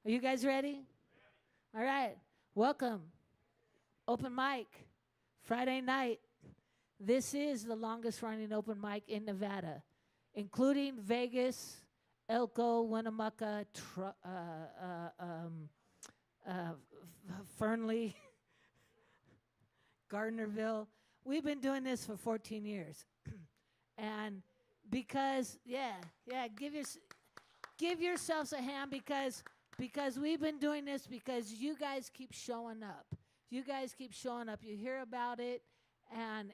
Are you guys ready? All right. Welcome. Open mic. Friday night. This is the longest running open mic in Nevada, including Vegas, Elko, Winnemucca, Fernley, Gardnerville. We've been doing this for 14 years. And because, give yourselves a hand because we've been doing this because you guys keep showing up. You guys keep showing up. You hear about it, and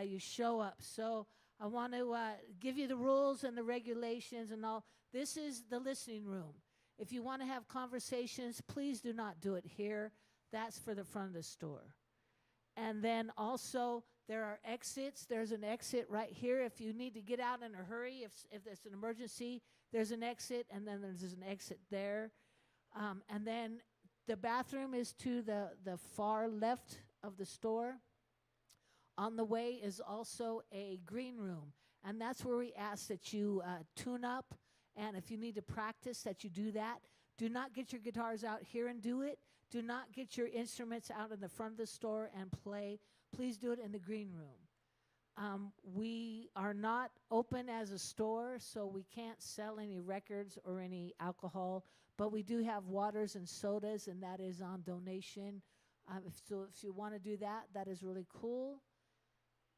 you show up. So I want to give you the rules and the regulations and all. This is the listening room. If you want to have conversations, please do not do it here. That's for the front of the store. And then also, there are exits. There's an exit right here. If you need to get out in a hurry, if there's an emergency, there's an exit, and then there's an exit there. And then the bathroom is to the far left of the store. On the way is also a green room, and that's where we ask that you tune up, and if you need to practice, that you do that. Do not get your guitars out here and do it. Do not get your instruments out in the front of the store and play. Please do it in the green room. We are not open as a store, so we can't sell any records or any alcohol, but we do have waters and sodas, and that is on donation. If you want to do that, that is really cool.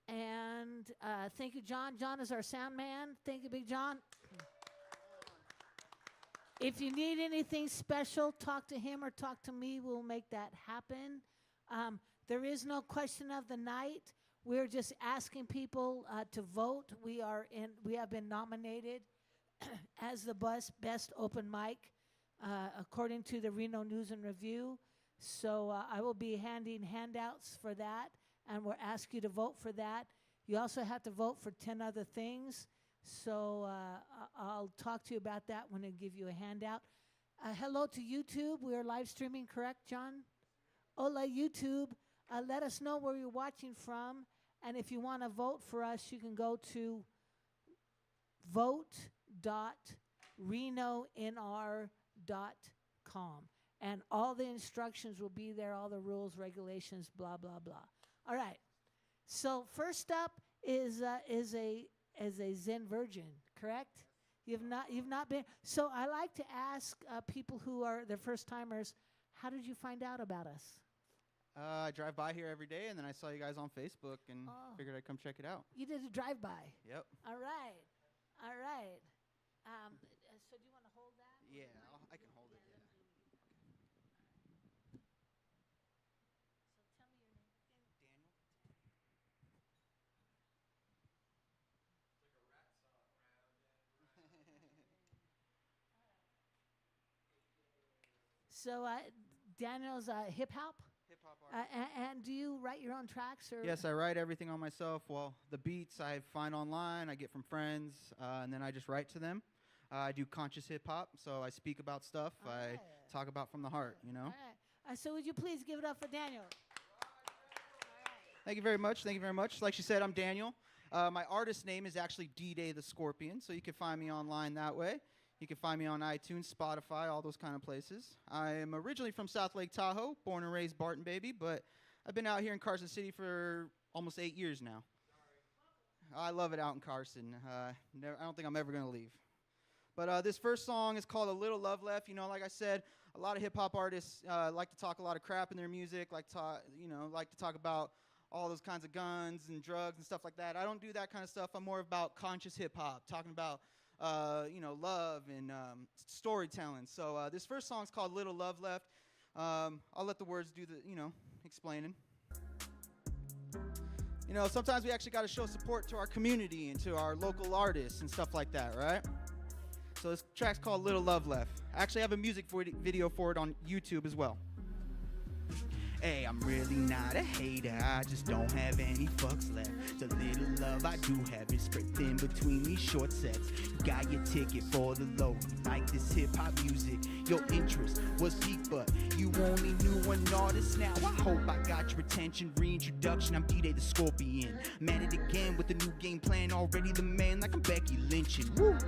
And thank you, John. John is our sound man. Thank you, Big John. If you need anything special, talk to him or talk to me. We'll make that happen. There is no question of the night. We're just asking people to vote. We have been nominated as the best open mic, according to the Reno News and Review. So I will be handing handouts for that, and we'll ask you to vote for that. You also have to vote for 10 other things. So I'll talk to you about that when I give you a handout. Hello to YouTube. We are live streaming, correct, John? Hola, YouTube. Let us know where you're watching from. And if you want to vote for us, you can go to vote.renonr.com. And all the instructions will be there, all the rules, regulations, blah, blah, blah. All right. So first up is a Zen virgin, correct? You've not been. So I like to ask people who are the first timers, how did you find out about us? I drive by here every day, and then I saw you guys on Facebook and figured I'd come check it out. You did a drive-by. Yep. All right. All right. So do you want to hold that? Yeah, I can hold it. Yeah. So tell me your name. Daniel. It's like a rat saw So Daniel's hip-hop? Hip-hop artist. And do you write your own tracks? Or? Yes, I write everything on myself. Well, the beats I find online, I get from friends, and then I just write to them. I do conscious hip-hop, so I speak about stuff. I talk about from the heart, you know? All right. So would you please give it up for Daniel? Thank you very much. Thank you very much. Like she said, I'm Daniel. My artist name is actually D-Day the Scorpion, so you can find me online that way. You can find me on iTunes, Spotify, all those kind of places. I am originally from South Lake Tahoe, born and raised Barton baby, but I've been out here in Carson City for almost 8 years now. I love it out in Carson. I don't think I'm ever going to leave. But this first song is called A Little Love Left. You know, like I said, a lot of hip-hop artists like to talk a lot of crap in their music, like to talk about all those kinds of guns and drugs and stuff like that. I don't do that kind of stuff. I'm more about conscious hip-hop, talking about love and storytelling. So this first song is called Little Love Left. I'll let the words do the, explaining. Sometimes we actually got to show support to our community and to our local artists and stuff like that, right? So this track's called Little Love Left. I actually have a music video for it on YouTube as well. Hey, I'm really not a hater, I just don't have any fucks left. The little love I do have is spread thin between these short sets. You got your ticket for the low, you like this hip-hop music. Your interest was peaked, but you only knew one artist now. I hope I got your attention. Reintroduction, I'm D-Day the Scorpion. I'm at it again with a new game plan, already the man like I'm Becky Lynching. Woo!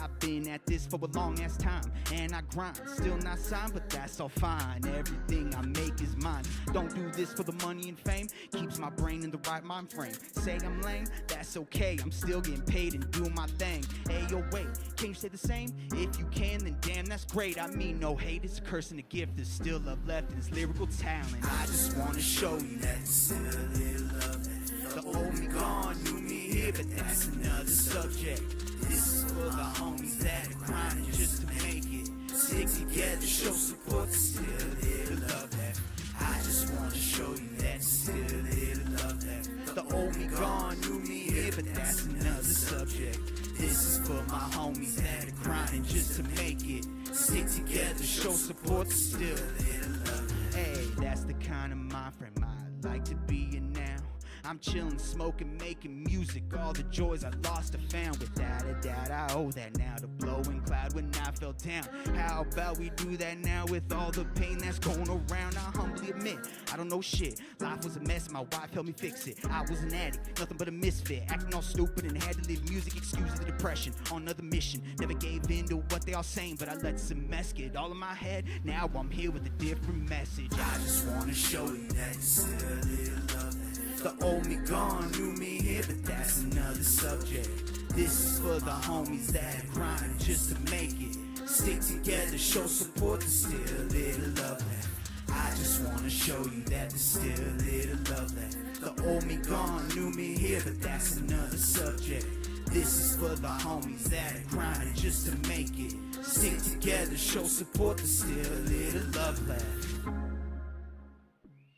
I've been at this for a long ass time, and I grind, still not signed, but that's all fine. Everything I make is mine. Don't do this for the money and fame, keeps my brain in the right mind frame. Say I'm lame, that's okay, I'm still getting paid and doing my thing. Hey, yo, wait, can you say the same? If you can, then damn, that's great. I mean, no hate, it's a curse and a gift. There's still love left in this lyrical talent. I just wanna show you that there's still a little love left. The old me gone, new me here, but that's another subject. This is for the homies that are grinding just to make it. Stick together, show support, there's still a little love left. I just wanna show you that there's still a little love left. The old me gone, new me here, but that's another subject. This is for my homies that are grinding just to make it. Stick together, show support, there's still a little love left. Hey, that's the kind of mind frame I like to be in now. I'm chillin', smoking, making music, all the joys I lost I found. Without a doubt, I owe that now to blowing cloud when I fell down. How about we do that now with all the pain that's going around? I humbly admit, I don't know shit. Life was a mess, my wife helped me fix it. I was an addict, nothing but a misfit, acting all stupid and had to leave music, excuse the depression. On another mission, never gave in to what they all saying, but I let some mess get all in my head. Now I'm here with a different message. I just wanna show you that there's still a little love. The old me gone, new me here, but that's another subject. This is for the homies that grind just to make it. Stick together, show support, there's still a little love left. I just wanna show you that there's still a little love left. The old me gone, new me here, but that's another subject. This is for the homies that grind just to make it. Stick together, show support, there's still a little love left.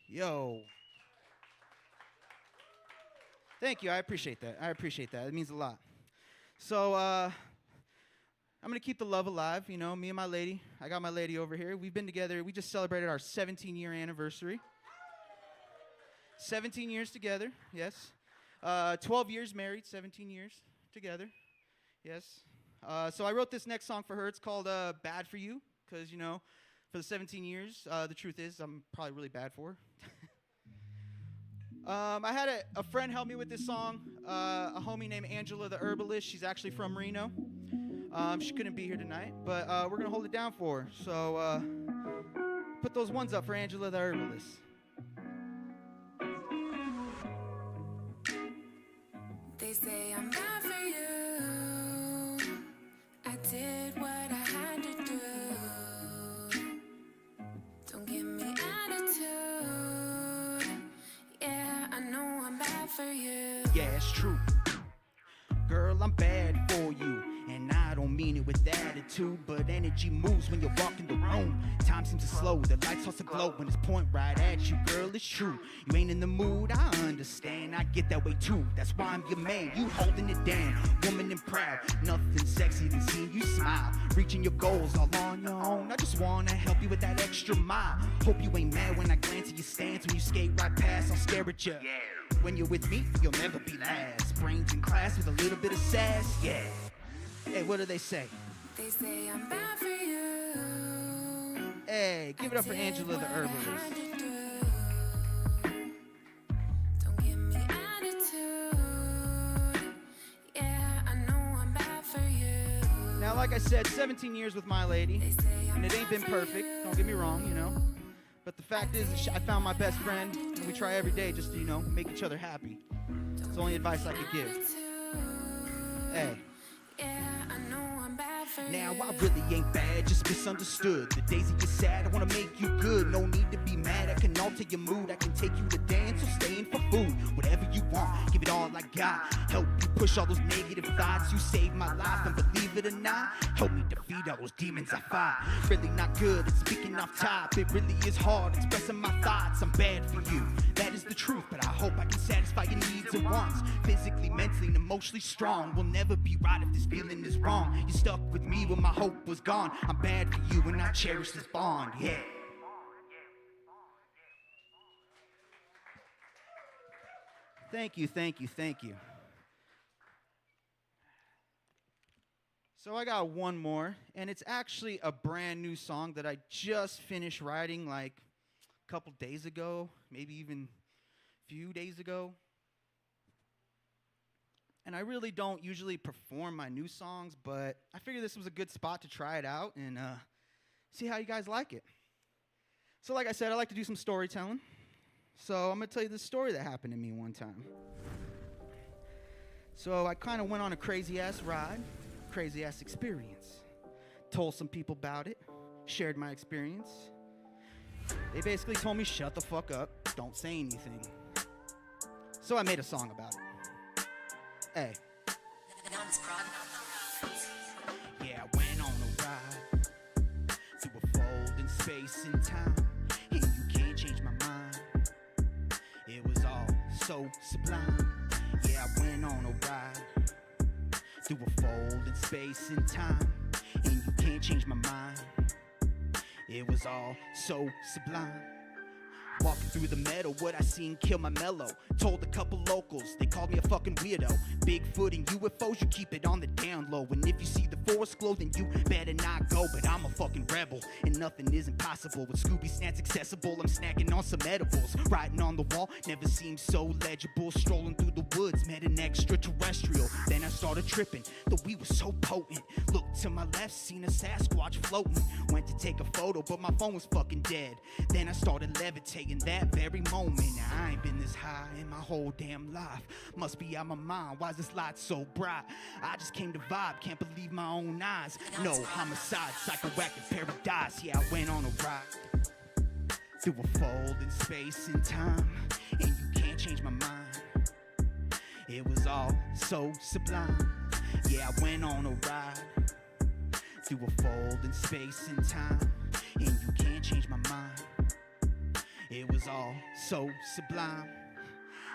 Yo. Thank you. I appreciate that. It means a lot. So I'm going to keep the love alive. You know, me and my lady. I got my lady over here. We've been together. We just celebrated our 17-year anniversary. 17 years together, yes. 12 years married, 17 years together, yes. So I wrote this next song for her. It's called Bad For You, because, you know, for the 17 years, the truth is I'm probably really bad for her. I had a friend help me with this song, a homie named Angela the Herbalist. She's actually from Reno. She couldn't be here tonight, but we're going to hold it down for her. So put those ones up for Angela the Herbalist. They say I'm bad for you. I did what I had to do. Don't give me attitude. Yeah, I know I'm bad for you. Yeah, it's true. Girl, I'm bad for you. And I don't mean it with attitude, but energy moves when you walk in the room. Time seems to slow, the lights start to glow when it's point right at you. Girl, it's true. You ain't in the mood, I understand. I get that way too. That's why I'm your man. You holding it down, woman and proud. Nothing sexy than seeing you smile. Reaching your goals all on your own. I just wanna help you with that extra mile. Hope you ain't mad when I glance at your stance. When you skate right past, I'll stare at you. When you're with me, you'll never be last. Brains in class with a little bit of sass, yeah. Hey, what do they say? They say I'm bad for you. Hey, give it up for Angela the Herbalist. Don't give me attitude. Yeah, I know I'm bad for you. Now, like I said, 17 years with my lady, They say I'm and it ain't been bad for perfect. you. Don't get me wrong, you know. But the fact is, I found my best friend, and we try every day just to, you know, make each other happy. It's the only advice I could give. Hey. Yeah, I know I'm bad for Now you. I really ain't bad, just misunderstood. The days that you're sad, I wanna make you good. No need to be mad, I can alter your mood. I can take you to dance or stay in for food. Whatever you want, give it all I got. Help you push all those negative thoughts. You saved my life, and believe it or not, help me defeat all those demons I fight. Really not good at speaking off top. It really is hard expressing my thoughts. I'm bad for you, that is the truth. But I hope I can satisfy your needs and wants. Physically, mentally, and emotionally strong. We'll never be right if this feeling is wrong. You stuck with me when my hope was gone. I'm bad for you and I cherish this bond, yeah. Thank you, thank you, thank you. So I got one more, and it's actually a brand new song that I just finished writing like a couple days ago, maybe even a few days ago. And I really don't usually perform my new songs, but I figured this was a good spot to try it out and see how you guys like it. So like I said, I like to do some storytelling. So I'm going to tell you this story that happened to me one time. So I kind of went on a crazy-ass ride, crazy-ass experience. Told some people about it, shared my experience. They basically told me, shut the fuck up, don't say anything. So I made a song about it. Hey. Yeah, I went on a ride through a folding space and time, and you can't change my mind. It was all so sublime. Yeah, I went on a ride through a folding space and time, and you can't change my mind. It was all so sublime. Walking through the meadow, what I seen kill my mellow. Told a couple locals, they called me a fucking weirdo. Bigfoot and UFOs, you keep it on the down low. And if you see the forest glow, then you better not go. But I'm a fucking rebel, and nothing is impossible. With Scooby snacks accessible, I'm snacking on some edibles. Writing on the wall, never seemed so legible. Strolling through the woods, met an extraterrestrial. Then I started tripping, the weed was so potent. Looked to my left, seen a Sasquatch floating. Went to take a photo, but my phone was fucking dead. Then I started levitating that very moment. Now, I ain't been this high in my whole damn life. Must be out my mind, why's this light so bright? I just came to vibe, can't believe my own eyes. No homicide, psychoactive paradise. Yeah, I went on a ride through a fold in space and time, and you can't change my mind. It was all so sublime. Yeah, I went on a ride through a fold in space and time, and you can't change my mind. It was all so sublime.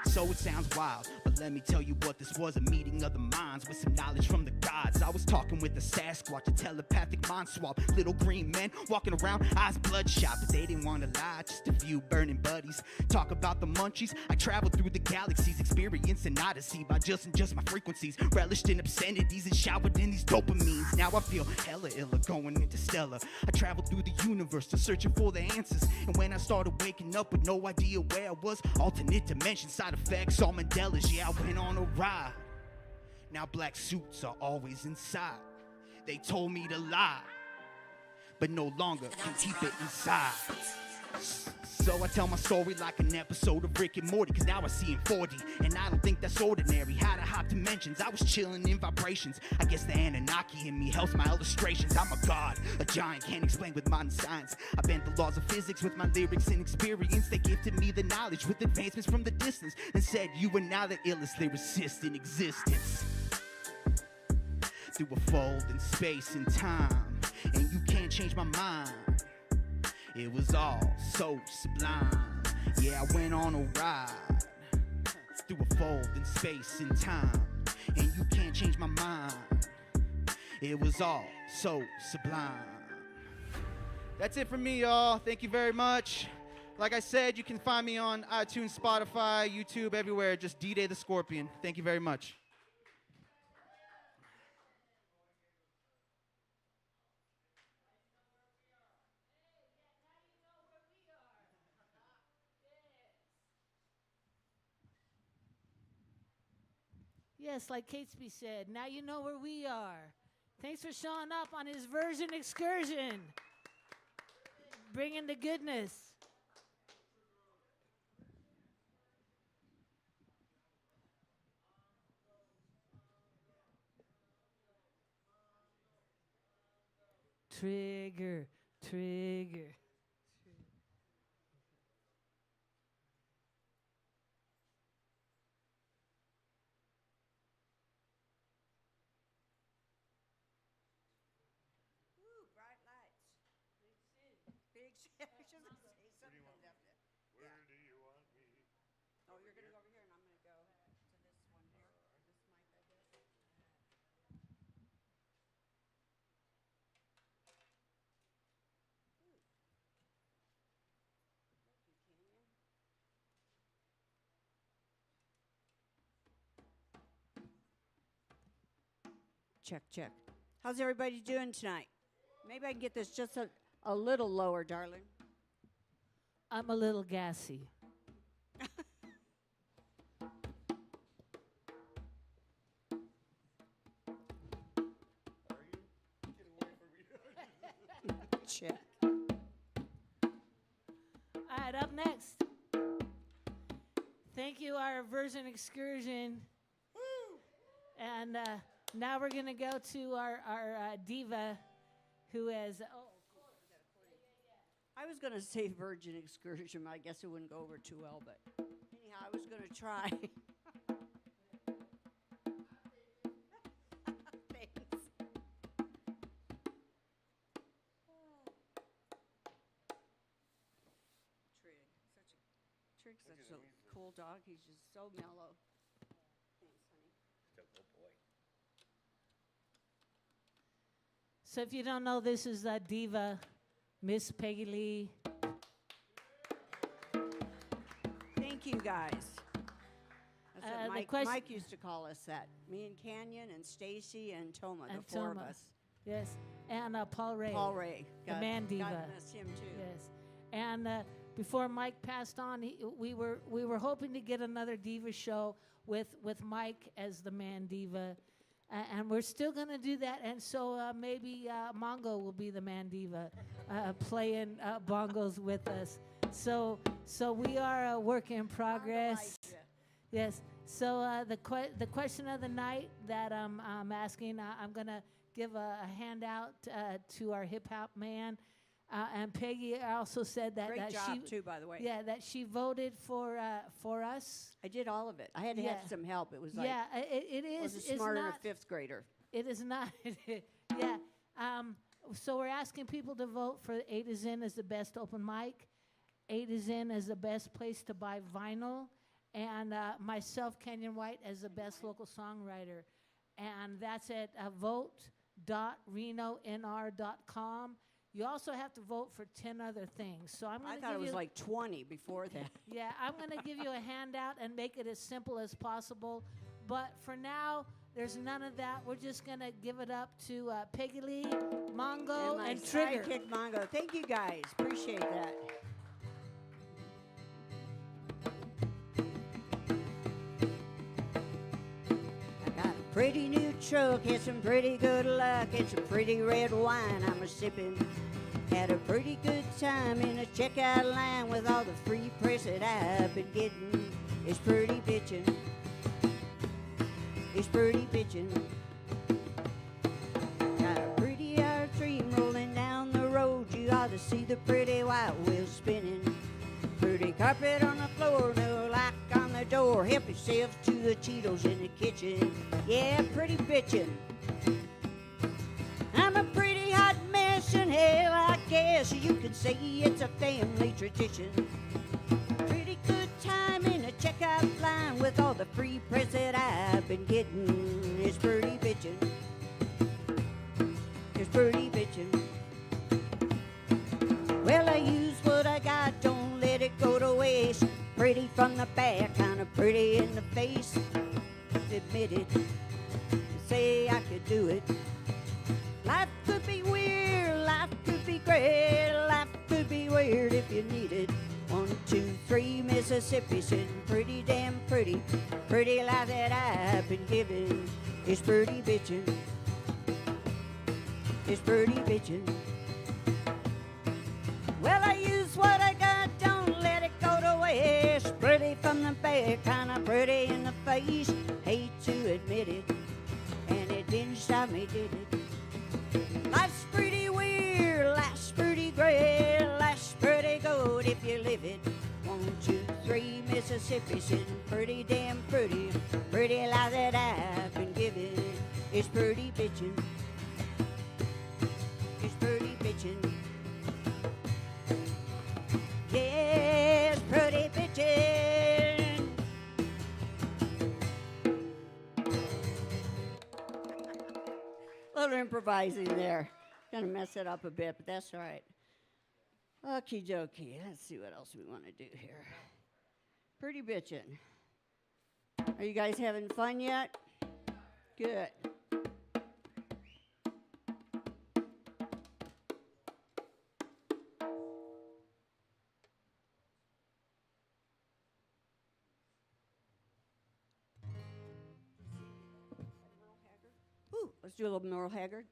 So it sounds wild, but let me tell you what this was, a meeting of the minds with some knowledge from the gods. I was talking with a Sasquatch, a telepathic mind swap. Little green men walking around, eyes bloodshot, but they didn't want to lie, just a few burning buddies. Talk about the munchies, I traveled through the galaxies, experienced an odyssey by just my frequencies. Relished in obscenities and showered in these dopamines. Now I feel hella illa going interstellar. I traveled through the universe to searching for the answers. And when I started waking up with no idea where I was, alternate dimensions, side effects, all Mandela's. Yeah, I went on a ride. Now black suits are always inside. They told me to lie, but no longer can keep it inside. So I tell my story like an episode of Rick and Morty, cause now I see in 4D, and I don't think that's ordinary. How to hop dimensions, I was chilling in vibrations. I guess the Anunnaki in me helps my illustrations. I'm a god, a giant, can't explain with modern science. I bent the laws of physics with my lyrics and experience. They gifted me the knowledge with advancements from the distance, and said you are now the illest lyricist in existence. Through a fold in space and time, and you can't change my mind. It was all so sublime. Yeah, I went on a ride through a fold in space and time, and you can't change my mind. It was all so sublime. That's it from me, y'all. Thank you very much. Like I said, you can find me on iTunes, Spotify, YouTube, everywhere. Just D-Day the Scorpion. Thank you very much. Yes, like Catesby said, now you know where we are. Thanks for showing up on his version excursion. Bringing the goodness. Trigger, trigger. Bright lights. Big city. I was just gonna say something definite. Where do you want me? Oh, you're gonna go over here and I'm gonna go to this one here. This mic, I guess. Ooh. Lucky Canyon. Check, check. How's everybody doing tonight? Maybe I can get this just a little lower, darling. I'm a little gassy. check. All right, up next. Thank you, our version excursion. And now we're going to go to our diva who is. I was going to say virgin excursion. I guess it wouldn't go over too well, but anyhow, I was going to try. Thanks. Trig's such a cool dog. He's just so mellow. Thanks, honey. So if you don't know, this is diva, Miss Peggy Lee. Thank you, guys. That's The what question- Mike used to call us that. Me and Canyon and Stacy and Toma, And the four of Toma. us. Yes, and Paul Ray. Paul Ray. The man diva. God bless him, too. Yes, and before Mike passed on, we were hoping to get another diva show with Mike as the man diva, and we're still gonna do that. And so maybe Mongo will be the man diva, playing bongos with us. So we are a work in progress. Yes. So the question of the night that I'm asking, I'm gonna give a handout to our hip hop man. And Peggy also said that Great job, she too, by the way. yeah, that she voted for us. I did all of it. I had to Yeah. have some help. It was like, Yeah, it I was is. a It's smarter not. fifth grader. It is not. Yeah. So we're asking people to vote for A to Zen as the best open mic, A to Zen as the best place to buy vinyl, and myself, Kenyon White, as the best local songwriter. And that's at vote.renonr.com. You also have to vote for 10 other things. So I'm going I to thought give it was you, like 20 before that. yeah, I'm going to give you a handout and make it as simple as possible. But for now, there's none of that. We're just going to give it up to Peggy Lee, Mongo, my and Trigger. sidekick Mongo. Thank you, guys. Appreciate that. I got a pretty new truck, had some pretty good luck, and some pretty red wine I'm a sipping. Had a pretty good time in a checkout line with all the free press that I've been getting. It's pretty bitchin'. It's pretty bitchin'. Got a pretty R3 rolling down the road. You ought to see the pretty white wheels spinning. Pretty carpet on the floor, no lock on the door. Help yourself to the Cheetos in the kitchen. Yeah, pretty bitchin'. I'm a pretty hot mess, and hell, I guess you could say it's a family tradition. Pretty good time in a checkout line with all the free press that I've been getting. It's pretty bitchin'. It's pretty bitchin'. Well, I use what I got, don't let it go to waste. Pretty from the back, kinda pretty in the face. Admit it, say I could do it. Life could be weird, life could be great, life could be weird if you need it. 1, 2, 3, Mississippi, sitting pretty damn pretty. Pretty life that I've been given is pretty bitchin'. It's pretty bitchin'. Well, I use what I got, don't let it go to waste. Pretty from the back, kinda pretty in the face. Hate to admit it, and it didn't stop me, did it? Life's pretty weird, life's pretty great, life's pretty good if you live it. 1, 2, 3, Mississippi, sitting pretty damn pretty. Pretty life that I've been given is pretty bitchin'. It's pretty bitchin'. Yes, pretty bitchin'. Little improvising there. Gonna mess it up a bit, but that's all right. Okie dokie. Let's see what else we want to do here. Pretty bitchin'. Are you guys having fun yet? Good. Ooh, let's do a little Merle Haggard.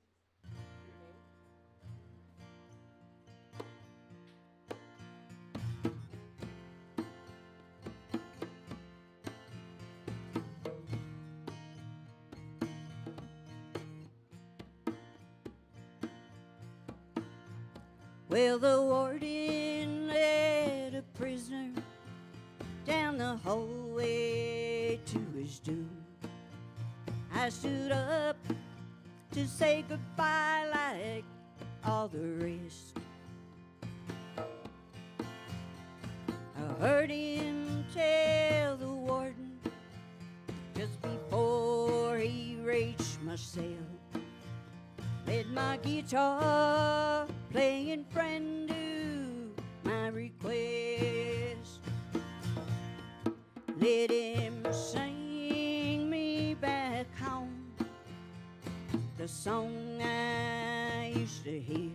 Well, the warden led a prisoner down the hallway to his doom. I stood up to say goodbye like all the rest. I heard him tell the warden just before he reached my cell, let my guitar playing friend do my request. Let him sing me back home the song I used to hear.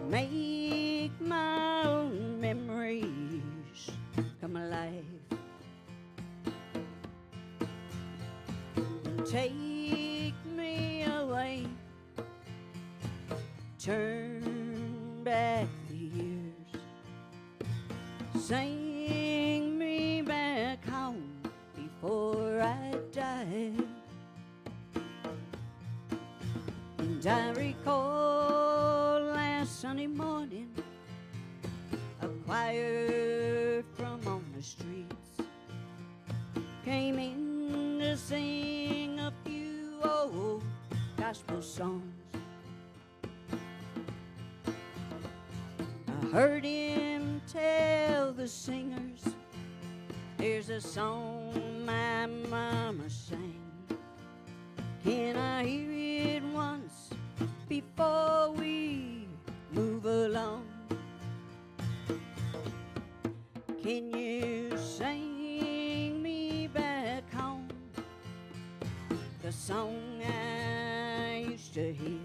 Make my own memories come alive. Take me away, turn back the years, sing me back home before I die. And I recall last Sunday morning, a choir from on the streets came in to sing a few old gospel songs. I heard him tell the singers, there's a song my mama sang. Can I hear it once before we move along? Can you sing me back home the song I used to hear?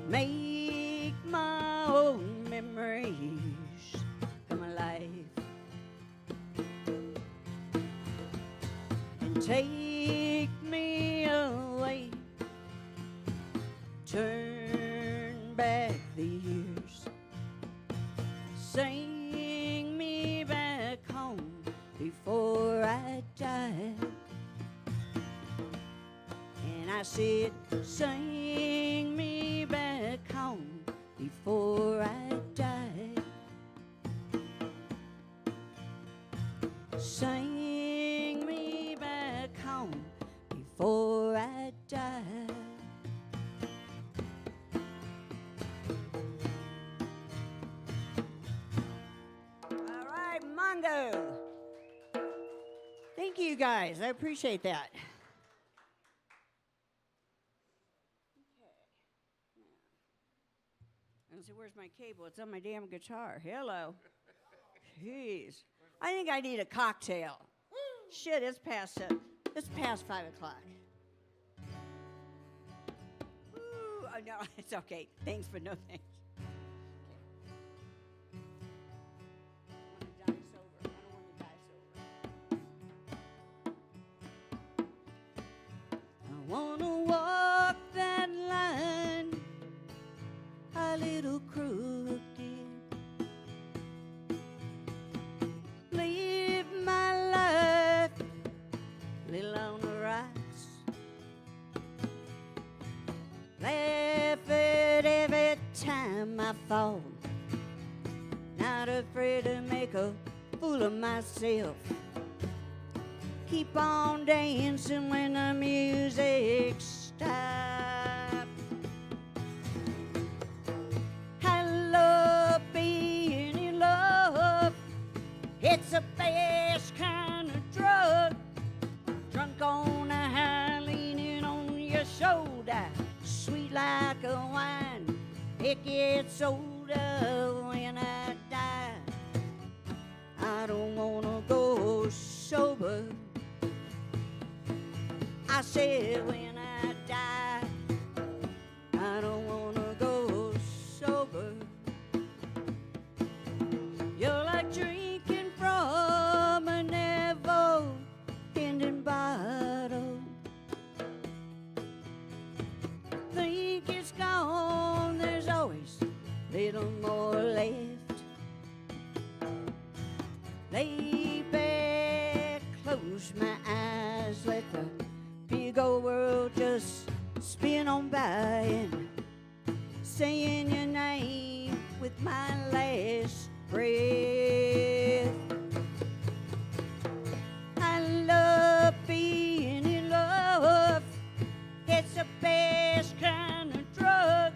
Make my old memories come alive. And take me away, turn back the years, sing me back home before I die. And I said, sing me back home before I die. Sing me back home before I die. All right, Mongo. Thank you guys. I appreciate that. Let's see, where's my cable? It's on my damn guitar. Hello. Jeez. I think I need a cocktail. Shit, it's past 5 o'clock. Ooh, oh, no, it's okay. Thanks, but no thanks. I don't want to die sober. I want to walk that line a little crooked. Live my life a little on the rocks. Laugh at every time I fall. Not afraid to make a fool of myself. Keep on dancing when the music stops. I love being in love. It's the best kind of drug. Drunk on a high, leaning on your shoulder. Sweet like a wine. It gets older when I die. I don't wanna go sober. I said when I die, I don't wanna go sober. You're like drinking from a never-ending bottle. Think it's gone, there's always little more left. Lay back, close my eyes, let the big old world just spin on by and saying your name with my last breath. I love being in love. It's the best kind of drug.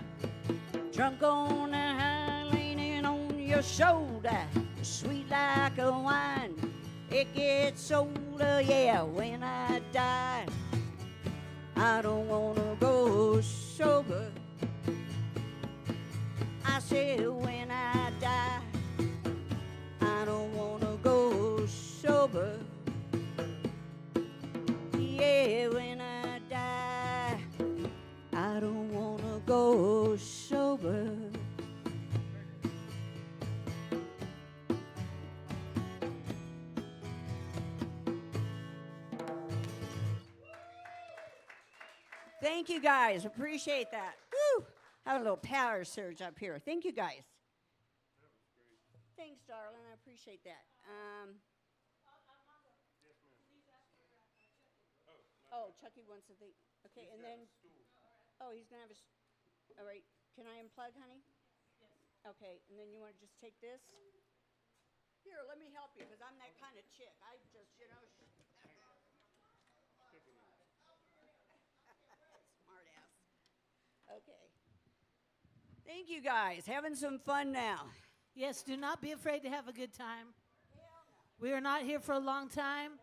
Drunk on the high, leaning on your shoulder, sweet like a wine. It gets older, yeah, when I die. I don't wanna go sober. I said when I die, I don't wanna go sober. Yeah, when I die, I don't wanna go sober. Thank you guys, appreciate that. Woo! Have a little power surge up here. Thank you guys. Thanks, darling, I appreciate that. Oh, Chucky wants to think. Okay, and then, oh, he's gonna have a, all right, can I unplug, honey? Yes. Okay, and then you wanna just take this? Here, let me help you, because I'm that kind of chick. I just, you know. Smart ass. Okay. Thank you guys. Having some fun now. Yes, do not be afraid to have a good time. We are not here for a long time.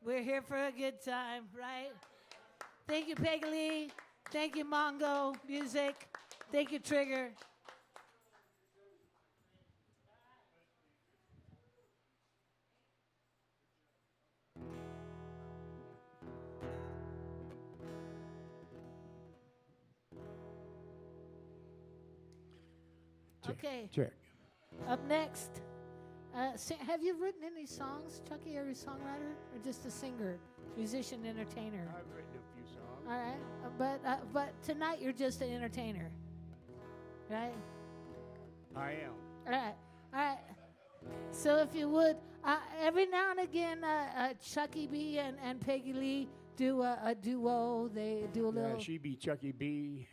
We're here for a good time, right? Thank you, Peggy Lee. Thank you, Mongo Music. Thank you, Trigger. Okay. Check. Up next, have you written any songs, Chucky? Are you a songwriter or just a singer, musician, entertainer? I've written a few songs. All right, but tonight you're just an entertainer, right? I am. All right. So if you would, every now and again, Chucky B and Peggy Lee do a duo. They do a little. Yeah, she be Chucky B.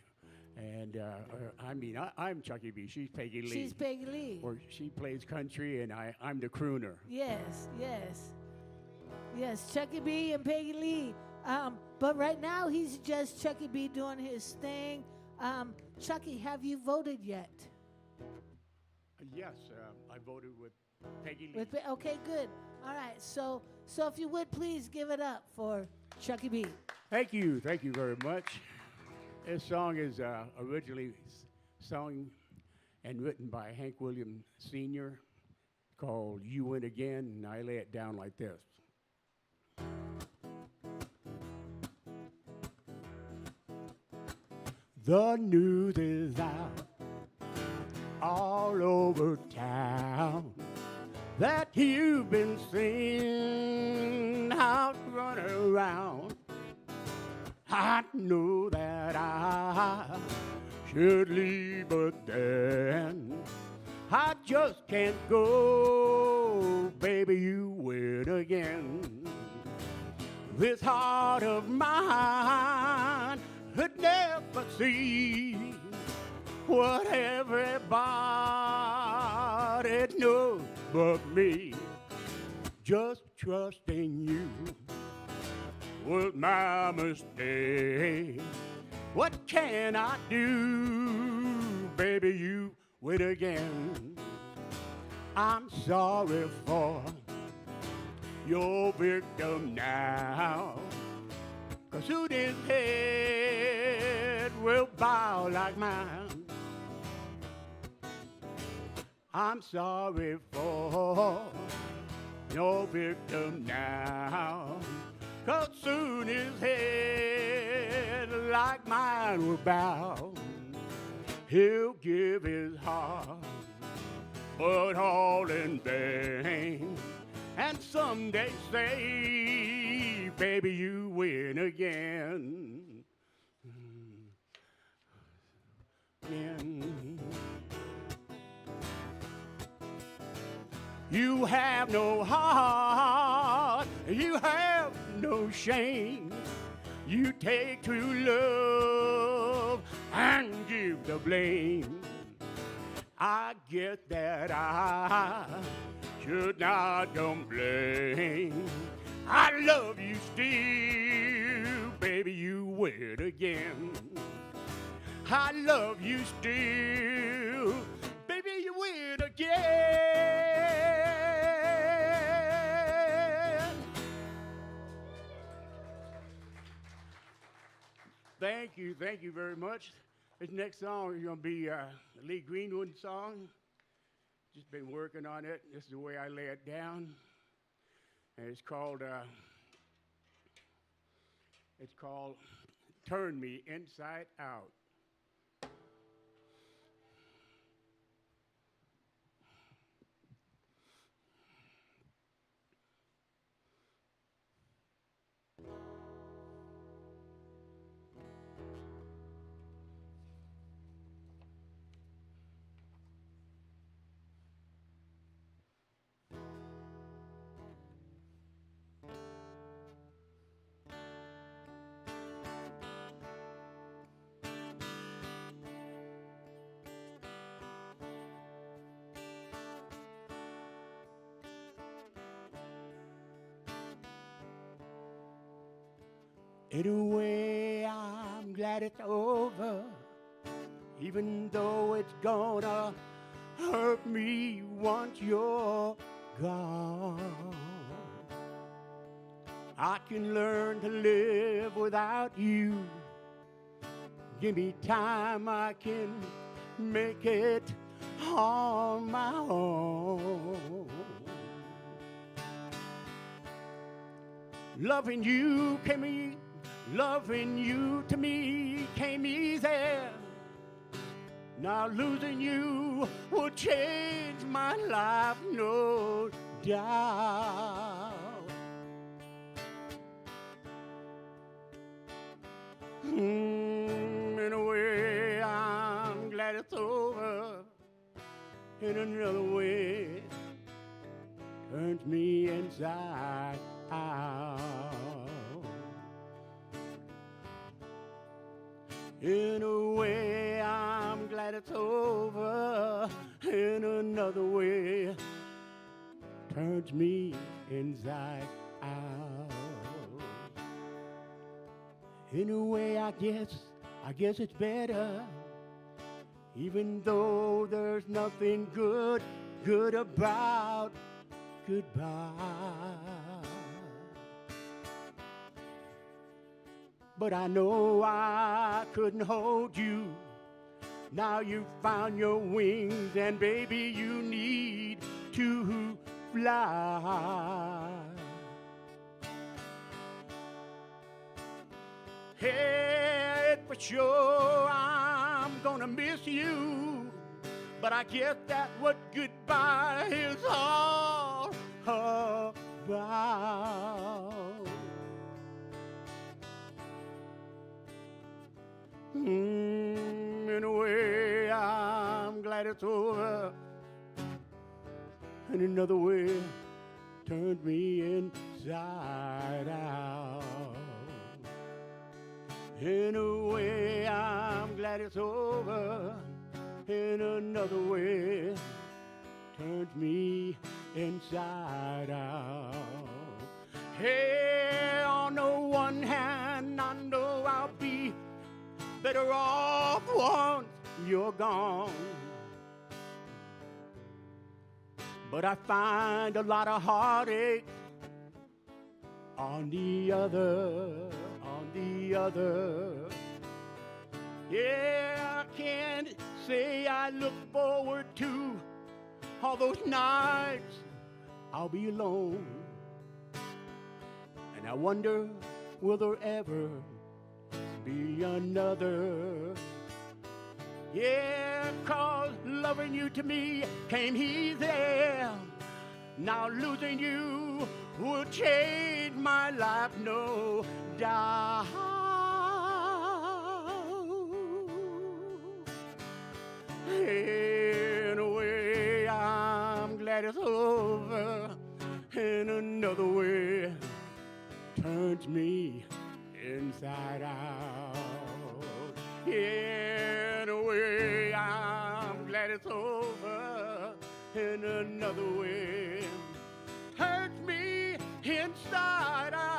And I'm Chucky B. She's Peggy Lee. She's Peggy Lee. Or she plays country, and I'm the crooner. Yes. Chucky B and Peggy Lee. But right now he's just Chucky B doing his thing. Chucky, have you voted yet? Yes, I voted with Peggy Lee. Okay, good. All right. So if you would please give it up for Chucky B. Thank you very much. This song is originally sung and written by Hank Williams Sr. called You Win Again, and I lay it down like this. The news is out all over town that you've been seen out running around. I know that I should leave, but then I just can't go. Baby, you win again. This heart of mine could never see what everybody knows but me. Just trusting you was my mistake. What can I do? Baby, you win again. I'm sorry for your victim now, 'cause soon his head will bow like mine. I'm sorry for your victim now, 'cause soon his head, like mine, will bow. He'll give his heart, but all in vain. And someday say, baby, you win again. You have no heart, you have no shame. You take true love and give the blame. I get that I should not complain. I love you still, baby, you win again. I love you still, baby, you win again. Thank you very much. This next song is going to be a Lee Greenwood song. Just been working on it. This is the way I lay it down. And it's called Turn Me Inside Out. In a way, I'm glad it's over, even though it's gonna hurt me once you're gone. I can learn to live without you. Give me time, I can make it on my own. Loving you to me came easy. Now losing you will change my life, no doubt. In a way, I'm glad it's over. In another way, turns me inside out. In a way, I'm glad it's over. In another way, turns me inside out. In a way, I guess it's better. Even though there's nothing good about goodbye. But I know I couldn't hold you. Now you've found your wings, and baby, you need to fly. Hey, for sure I'm gonna miss you, but I guess that's what goodbye is all about. In a way, I'm glad it's over. In another way, turned me inside out. In a way, I'm glad it's over. In another way, turns me inside out. Hey, on the one hand, I know I'll be better off once you're gone. But I find a lot of heartache on the other. Yeah, I can't say I look forward to all those nights I'll be alone. And I wonder, will there ever be another? Yeah, 'cause loving you to me came easy. Now losing you will change my life, no doubt. In a way, I'm glad it's over. In another way, turns me inside out. In a way, in another way. Hurts me inside out.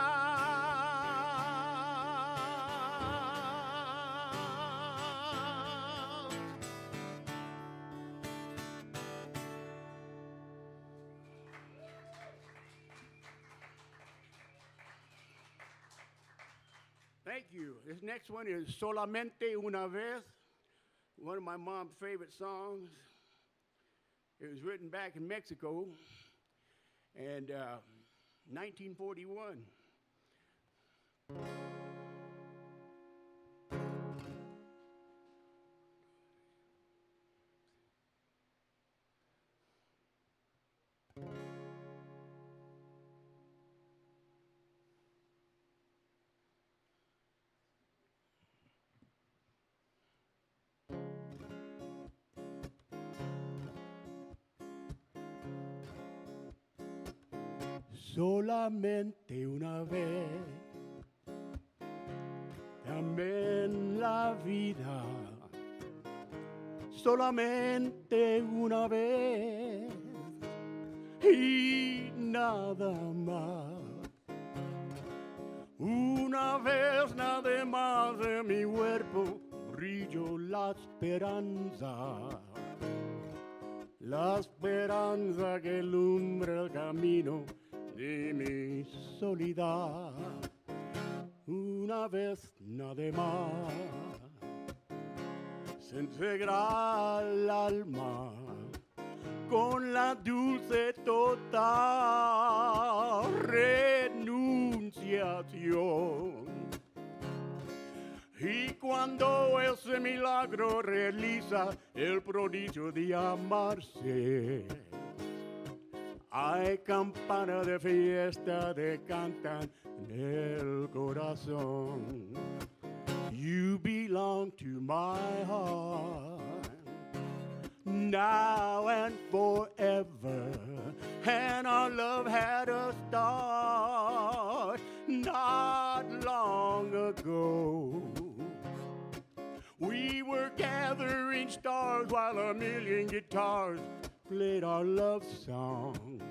Thank you. This next one is Solamente Una Vez, one of my mom's favorite songs. It was written back in Mexico and 1941. Solamente una vez, dame en la vida, solamente una vez y nada más. Una vez nada más de mi cuerpo brilló la esperanza que alumbra el camino de mi soledad. Una vez nada más se integra el alma con la dulce total renunciación. Y cuando ese milagro realiza el prodigio de amarse, hay campanas de fiesta que cantan en el corazón. You belong to my heart, now and forever. And our love had a start not long ago. We were gathering stars while a million guitars played our love song.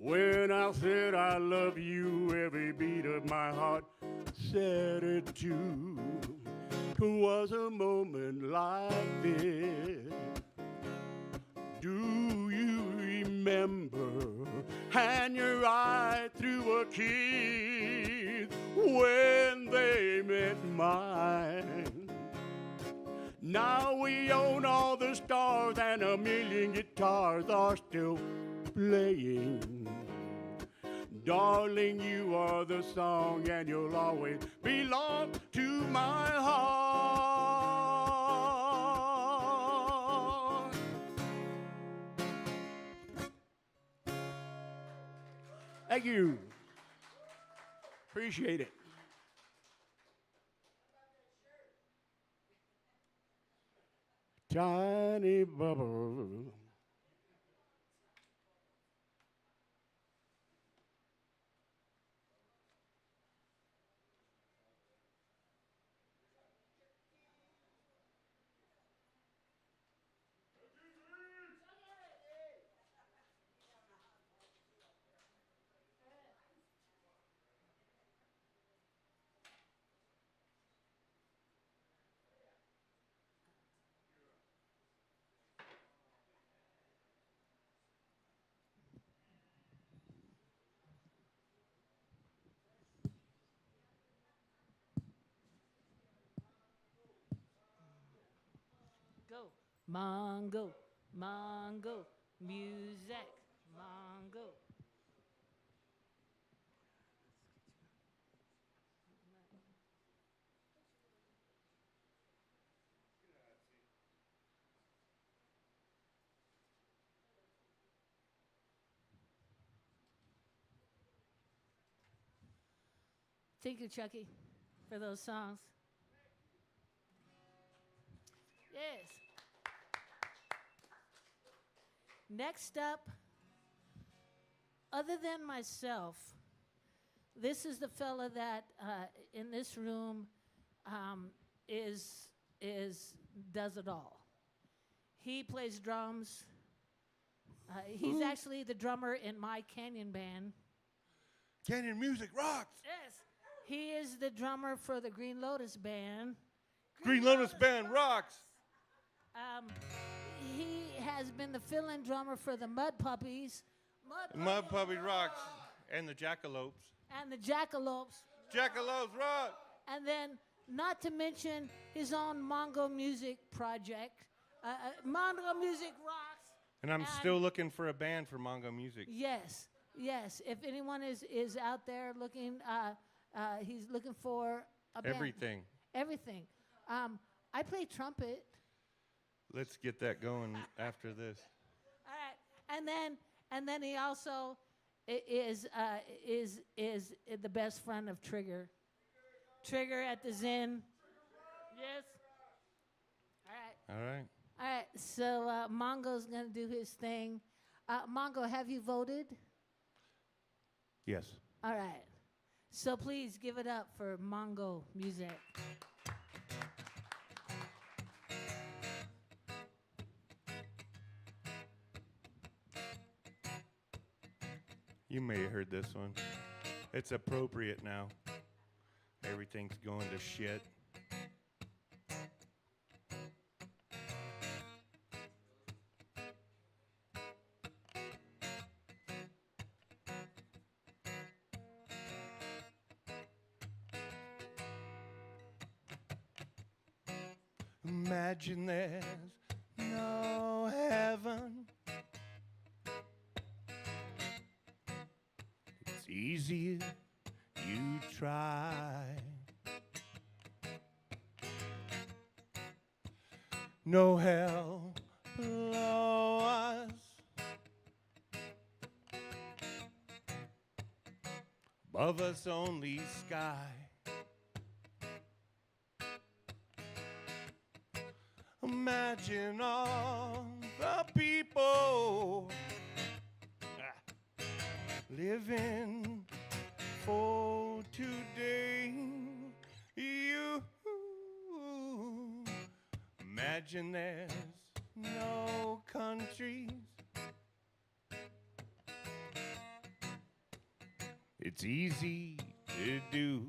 When I said I love you, every beat of my heart said it too. Was a moment like this. Do you remember? And your eye threw a kiss when they met mine. Now we own all the stars and a million guitars are still playing. Darling, you are the song and you'll always belong to my heart. Thank you. Appreciate it. Tiny bubble. Go. Mongo, Mongo, music, Mongo. Thank you, Chucky, for those songs. Yes. Next up, other than myself, this is the fella that in this room does it all. He plays drums, He's actually the drummer in my Canyon band. Canyon music rocks. Yes. He is the drummer for the Green Lotus band. Green Lotus band rocks. He has been the fill-in drummer for the Mud Puppies. Mud Puppy rocks. And the Jackalopes. And the Jackalopes. Jackalopes rock. And then, not to mention his own Mongo music project. Mongo Music rocks. And I'm still looking for a band for Mongo Music. Yes, yes. If anyone is out there looking, he's looking for a band. Everything. I play trumpet. Let's get that going after this. All right, and then he also is the best friend of Trigger. Trigger at the Zen. Yes. All right. All right. All right. So Mongo's gonna do his thing. Mongo, have you voted? Yes. All right. So please give it up for Mongo Music. You may have heard this one. It's appropriate now. Everything's going to shit. Imagine there's no heaven. It's easy if you try. No hell below us. Above us only sky. Imagine all the people living for today. You imagine there's no countries. It's easy to do.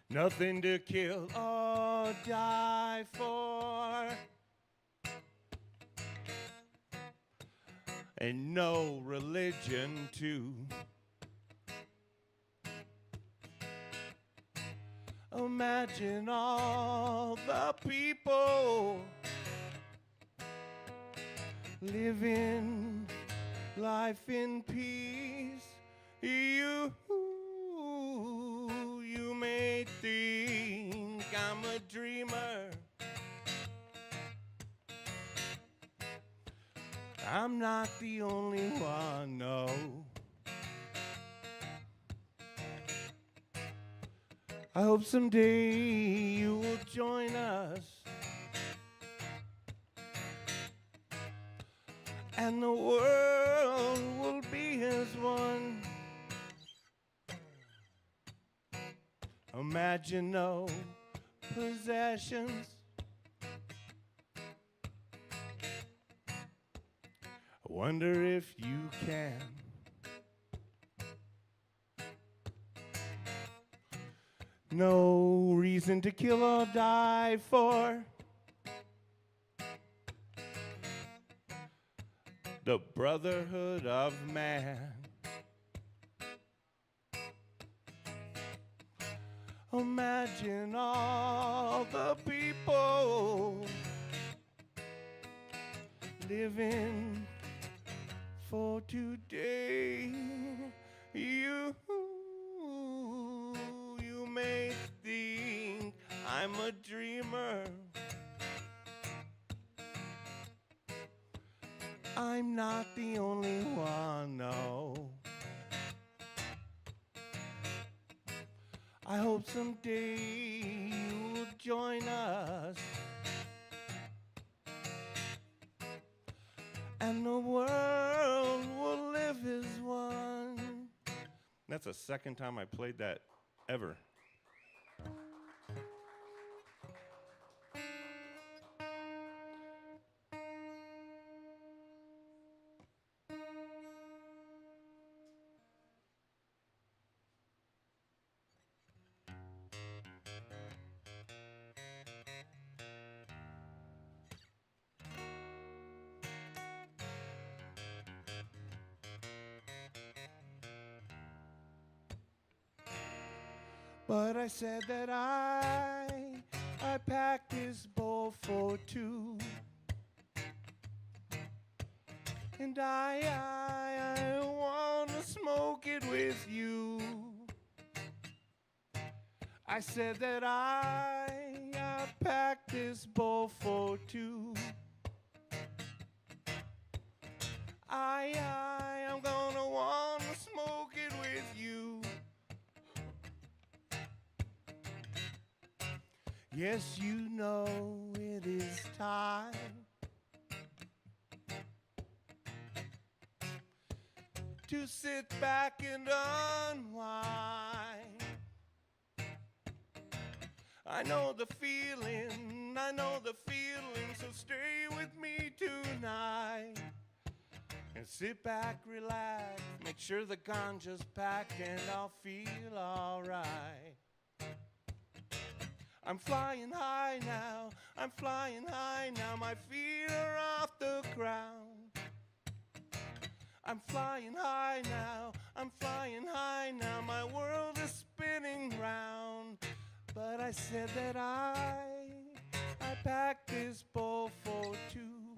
Nothing to kill or die for. And no religion too. Imagine all the people living life in peace. You may think I'm a dreamer. I'm not the only one, no. I hope someday you will join us, and the world will be as one. Imagine no possessions. I wonder if you can. No reason to kill or die for. The brotherhood of man. Imagine all the people living for today. You may think I'm a dreamer. I'm not the only one, no. I hope someday you'll join us, and the world will live as one. That's the second time I played that ever. But I said that I packed this bowl for two. And I wanna smoke it with you. I said that I packed this bowl for two. I'm gonna wanna smoke it with you. Yes, you know it is time to sit back and unwind. I know the feeling, so stay with me tonight. And sit back, relax, make sure the ganja's packed and I'll feel alright. I'm flying high now, my feet are off the ground. I'm flying high now, my world is spinning round. But I said that I packed this bowl for two.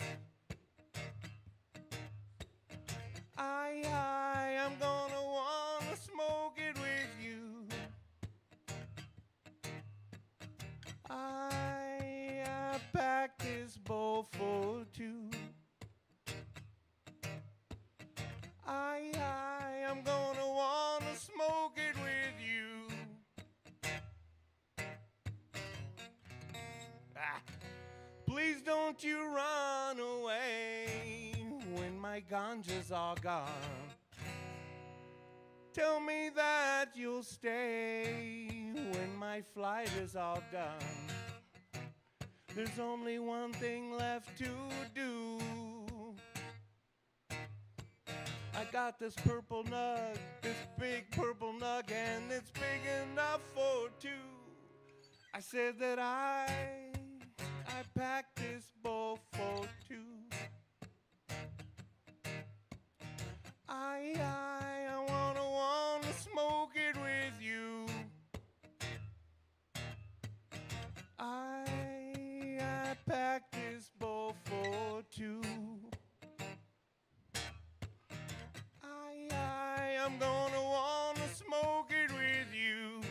I'm gonna wanna smoke it with you. I packed this bowl for two. I'm gonna wanna smoke it with you. Please don't you run away when my ganja's all gone. Tell me that you'll stay when my flight is all done. There's only one thing left to do. I got this purple nug, this big purple nug, and it's big enough for two. I said that I packed this bowl for two. I wanna smoke it with you. I packed this bowl for two. I'm gonna wanna smoke it with you.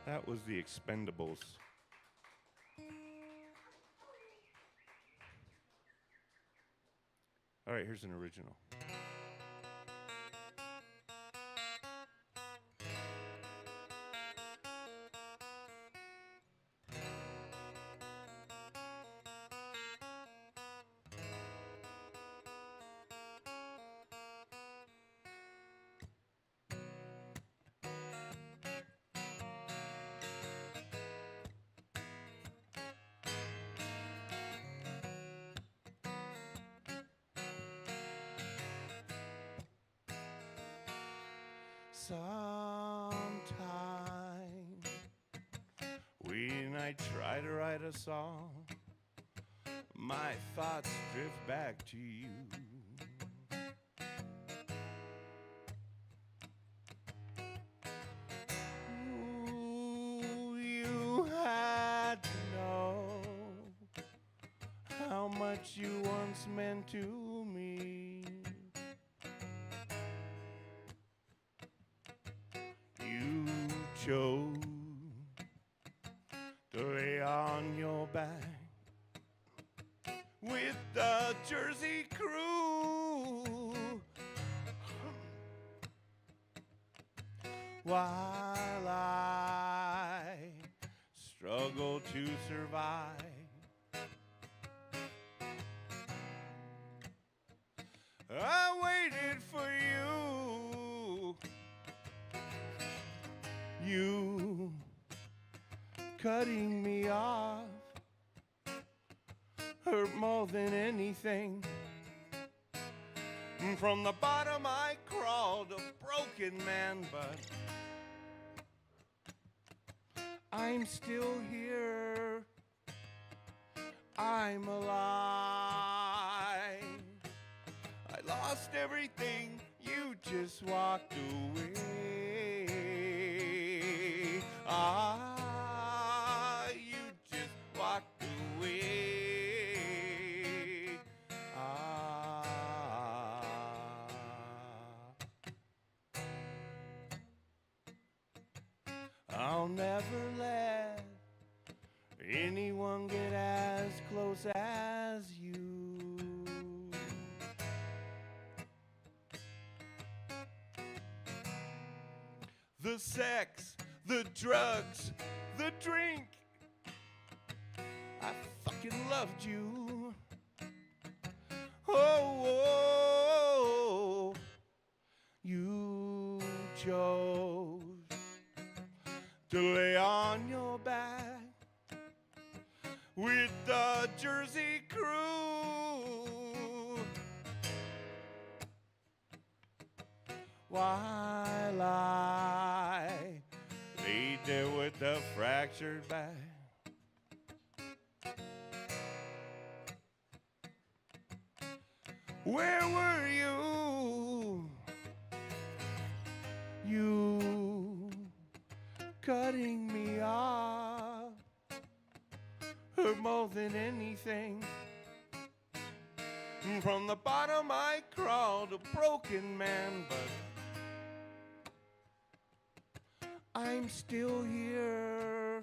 That was the Expendables. All right, here's an original. Sometime when I try to write a song, my thoughts drift back to you. Ooh, you had to know how much you once meant to me. You chose to lay on your back with the Jersey crew while I struggle to survive. I waited for you cutting me off hurt more than anything. From the bottom I crawled, a broken man, but I'm still here. I'm alive. I lost everything. You just walked away. Ah, you just walked away. Ah. I'll never let anyone get as close as you. The sex, the drugs, the drink. I fucking loved you. Oh, you chose to lay on your back with the Jersey crew while I laid there with a fractured back. Where were you? You cutting me off hurt more than anything. From the bottom I crawled, a broken man, but I'm still here.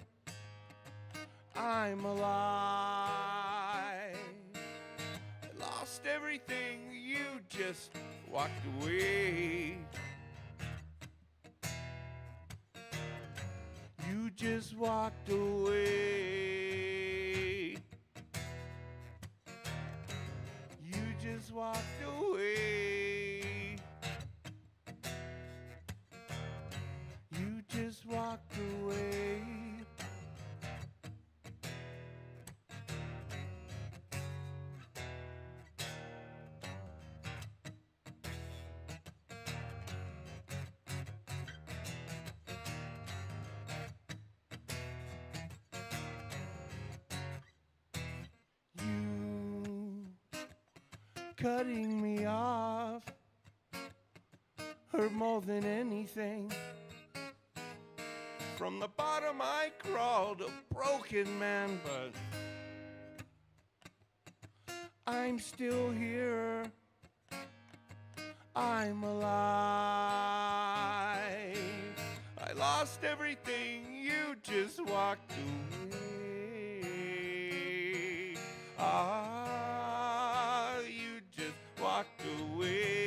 I'm alive. I lost everything. You just walked away. You just walked away. You just walked away. You just walked away. Cutting me off hurt more than anything. From the bottom I crawled, a broken man, but I'm still here. I'm alive. I lost everything. You just walked away. Ah, you just walked away.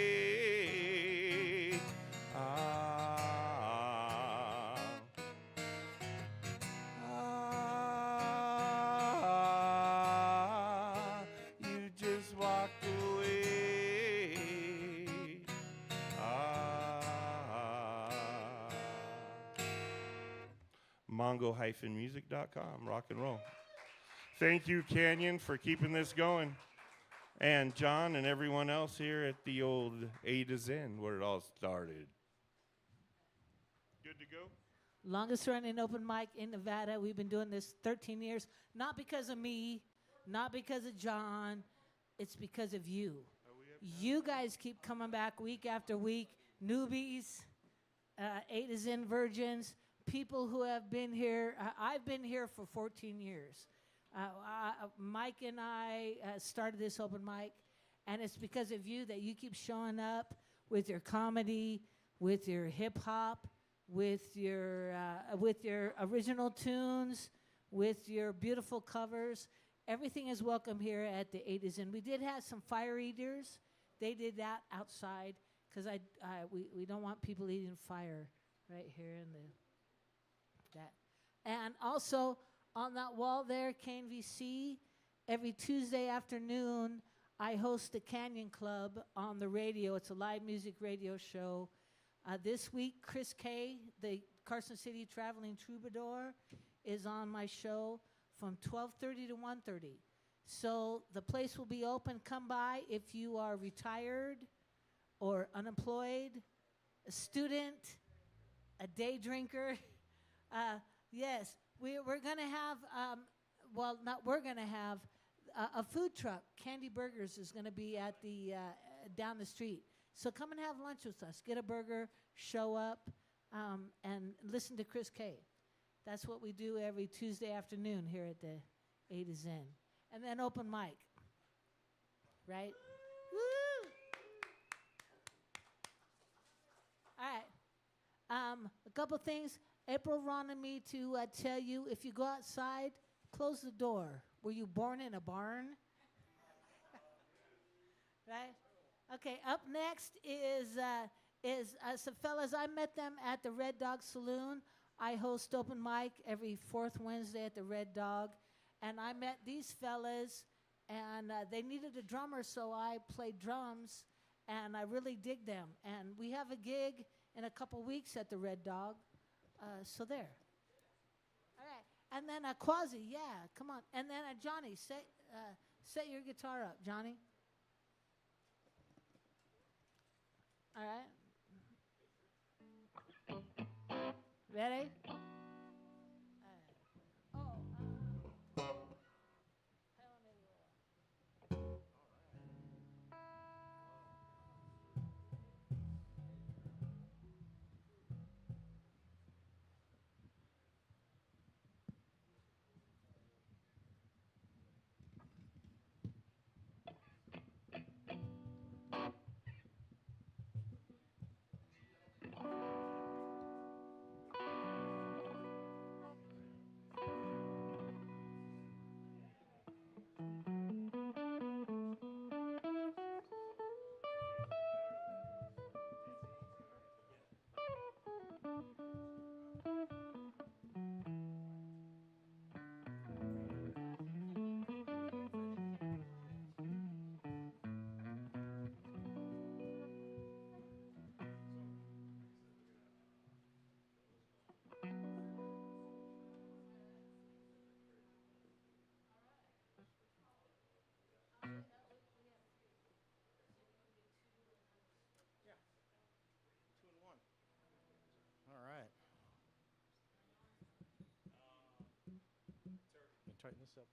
Ah, you just walked away. Mongo-music.com, rock and roll. Thank you, Canyon, for keeping this going. And John and everyone else here at the old A to Zen, where it all started. Good to go? Longest running open mic in Nevada. We've been doing this 13 years. Not because of me, not because of John. It's because of you. You guys keep coming back week after week. Newbies, A to Zen virgins, people who have been here. I've been here for 14 years. Mike and I started this open mic, and it's because of you that you keep showing up with your comedy, with your hip hop, with your original tunes, with your beautiful covers. Everything is welcome here at the A to Zen. We did have some fire eaters. They did that outside because we don't want people eating fire right here in that. And also, on that wall there, KNVC, every Tuesday afternoon, I host the Canyon Club on the radio. It's a live music radio show. This week, Chris K., the Carson City Traveling Troubadour, is on my show from 12:30 to 1:30. So the place will be open. Come by if you are retired or unemployed, a student, a day drinker. Yes. we're going to have, well, not we're going to have a food truck. Candy Burgers is going to be at the down the street. So come and have lunch with us. Get a burger, show up, and listen to Chris K. That's what we do every Tuesday afternoon here at the A to Zen. And then open mic. Right? Woo! All right. A couple things. April wanted me to tell you, if you go outside, close the door. Were you born in a barn? Right? Okay, up next is some fellas. I met them at the Red Dog Saloon. I host open mic every fourth Wednesday at the Red Dog. And I met these fellas, and they needed a drummer, so I played drums, and I really dig them. And we have a gig in a couple weeks at the Red Dog, so there. All right, and then Quasi, yeah, come on. And then Johnny, set your guitar up, Johnny. All right. Ready? Tighten this up.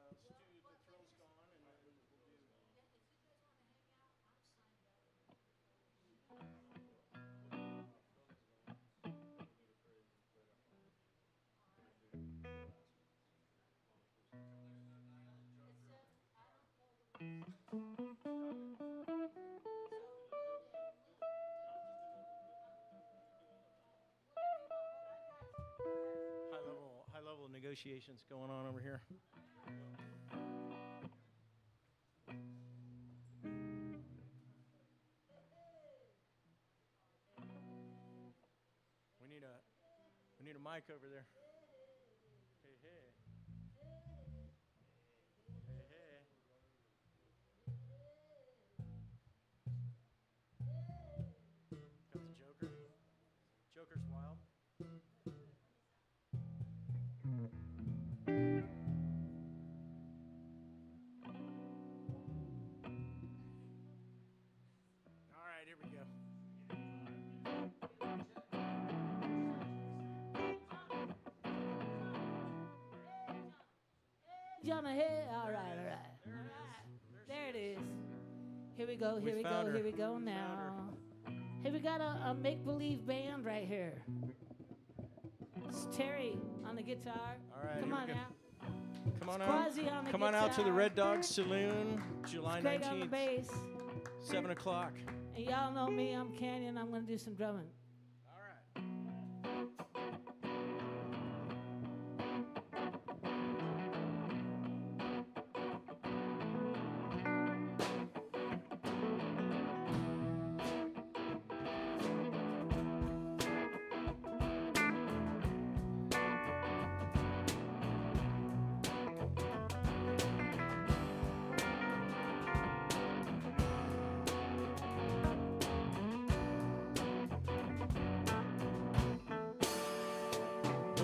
Let's do The Thrill's Gone, and then we'll do. High level negotiations going on over here. We need a mic over there. Hey, hey. Hey, hey. Got the Joker. Joker's wild. All right, here we go. John, hey, all right. There it is. Here we go, here we go now. Hey, we got a make-believe band right here. It's Terry on the guitar. All right, Come on here we go. now. Come on It's out. Quasi on the Come on out to the guitar. Red Dog Saloon, July It's Greg on the 19th, bass. 7 o'clock. And y'all know me, I'm Canyon. I'm going to do some drumming. All right.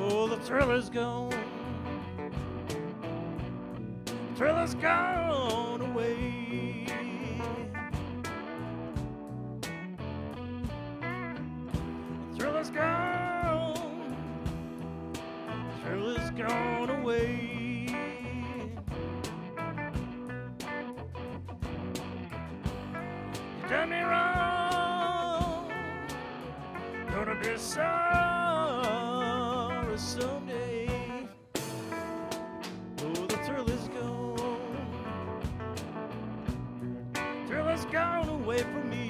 Oh, the thrill is gone. Thrill is gone away. is gone. Thrill is gone away. You done me wrong. Gonna be sorry someday. Oh, the thrill is gone. Thrill has gone away from me.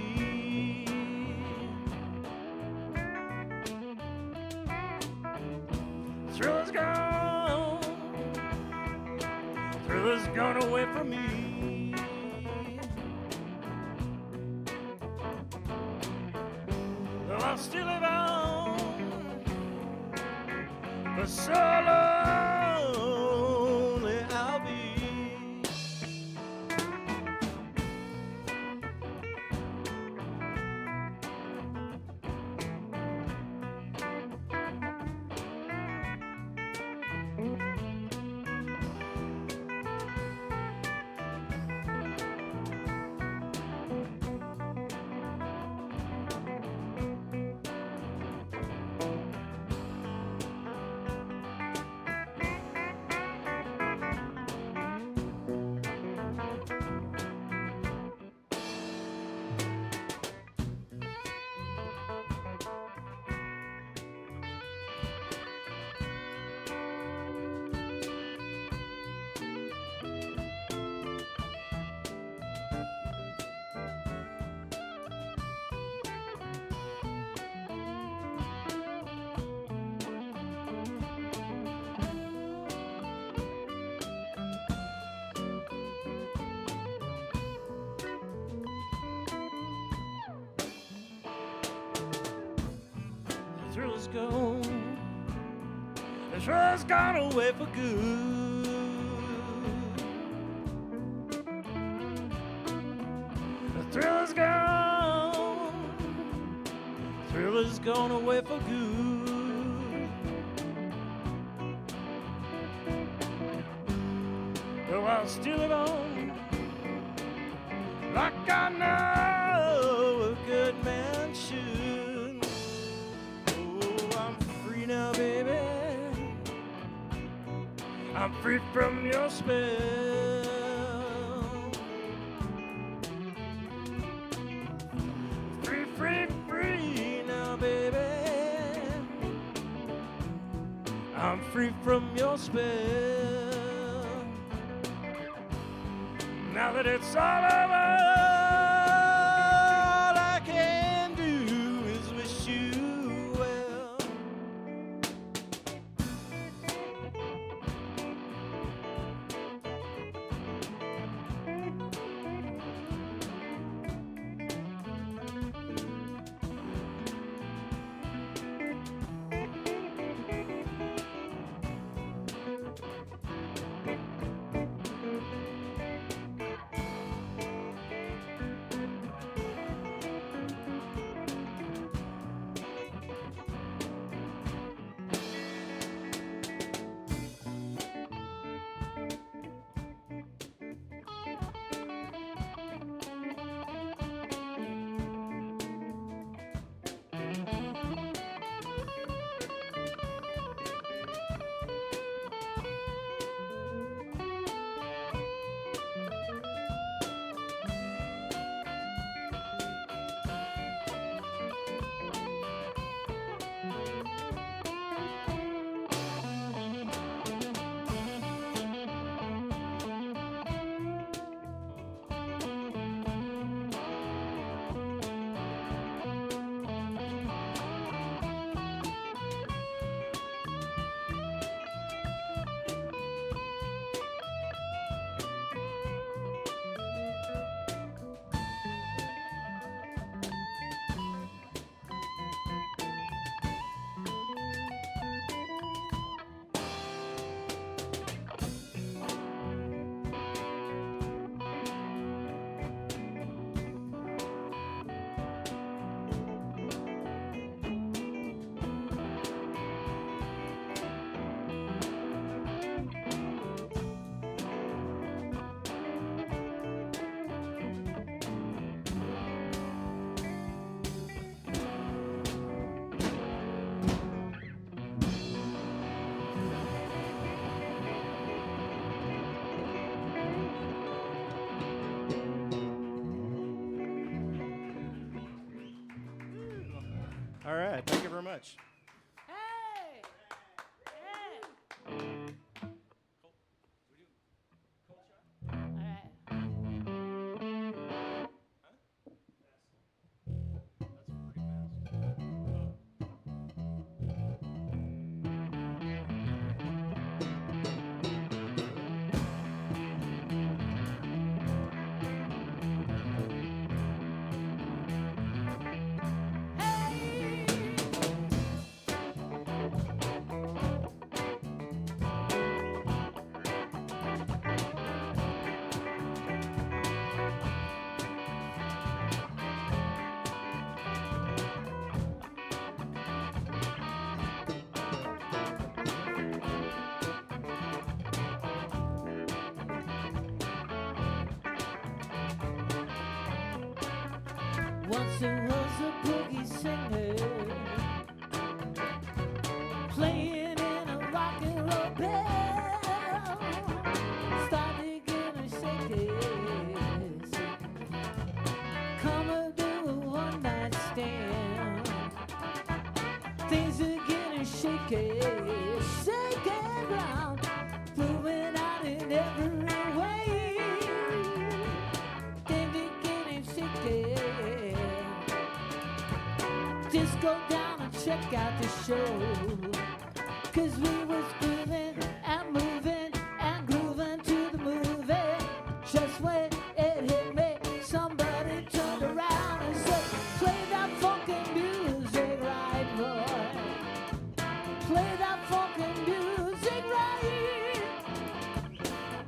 Thrill is gone. Thrill has gone away from me. Well, I'll still live on for so lonely I'll be. The thrill is gone. The thrill has gone away for good. The thrill is gone. The thrill has gone away for good. Though I'll still live on like I know a good man should. Oh, I'm free now, baby. I'm free from your spell. Free, free, free now, baby. I'm free from your spell. Now that it's all over, all I can do is wish you well. much. Hey! Yeah. All right. Once there was a boogie singer playing in a rock and roll band. Started getting shaky. Come and do a one night stand. Things are getting shaky, shaking ground, moving out in every way. Things are getting shaky. Just go down and check out the show. 'Cause we was grooving and moving and grooving to the movie. Just when it hit me, somebody turned around and said, play that funky music right, boy. Play that funky music right.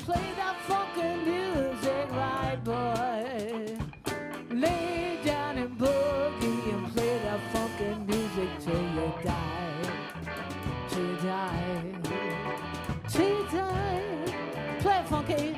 Play that funky music right, boy. Lay down and boogie and play that funky music till you die. Till you die. Till you die. Play it funky.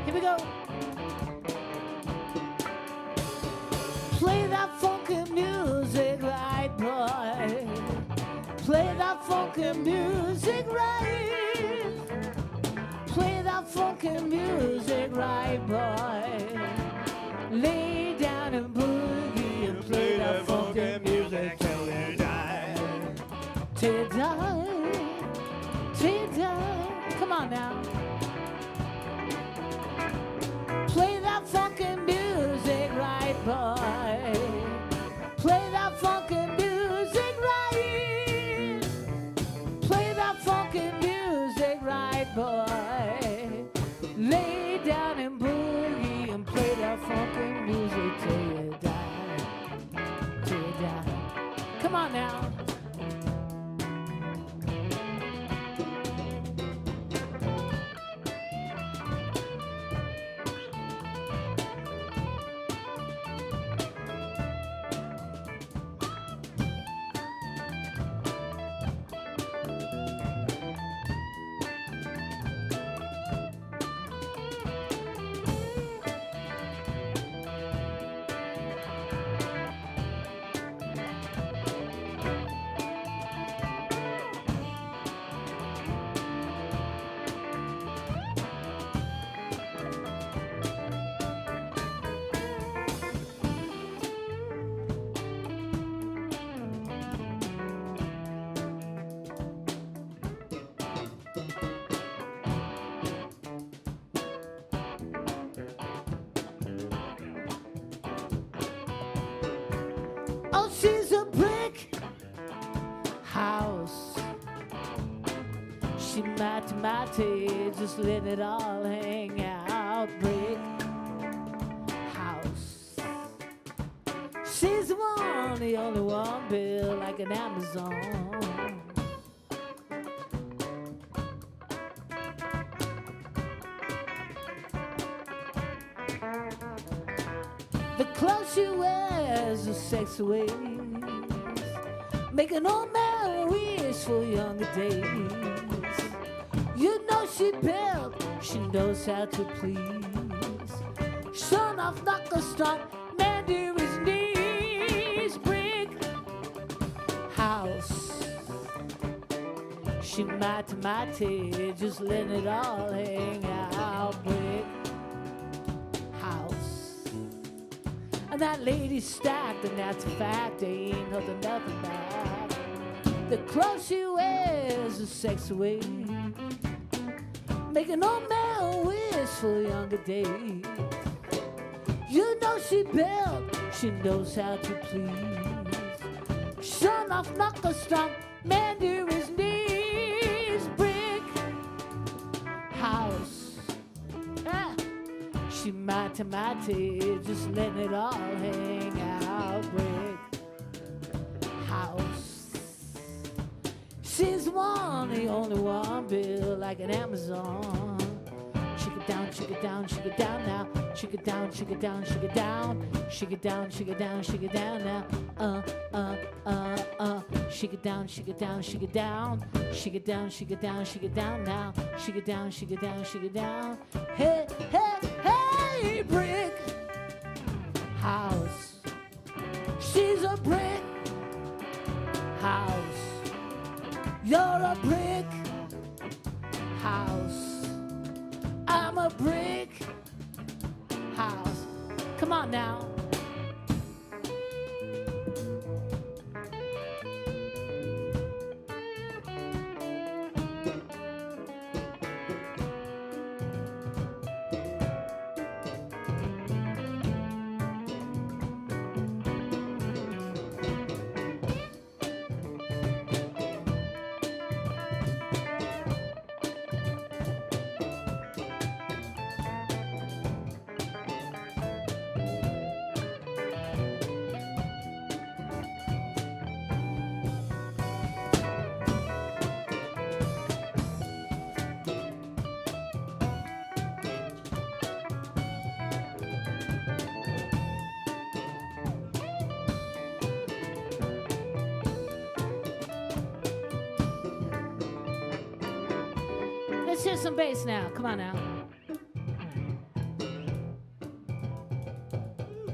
Here we go. Play that funky music right, boy. Play that funky music right. Play that funky music right, boy. Lay down and boogie and play that funky music till you die. Till you die. Till you die. Come on now. Play that funky music right, boy. Play that funky music right. Play that funky music right, boy. Lay down and boogie and play that funky music till you die. Till you die. Come on now. Oh, she's a brick house. She matty, just let it all hang out. Brick house. She's the one, the only one built like an Amazon. The clothes she wears wears the sex ways, make an old man wish for younger days. You know she built, she knows how to please. Son of knuckle strong, man to his knees. Brick house, she mighty, just let it all hang out. Brick house, and that lady's stacked, and that's a fact. There ain't nothing back. The clothes she wears the sex away, make an old man wish for younger days. You know she built, she knows how to please. Son of knuckle strong, man to his knees. Brick house, ah, she mighty, just letting it all hang out. Brick house, she's one, the only one built like an Amazon. Shake it down, shake it down, shake it down now. Shake it down, shake it down, shake it down. Shake it down, shake it down, shake it down now. Shake it down, shake it down, shake it down. Shake it down, shake it down, shake it down now. Shake it down, shake it down, shake it down. Hey, hey, hey, brick house. She's a brick house. You're a brick house. I'm a brick house. Come on now. Let's hear some bass now. Come on now.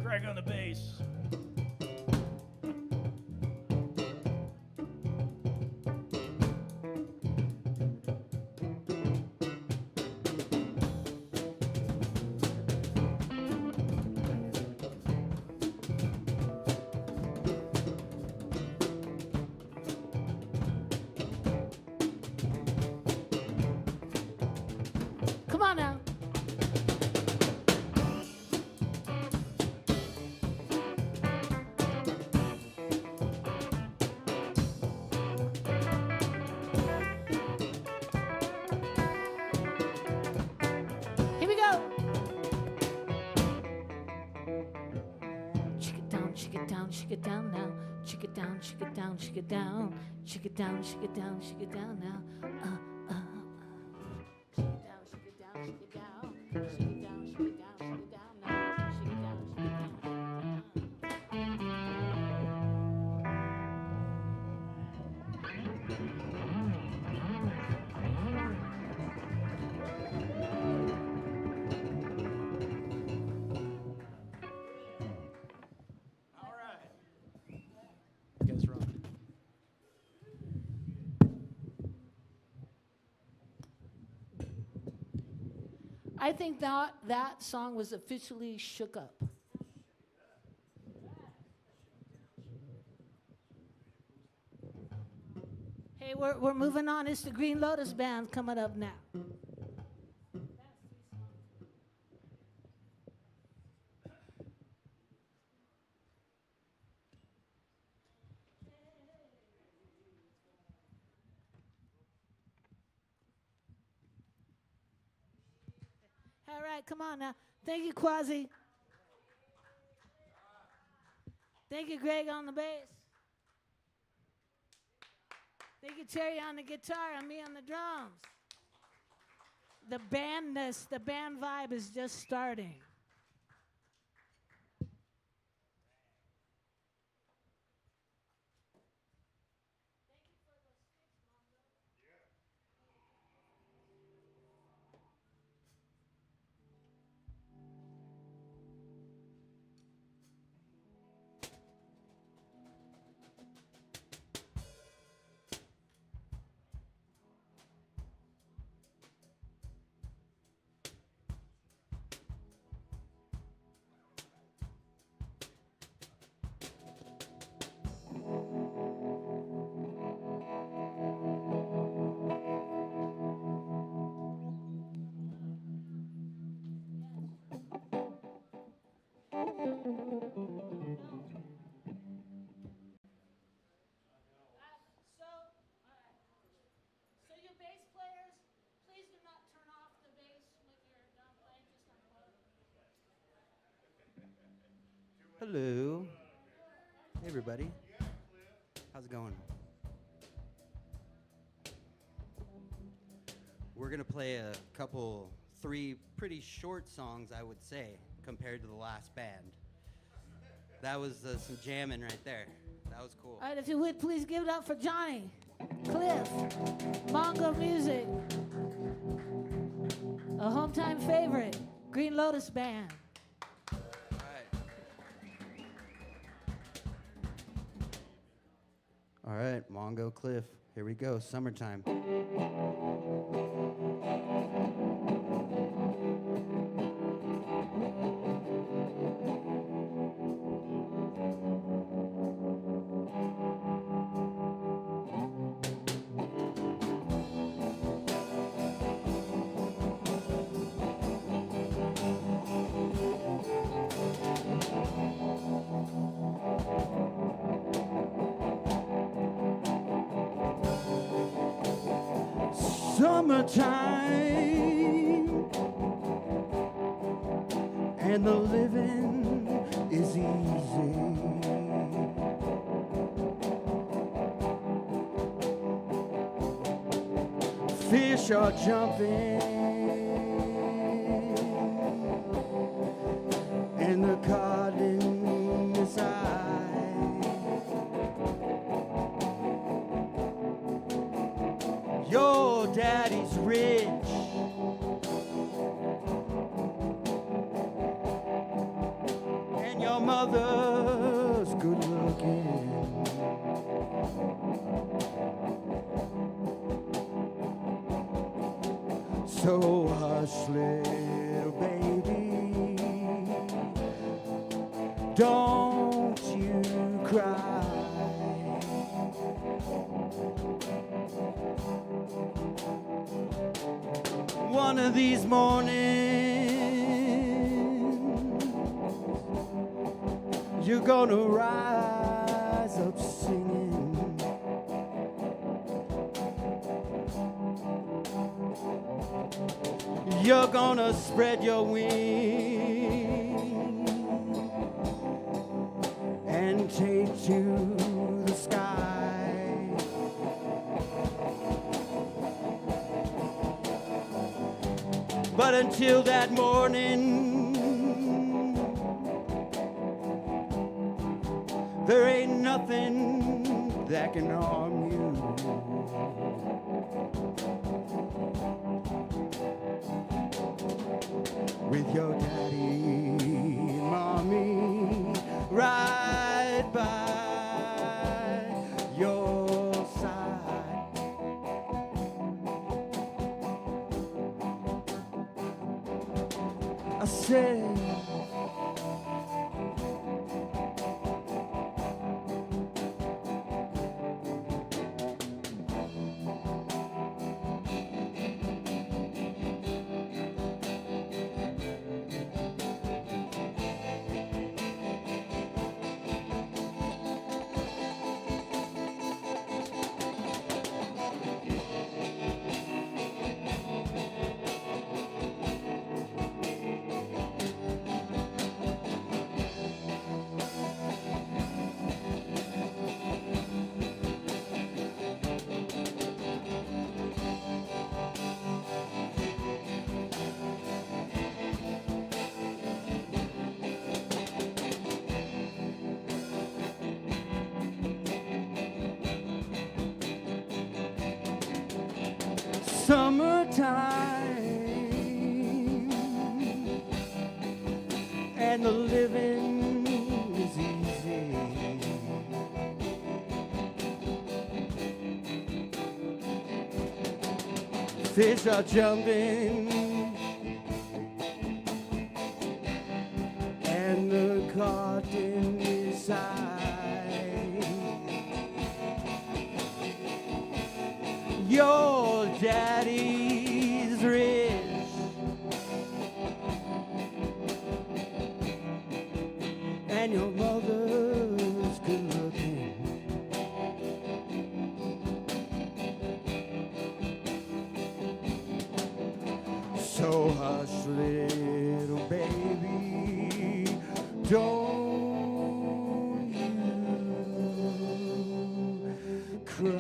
Greg on the bass. Come on now. Here we go. Shake it down, shake it down, shake it down now. Shake it down, shake it down, shake it down. Shake it down, shake it down, shake it down now. Shake it down, shake it down, shake it down. Shake it down, shake it down, shake it down now. Shake it down, shake it down, shake it down. All right. You guys rock. I think that song was officially shook up. Hey, we're moving on. It's the Green Lotus Band coming up now. All right, come on now. Thank you, Quasi. Thank you, Greg, on the bass. Thank you, Terry, on the guitar, and me on the drums. The band vibe is just starting. Hello. Hey, everybody. How's it going? We're going to play a couple, 3 pretty short songs, I would say, compared to the last band. That was some jamming right there. That was cool. All right, if you would, please give it up for Johnny, Cliff, Mongo Music, a hometown favorite, Green Lotus Band. All right, Mongo, Cliff. Here we go, Summertime. Summertime, and the living is easy. Fish are jumping, and the cotton is high. Your daddy's rich, and your mother's good looking. So hush, little baby, don't you cry. One of these mornings, you're gonna rise up singing. You're gonna spread your wings and take to the sky. But until that morning, there ain't nothing that can harm you. With your daddy and mommy right by your side. I said, summertime, and the living is easy. Fish are jumping, and the cotton is high. Your daddy's rich, and your mother's good looking. So hush, little baby, don't Thank you.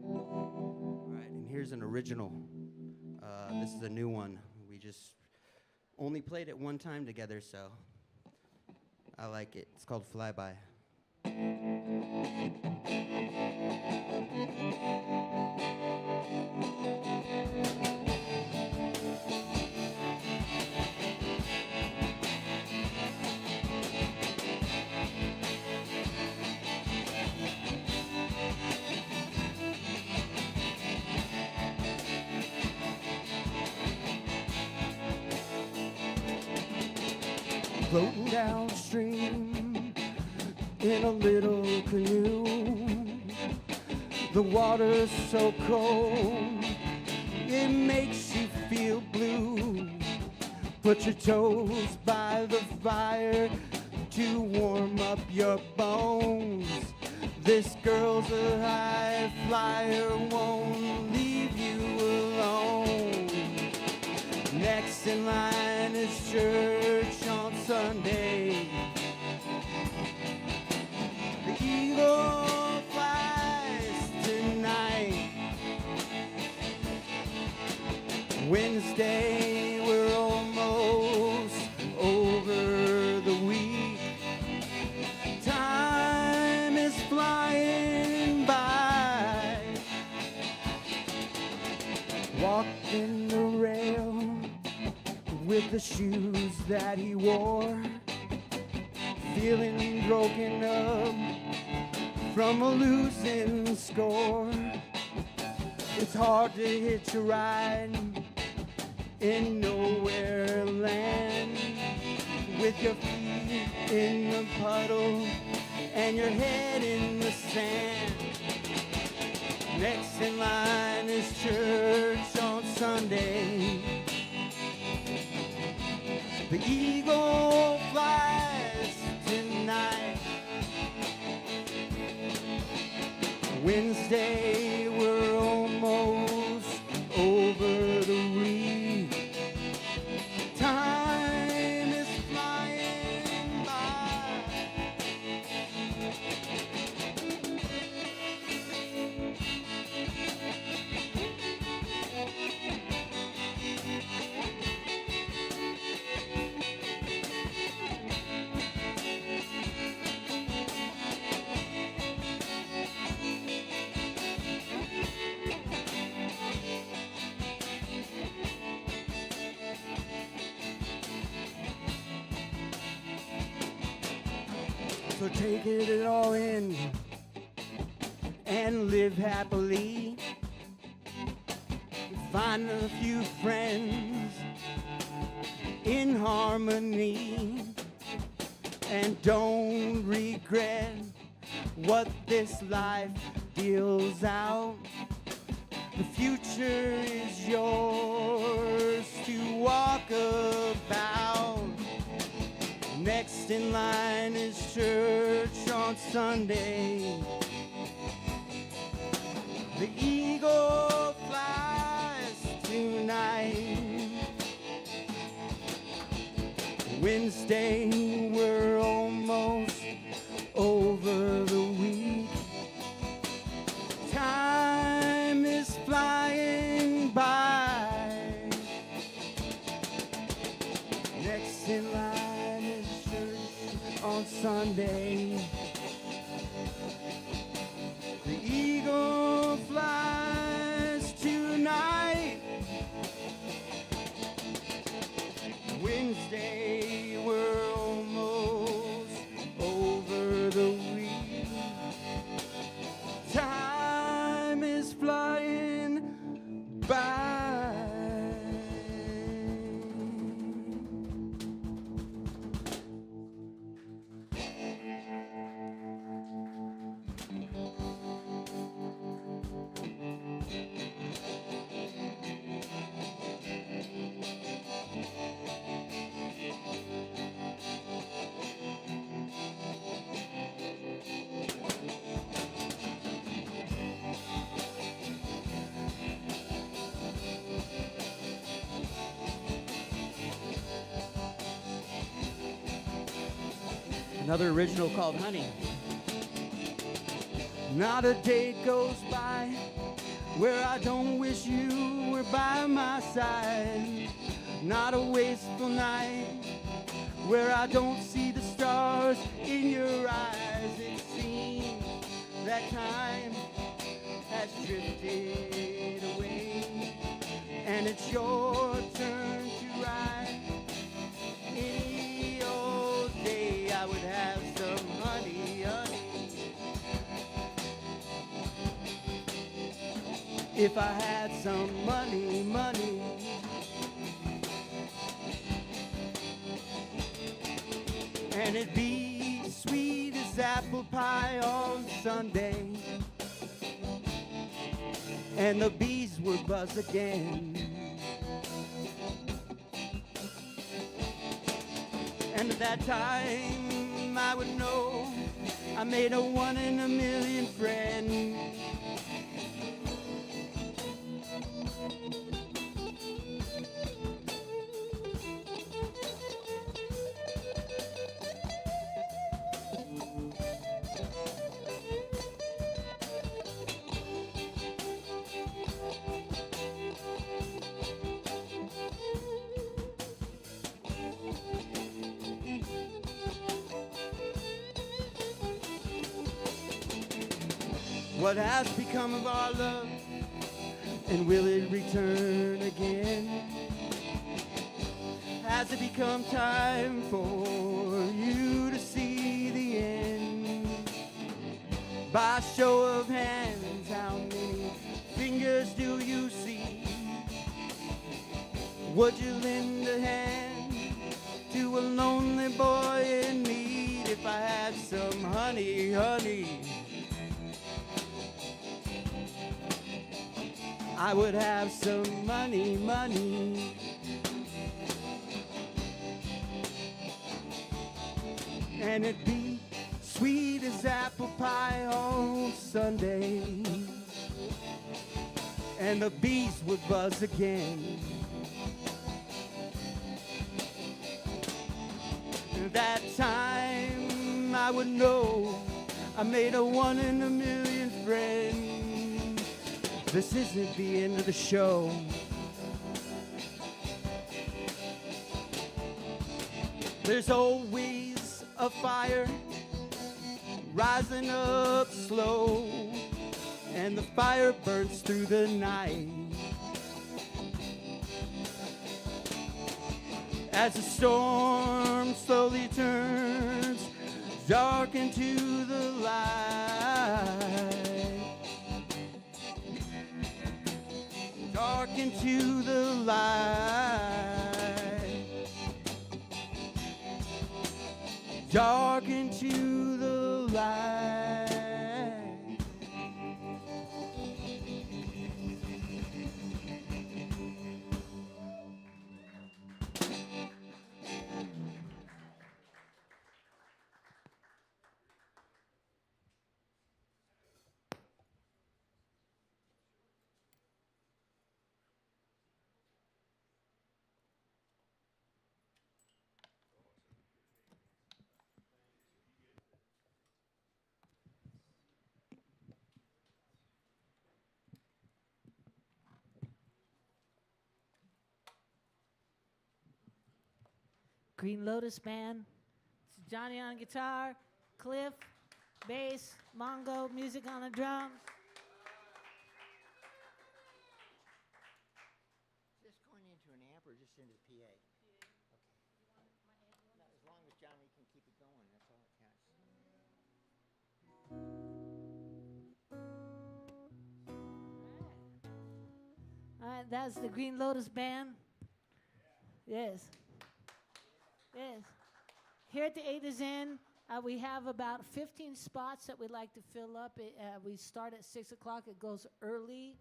All right, and here's an original. This is a new one. We just only played it one time together, so I like it. It's called Flyby. Floating downstream in a little canoe. The water's so cold, it makes you feel blue. Put your toes by the fire to warm up your bones. This girl's a high flyer, won't leave you alone. Next in line is church on Sunday. The eagle flies tonight. Wednesday, we're almost over the week. Time is flying by. Walking the rail with the shoes that he wore, feeling broken up from a losing score. It's hard to hitch a ride in nowhere land, with your feet in the puddle and your head in the sand. Next in line is church on Sunday. The eagle flies tonight. Wednesday, we're almost over the week. Time is flying by. So take it all in and live happily. Find a few friends in harmony, and don't regret what this life deals out. The future is yours to walk about. Next in line is church on Sunday. The eagle flies tonight. Wednesday, we're almost over the week. Time is flying by. Next in line is church on Sunday. The eagle flies tonight. Wednesday, we're almost over the week. Time is flying by. Another original called Honey. Not a day goes by where I don't wish you were by my side. Not a wasteful night where I don't see the stars in your eyes. It seems that time has drifted away, and it's your turn to ride. Any old day I would have some honey, honey. If I had some money, money. And it'd be sweet as apple pie on Sunday, and the bees would buzz again. And at that time I would know I made a 1 in a million friend. What has become of our love, and will it return again? Has it become time for you to see the end? By show of hands, how many fingers do you see? Would you lend a hand to a lonely boy in need? If I had some honey, honey, I would have some money, money. And it'd be sweet as apple pie on Sunday, and the bees would buzz again. That time I would know I made a 1 in a million friend. This isn't the end of the show. There's always a fire rising up slow, and the fire burns through the night. As the storm slowly turns dark into the light, dark into the light, dark into the light. Green Lotus Band. It's Johnny on guitar, Cliff, bass, Mongo, music on the drums. Just going into an amp or just into the PA? Okay. As long as Johnny can keep it going, that's all that counts. All right, that's the Green Lotus Band. Yes. Yes. Here at the 8 is In, we have about 15 spots that we'd like to fill up. We start at 6 o'clock. It goes early.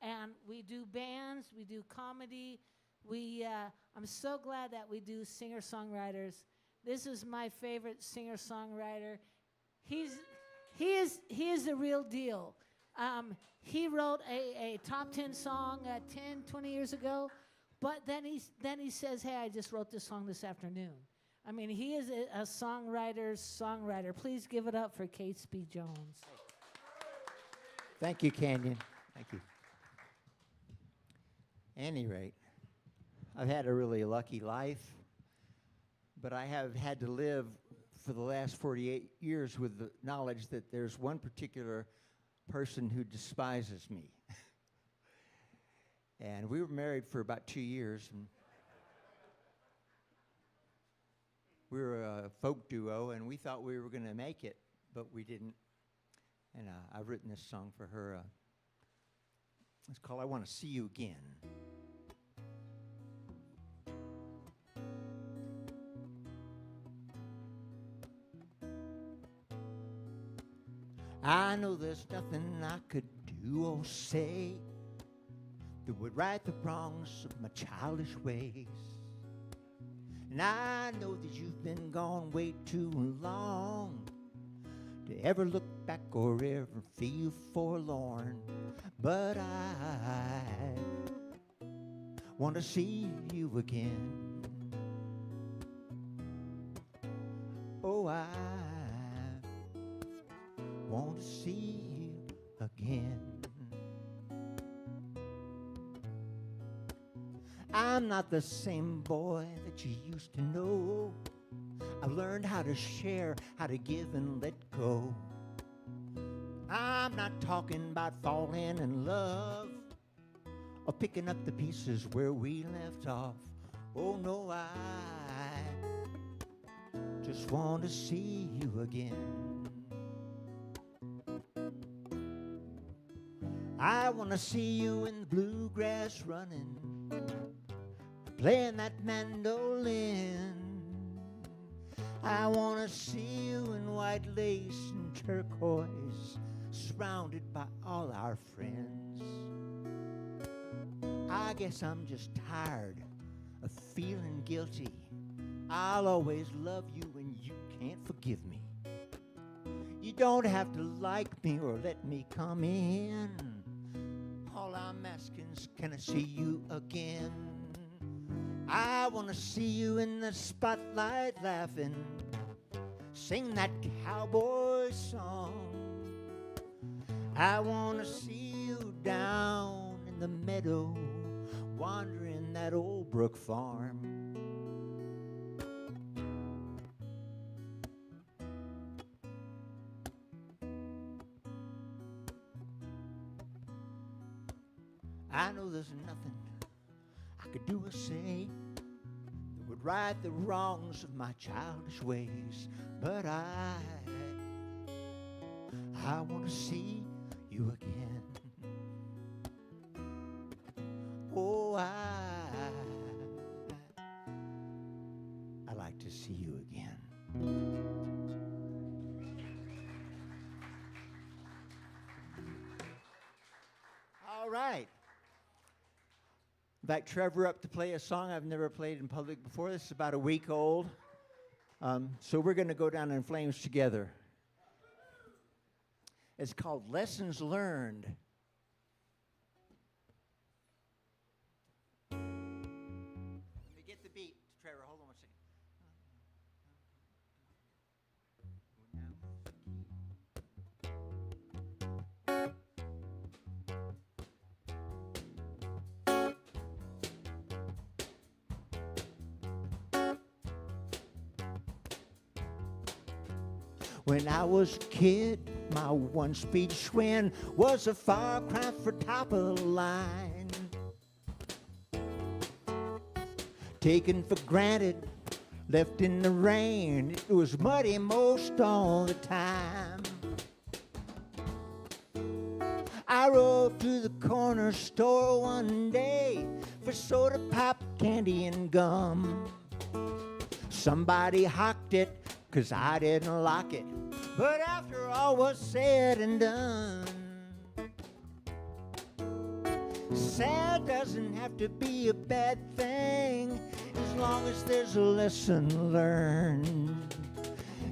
And we do bands. We do comedy. I'm so glad that we do singer-songwriters. This is my favorite singer-songwriter. He is the real deal. He wrote a top 10 song 10, 20 years ago. But then he says, hey, I just wrote this song this afternoon. I mean, he is a songwriter's songwriter. Please give it up for Kate B. Jones. Thank you, Canyon. Thank you. Any rate, I've had a really lucky life, but I have had to live for the last 48 years with the knowledge that there's one particular person who despises me. And we were married for about 2 years, and we were a folk duo, and we thought we were going to make it, but we didn't. And I've written this song for her. It's called I Want to See You Again. I know there's nothing I could do or say that would right the wrongs of my childish ways. And I know that you've been gone way too long to ever look back or ever feel forlorn. But I want to see you again. Oh, I want to see you again. I'm not the same boy that you used to know. I've learned how to share, how to give and let go. I'm not talking about falling in love or picking up the pieces where we left off. Oh no, I just want to see you again. I want to see you in the bluegrass running, playing that mandolin. I want to see you in white lace and turquoise, surrounded by all our friends. I guess I'm just tired of feeling guilty. I'll always love you when you can't forgive me. You don't have to like me or let me come in. All I'm asking is, can I see you again? I want to see you in the spotlight laughing, sing that cowboy song. I want to see you down in the meadow, wandering that old brook farm. I know there's nothing I could do or say that would right the wrongs of my childish ways, but I want to see you again. Oh, I like to see you again. All right. Invite Trevor up to play a song I've never played in public before. This is about a week old. So we're going to go down in flames together. It's called Lessons Learned. Let me get the beat. Trevor, hold on one second. When I was a kid, my one-speed Schwinn was a far cry for top of the line. Taken for granted, left in the rain, it was muddy most all the time. I rode through the corner store one day for soda pop, candy, and gum. Somebody hocked it 'cause I didn't lock it. But after all was said and done, sad doesn't have to be a bad thing as long as there's a lesson learned.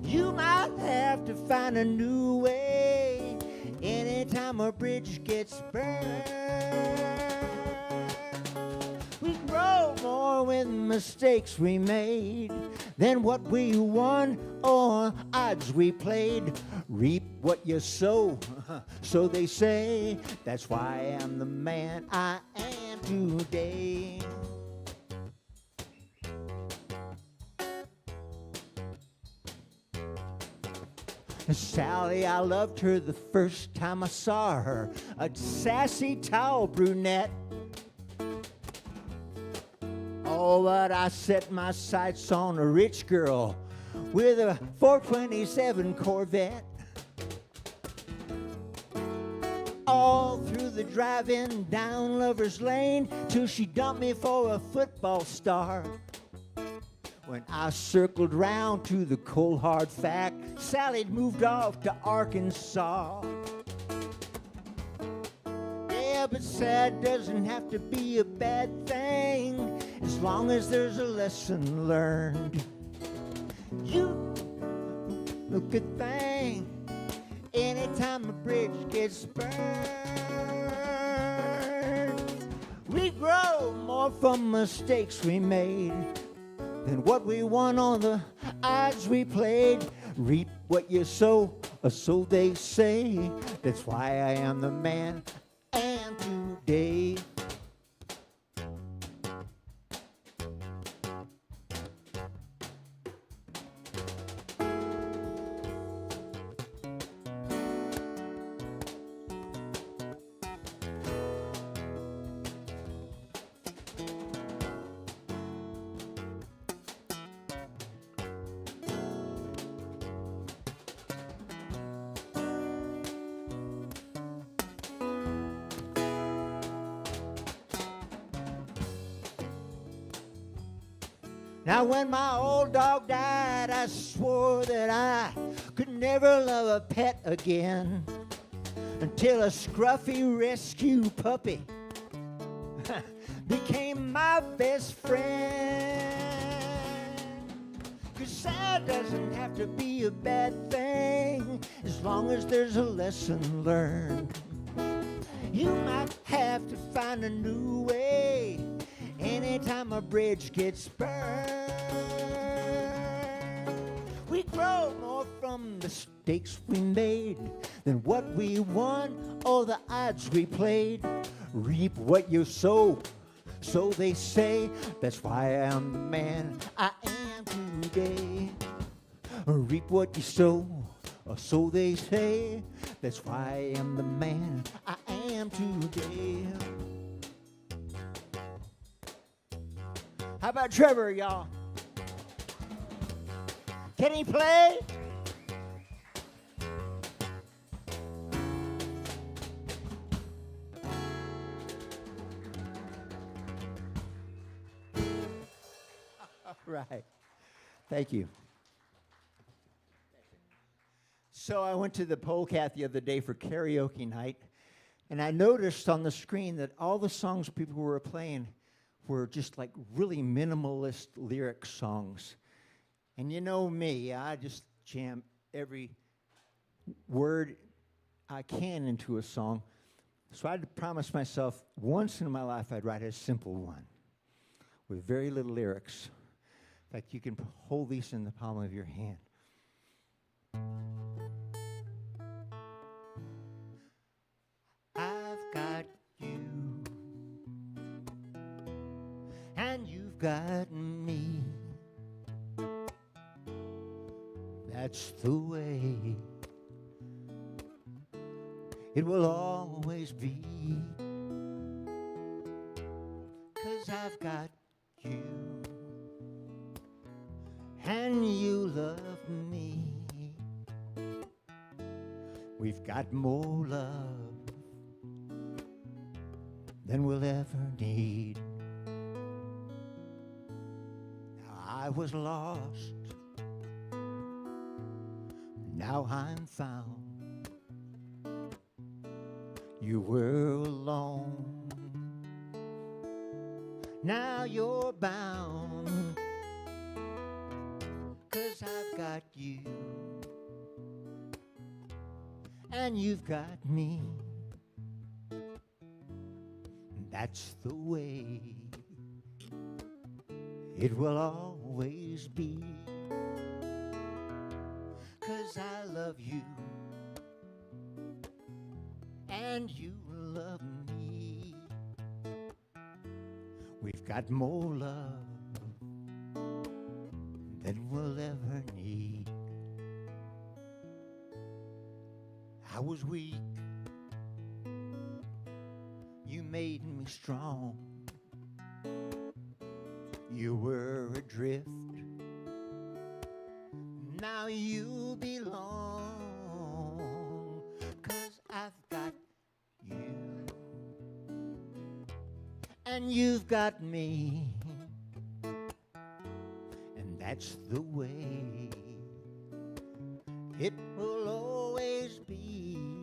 You might have to find a new way anytime a bridge gets burned. We grow more more with mistakes we made than what we won or odds we played. Reap what you sow, so they say. That's why I am the man I am today. Sally, I loved her the first time I saw her, a sassy towel brunette. Oh, but I set my sights on a rich girl with a 427 Corvette. All through the drive-in down Lover's Lane till she dumped me for a football star. When I circled round to the cold hard fact, Sally'd moved off to Arkansas. Yeah, but sad doesn't have to be a bad thing as long as there's a lesson learned. You a good thing anytime a bridge gets burned. We grow more from mistakes we made than what we won on the odds we played. Reap what you sow, or so they say. That's why I am the man I am today. Now when my old dog died, I swore that I could never love a pet again until a scruffy rescue puppy became my best friend. 'Cause sad doesn't have to be a bad thing as long as there's a lesson learned. You might have to find a new way anytime a bridge gets burned. We grow more from mistakes we made than what we won or the odds we played. Reap what you sow, so they say. That's why I am the man I am today. Reap what you sow, or so they say. That's why I am the man I am today. How about Trevor, y'all? Can he play? All right. Thank you. So I went to the Polecat the other day for karaoke night, and I noticed on the screen that all the songs people were playing were just like really minimalist lyric songs. And you know me, I just jam every word I can into a song. So I promised myself once in my life I'd write a simple one with very little lyrics. In fact, you can hold these in the palm of your hand. I've got you, and you've got me. That's the way it will always be. 'Cause I've got you, and you love me. We've got more love than we'll ever need. Now I was lost, now I'm found. You were alone, now you're bound. 'Cause I've got you, and you've got me. That's the way it will always be. 'Cause I love you and you love me. We've got more love than we'll ever need. I was weak, you made me strong. You were adrift, now you belong. 'Cause I've got you and you've got me, and that's the way it will always be.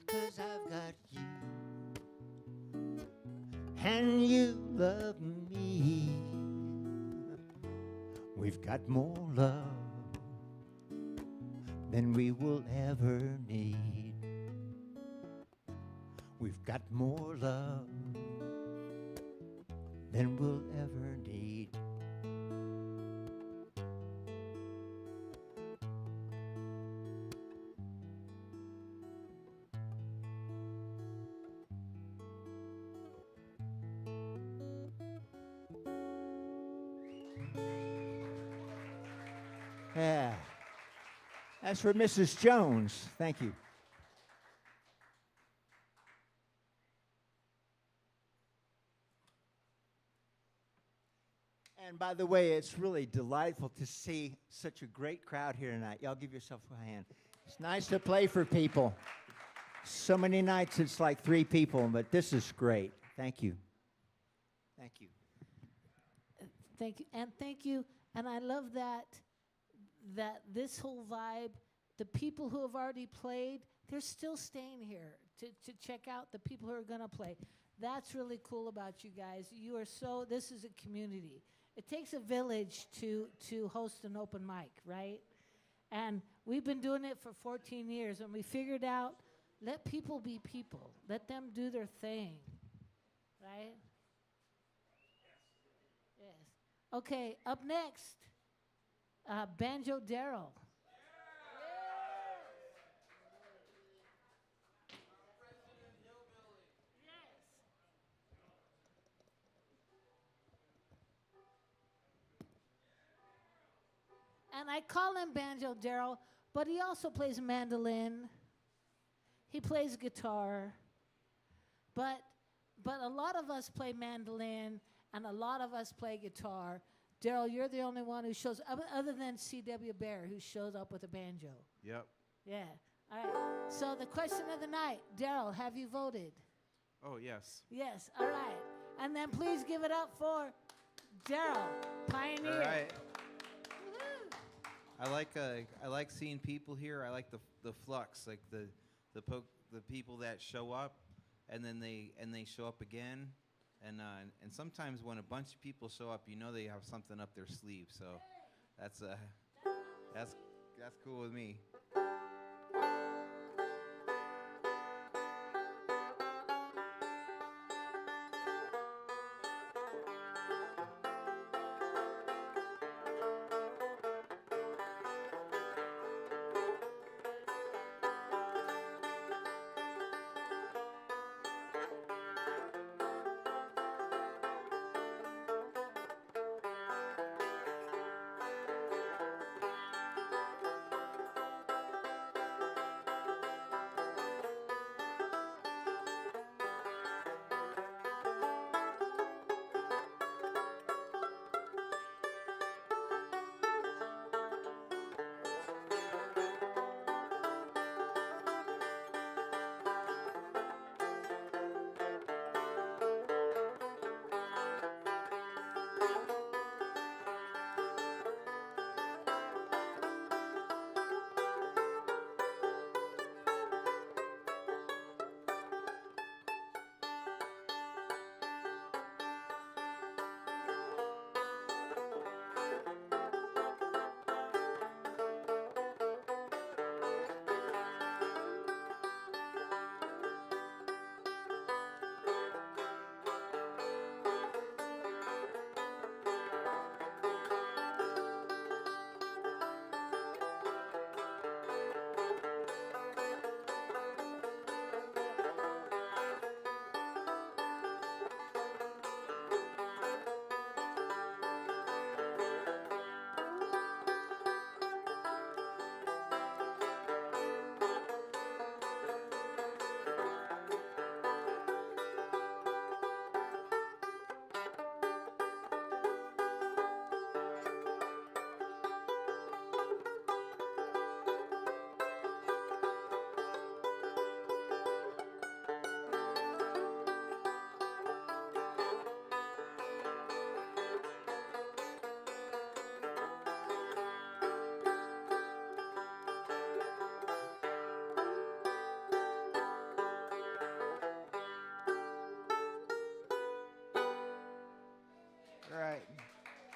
'Cause I've got you and you love me. We've got more love than we will ever need. We've got more love than we'll ever need. Yeah. That's for Mrs. Jones. Thank you. And by the way, it's really delightful to see such a great crowd here tonight. Y'all give yourself a hand. It's nice to play for people. So many nights it's like 3 people, but this is great. Thank you. Thank you. Thank you, and thank you. And I love that this whole vibe, the people who have already played, they're still staying here to check out the people who are going to play. That's really cool about you guys. You are so, this is a community. It takes a village to host an open mic, right? And we've been doing it for 14 years, and we figured out, let people be people. Let them do their thing, right? Yes. Okay, up next, Banjo Daryl. And I call him Banjo Daryl, but he also plays mandolin. He plays guitar. But a lot of us play mandolin, and a lot of us play guitar. Daryl, you're the only one who shows up, other than C.W. Bear, who shows up with a banjo. Yep. Yeah. All right. So the question of the night, Daryl, have you voted? Oh, yes. Yes. All right. And then please give it up for Daryl, pioneer. All right. I like seeing people here. I like the flux, like the people that show up, and then they show up again, and sometimes when a bunch of people show up, you know they have something up their sleeve. So that's cool with me.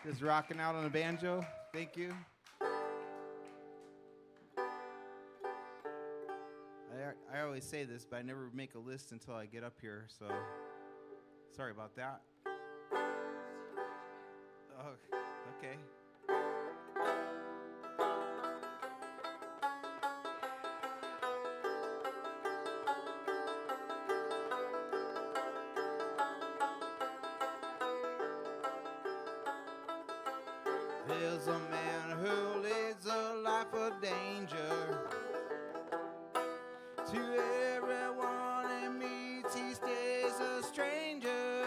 Just rocking out on the banjo. Thank you. I always say this, but I never make a list until I get up here, so sorry about that. Oh, okay. There's a man who leads a life of danger. To everyone he meets, he stays a stranger.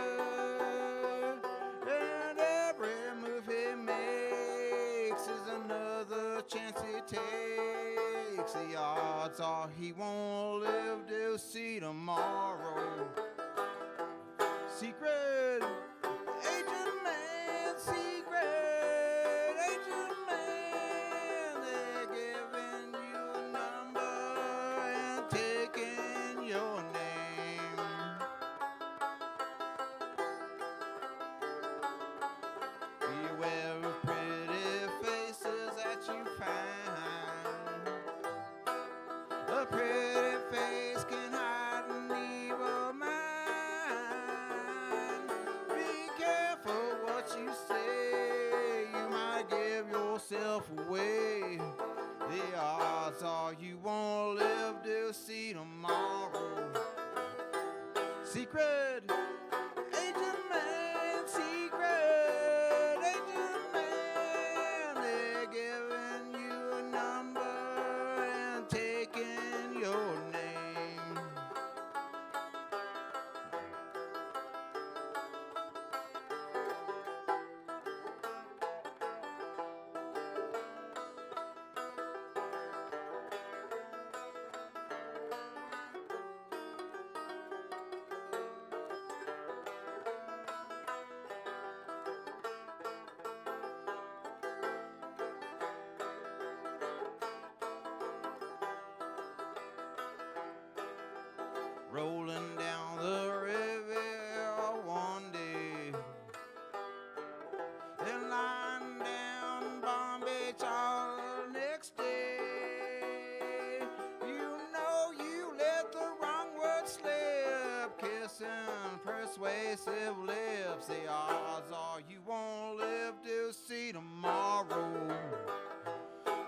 And every move he makes is another chance he takes. The odds are he won't live to see tomorrow. Secret agent man, secret agent man, they're giving you a number and taking your name. Beware of pretty faces that you find. A pretty face can hide an evil mind. Be careful what you say, you might give yourself away. The odds are you won't live to see tomorrow. Secret agent man, secret agent man, they're giving you a number and taking your name. Rolling down the river one day, and lying down Palm Beach all the next day. You know you let the wrong word slip, kissing persuasive lips. The odds are you won't live to see tomorrow.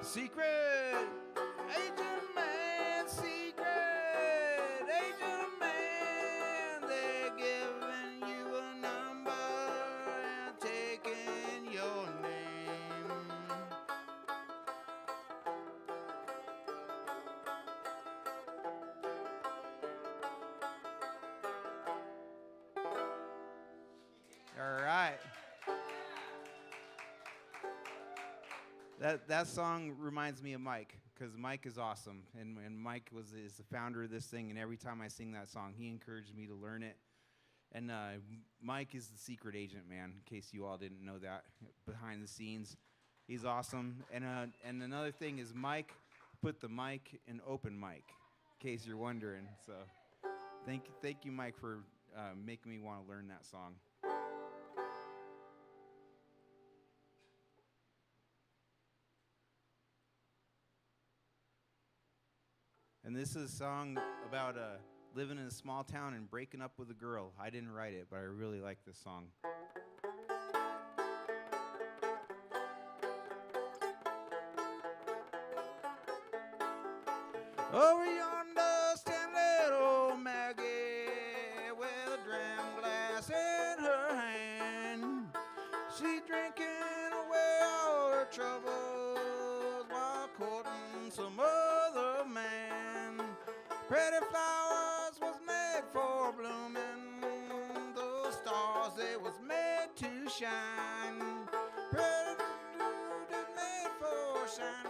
Secret agent man, secret agent man, they're giving you a number and taking your name. All right. That song reminds me of Mike, because Mike is awesome, and Mike is the founder of this thing, and every time I sing that song, he encouraged me to learn it. And Mike is the secret agent, man, in case you all didn't know that, behind the scenes. He's awesome. And another thing is Mike put the mic in open mic, in case you're wondering. So thank you, Mike, for making me want to learn that song. And this is a song about living in a small town and breaking up with a girl. I didn't write it, but I really like this song. Over yonder stands little Maggie with a dram glass in her hand. She drinking away all her troubles while courting some other man. Pretty flowers was made for blooming, those stars they was made to shine. Pretty made for shining.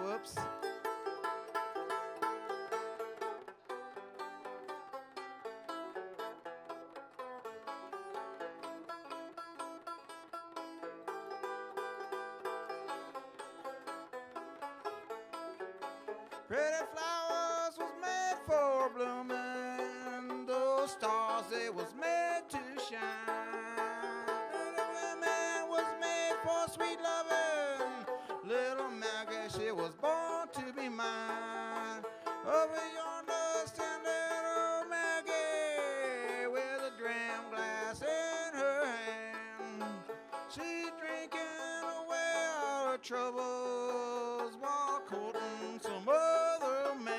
Whoops. Pretty flowers was made for blooming, those stars they was made to shine. was born to be mine. Over yonder stand little Maggie with a dram glass in her hand. She's drinking away all her troubles while courting some other man.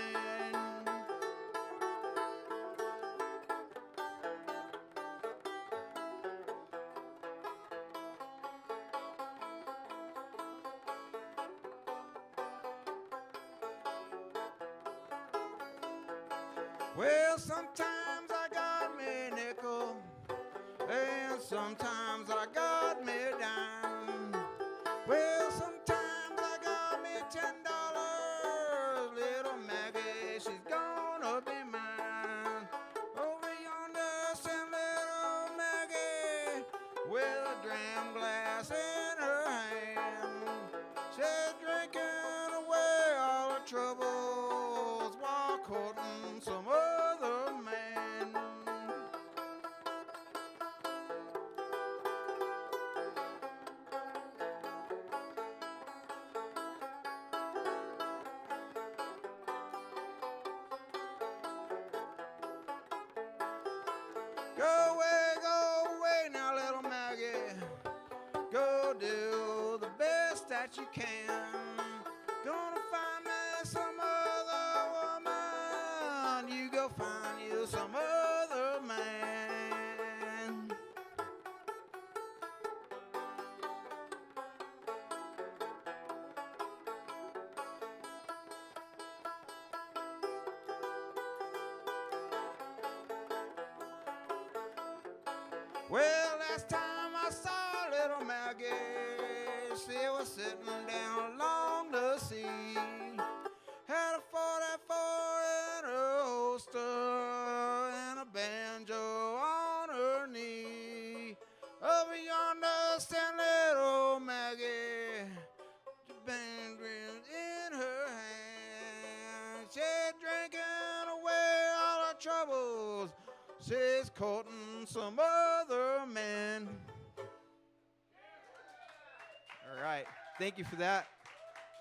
Well, sometimes I got me nickel, and sometimes I got me dime. Well, sometimes I got me $10. Little Maggie, she's gonna be mine. Over yonder, stand little Maggie with a dram glass in her hand. She's drinking away all her troubles while courting some other man. Go away now, little Maggie. Go do the best that you can. Gonna find me some other woman. You go find you some other man. Well, last time I saw little Maggie, she was sitting down along the sea. Had a 44 in her holster and a banjo on her knee. Over yonder stand little Maggie, the banjo in her hand. She's drinking away all her troubles. She's courting some other man. All right. Thank you for that.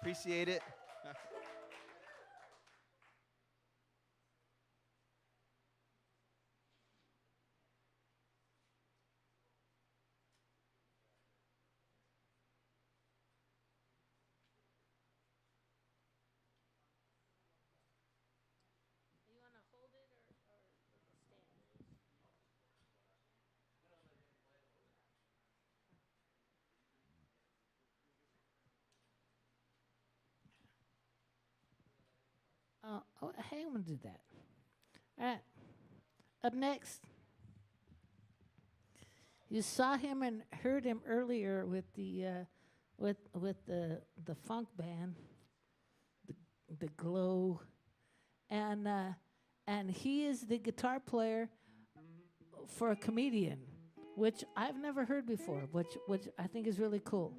Appreciate it. You want to hold it or stand? Hey, I'm gonna do that. All right. Up next, you saw him and heard him earlier with the the funk band, the Glow, and he is the guitar player for a comedian, which I've never heard before, which I think is really cool.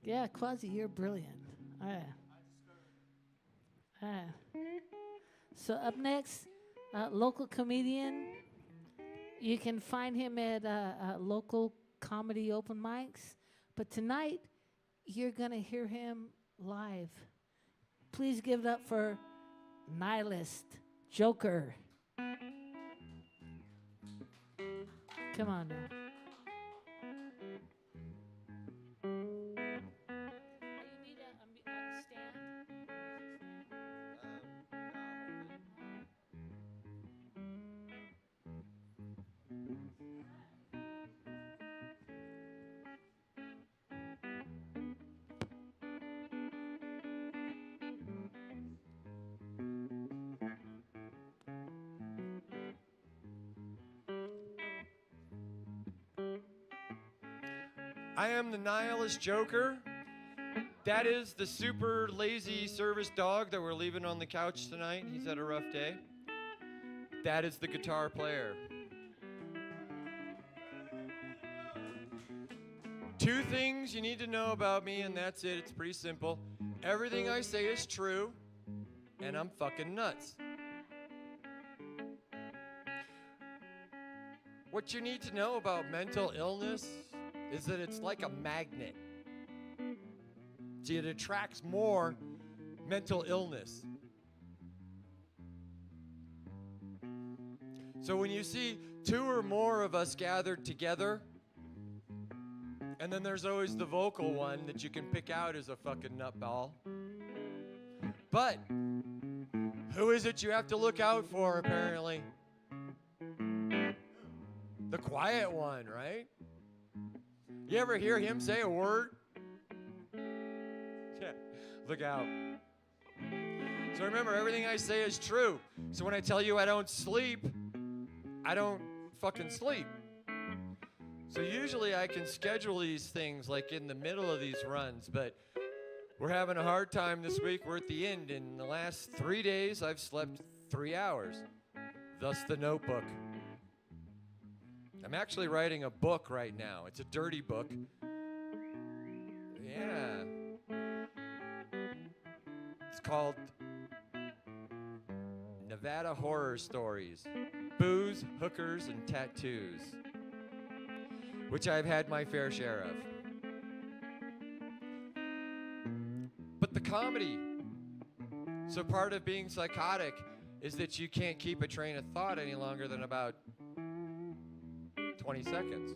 Yeah, Quasi, you're brilliant. All right. So up next, local comedian. You can find him at local comedy open mics. But tonight, you're going to hear him live. Please give it up for Nihilist Joker. Come on now. You need a stand. I am the Nihilist Joker. That is the super lazy service dog that we're leaving on the couch tonight. He's had a rough day. That is the guitar player. Two things you need to know about me, and that's it. It's pretty simple. Everything I say is true, and I'm fucking nuts. What you need to know about mental illness is that it's like a magnet. See, it attracts more mental illness. So when you see two or more of us gathered together, and then there's always the vocal one that you can pick out as a fucking nutball. But who is it you have to look out for, apparently? The quiet one, right? You ever hear him say a word? Yeah, look out. So remember, everything I say is true. So when I tell you I don't sleep, I don't fucking sleep. So usually I can schedule these things like in the middle of these runs, but we're having a hard time this week. We're at the end. In the last 3 days, I've slept 3 hours. Thus the Notebook. I'm actually writing a book right now. It's a dirty book. Yeah. It's called Nevada Horror Stories. Booze, hookers, and tattoos. Which I've had my fair share of. But the comedy. So part of being psychotic is that you can't keep a train of thought any longer than about 20 seconds.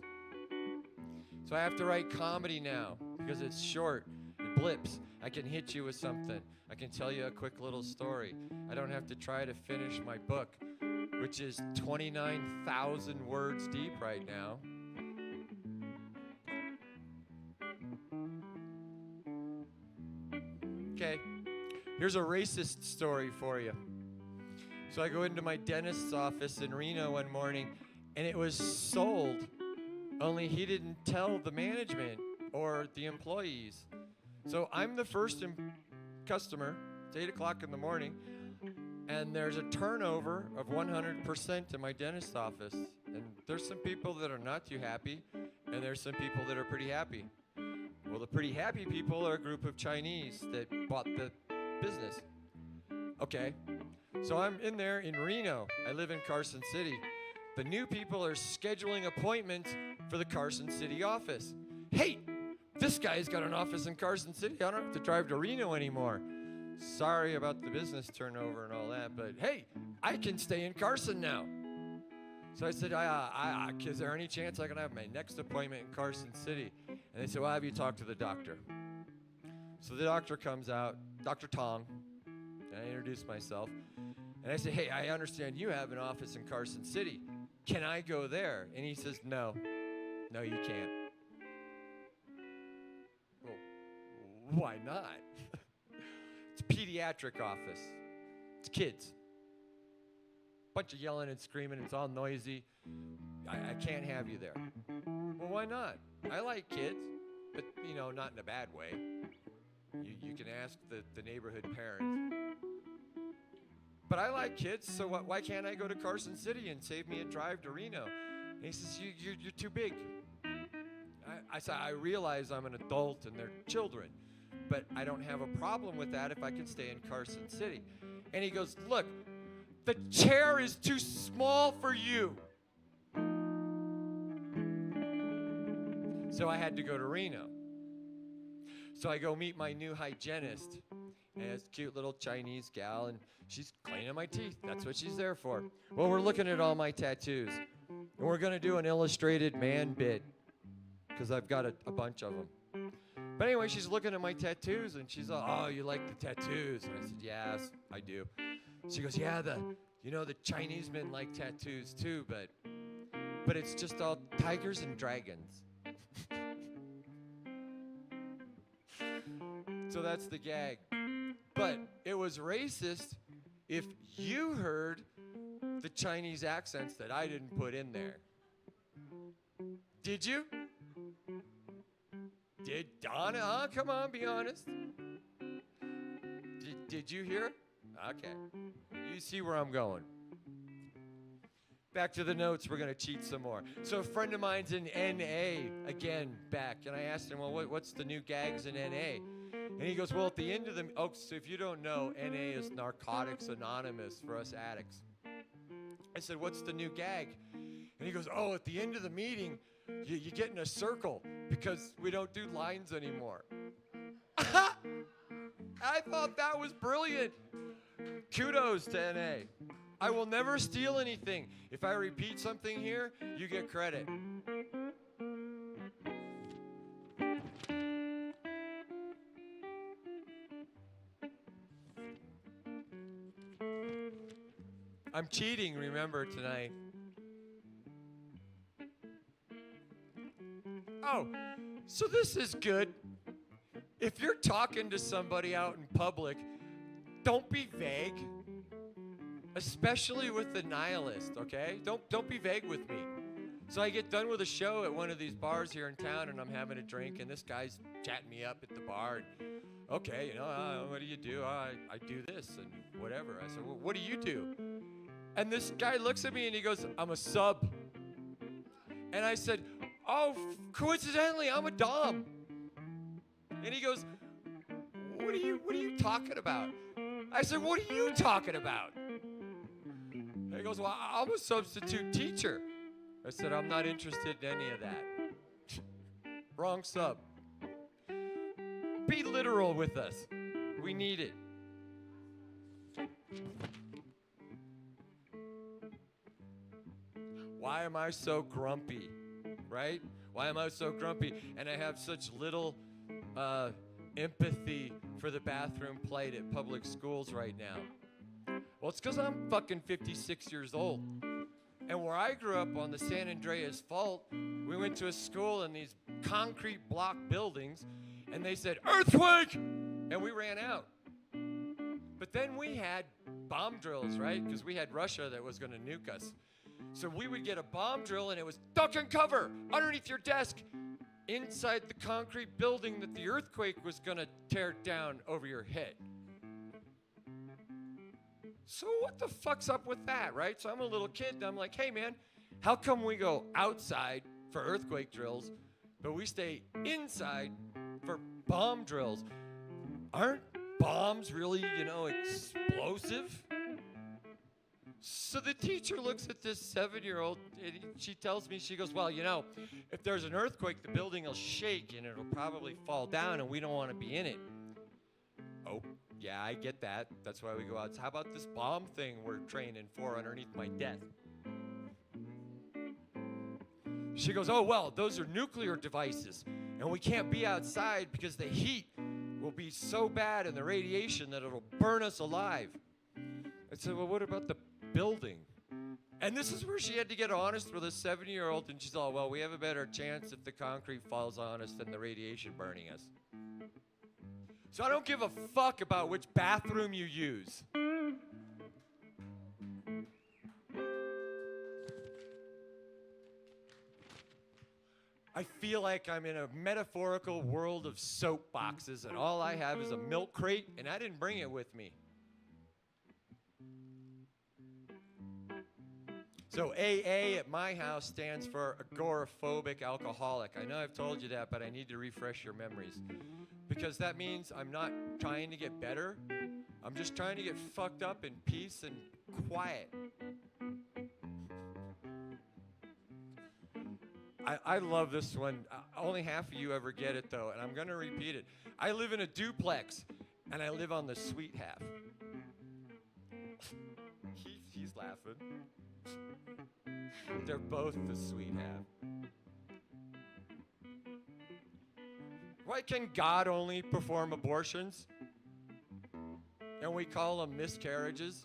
So I have to write comedy now because it's short, it blips. I can hit you with something. I can tell you a quick little story. I don't have to try to finish my book, which is 29,000 words deep right now. Okay, here's a racist story for you. So I go into my dentist's office in Reno one morning, and it was sold, only he didn't tell the management or the employees. So I'm the first customer. It's 8 o'clock in the morning, and there's a turnover of 100% in my dentist's office. And there's some people that are not too happy, and there's some people that are pretty happy. Well, the pretty happy people are a group of Chinese that bought the business. Okay, so I'm in there in Reno. I live in Carson City. The new people are scheduling appointments for the Carson City office. Hey, this guy's got an office in Carson City. I don't have to drive to Reno anymore. Sorry about the business turnover and all that, but hey, I can stay in Carson now. So I said, is there any chance I can have my next appointment in Carson City? And they said, well, have you talked to the doctor? So the doctor comes out, Dr. Tong, and I introduce myself. And I say, hey, I understand you have an office in Carson City. Can I go there? And he says, no, you can't. Well, why not? It's a pediatric office. It's kids. Bunch of yelling and screaming. It's all noisy. I can't have you there. Well, why not? I like kids, but, not in a bad way. You can ask the neighborhood parents. But I like kids, so why can't I go to Carson City and save me a drive to Reno? And he says, you're too big. I said, I realize I'm an adult and they're children, but I don't have a problem with that if I can stay in Carson City. And he goes, look, the chair is too small for you. So I had to go to Reno. So I go meet my new hygienist. And it's a cute little Chinese gal, and she's cleaning my teeth. That's what she's there for. Well, we're looking at all my tattoos. And we're going to do an illustrated man bit, because I've got a bunch of them. But anyway, she's looking at my tattoos, and she's like, oh, you like the tattoos? And I said, yes, I do. She goes, yeah, the Chinese men like tattoos too, but it's just all tigers and dragons. So that's the gag. But it was racist if you heard the Chinese accents that I didn't put in there. Did you? Did Donna? Huh? Come on, be honest. Did you hear? Okay. You see where I'm going. Back to the notes, we're going to cheat some more. So a friend of mine's in NA, again, back. And I asked him, well, what's the new gags in NA? And he goes, well, at the end of the... Oh, so if you don't know, NA is Narcotics Anonymous for us addicts. I said, what's the new gag? And he goes, oh, at the end of the meeting, you get in a circle because we don't do lines anymore. I thought that was brilliant. Kudos to NA. I will never steal anything. If I repeat something here, you get credit. I'm cheating, remember, tonight. Oh, so this is good. If you're talking to somebody out in public, don't be vague. Especially with the nihilist, okay? Don't be vague with me. So I get done with a show at one of these bars here in town, and I'm having a drink, and this guy's chatting me up at the bar. And, okay, what do you do? I do this and whatever. I said, well, what do you do? And this guy looks at me and he goes, I'm a sub. And I said, oh, coincidentally, I'm a dom. And he goes, what are you talking about? I said, what are you talking about? And he goes, well, I'm a substitute teacher. I said, I'm not interested in any of that. Wrong sub. Be literal with us. We need it. Why am I so grumpy, right? Why am I so grumpy? And I have such little empathy for the bathroom plight at public schools right now. Well, it's because I'm fucking 56 years old. And where I grew up on the San Andreas Fault, we went to a school in these concrete block buildings, and they said, earthquake! And we ran out. But then we had bomb drills, right? Because we had Russia that was going to nuke us. So we would get a bomb drill, and it was duck and cover underneath your desk inside the concrete building that the earthquake was going to tear down over your head. So what the fuck's up with that, right? So I'm a little kid, and I'm like, hey, man, how come we go outside for earthquake drills, but we stay inside for bomb drills? Aren't bombs really, explosive? So the teacher looks at this 7-year-old, and she tells me, she goes, well, if there's an earthquake, the building will shake, and it'll probably fall down, and we don't want to be in it. Oh, yeah, I get that. That's why we go out. How about this bomb thing we're training for underneath my desk? She goes, oh, well, those are nuclear devices, and we can't be outside because the heat will be so bad and the radiation that it'll burn us alive. I said, well, what about the building? And this is where she had to get honest with a 7-year-old, and she's all, well, we have a better chance if the concrete falls on us than the radiation burning us. So I don't give a fuck about which bathroom you use. I feel like I'm in a metaphorical world of soap boxes, and all I have is a milk crate, and I didn't bring it with me. So AA at my house stands for agoraphobic alcoholic. I know I've told you that, but I need to refresh your memories. Because that means I'm not trying to get better. I'm just trying to get fucked up in peace and quiet. I love this one. Only half of you ever get it, though, and I'm going to repeat it. I live in a duplex, and I live on the sweet half. He's laughing. They're both the sweet half. Why can God only perform abortions? And we call them miscarriages?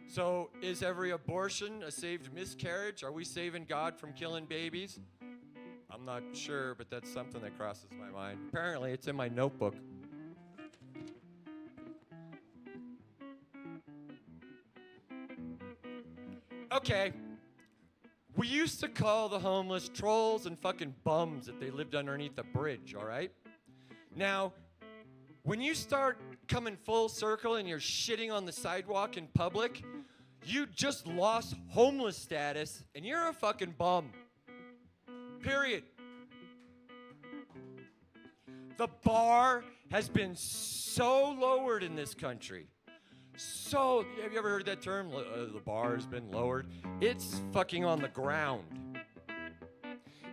So is every abortion a saved miscarriage? Are we saving God from killing babies? I'm not sure, but that's something that crosses my mind. Apparently, it's in my notebook. Okay. We used to call the homeless trolls and fucking bums that they lived underneath a bridge, all right? Now, when you start coming full circle and you're shitting on the sidewalk in public, you just lost homeless status and you're a fucking bum. Period. The bar has been so lowered in this country. So, have you ever heard that term? The bar has been lowered. It's fucking on the ground.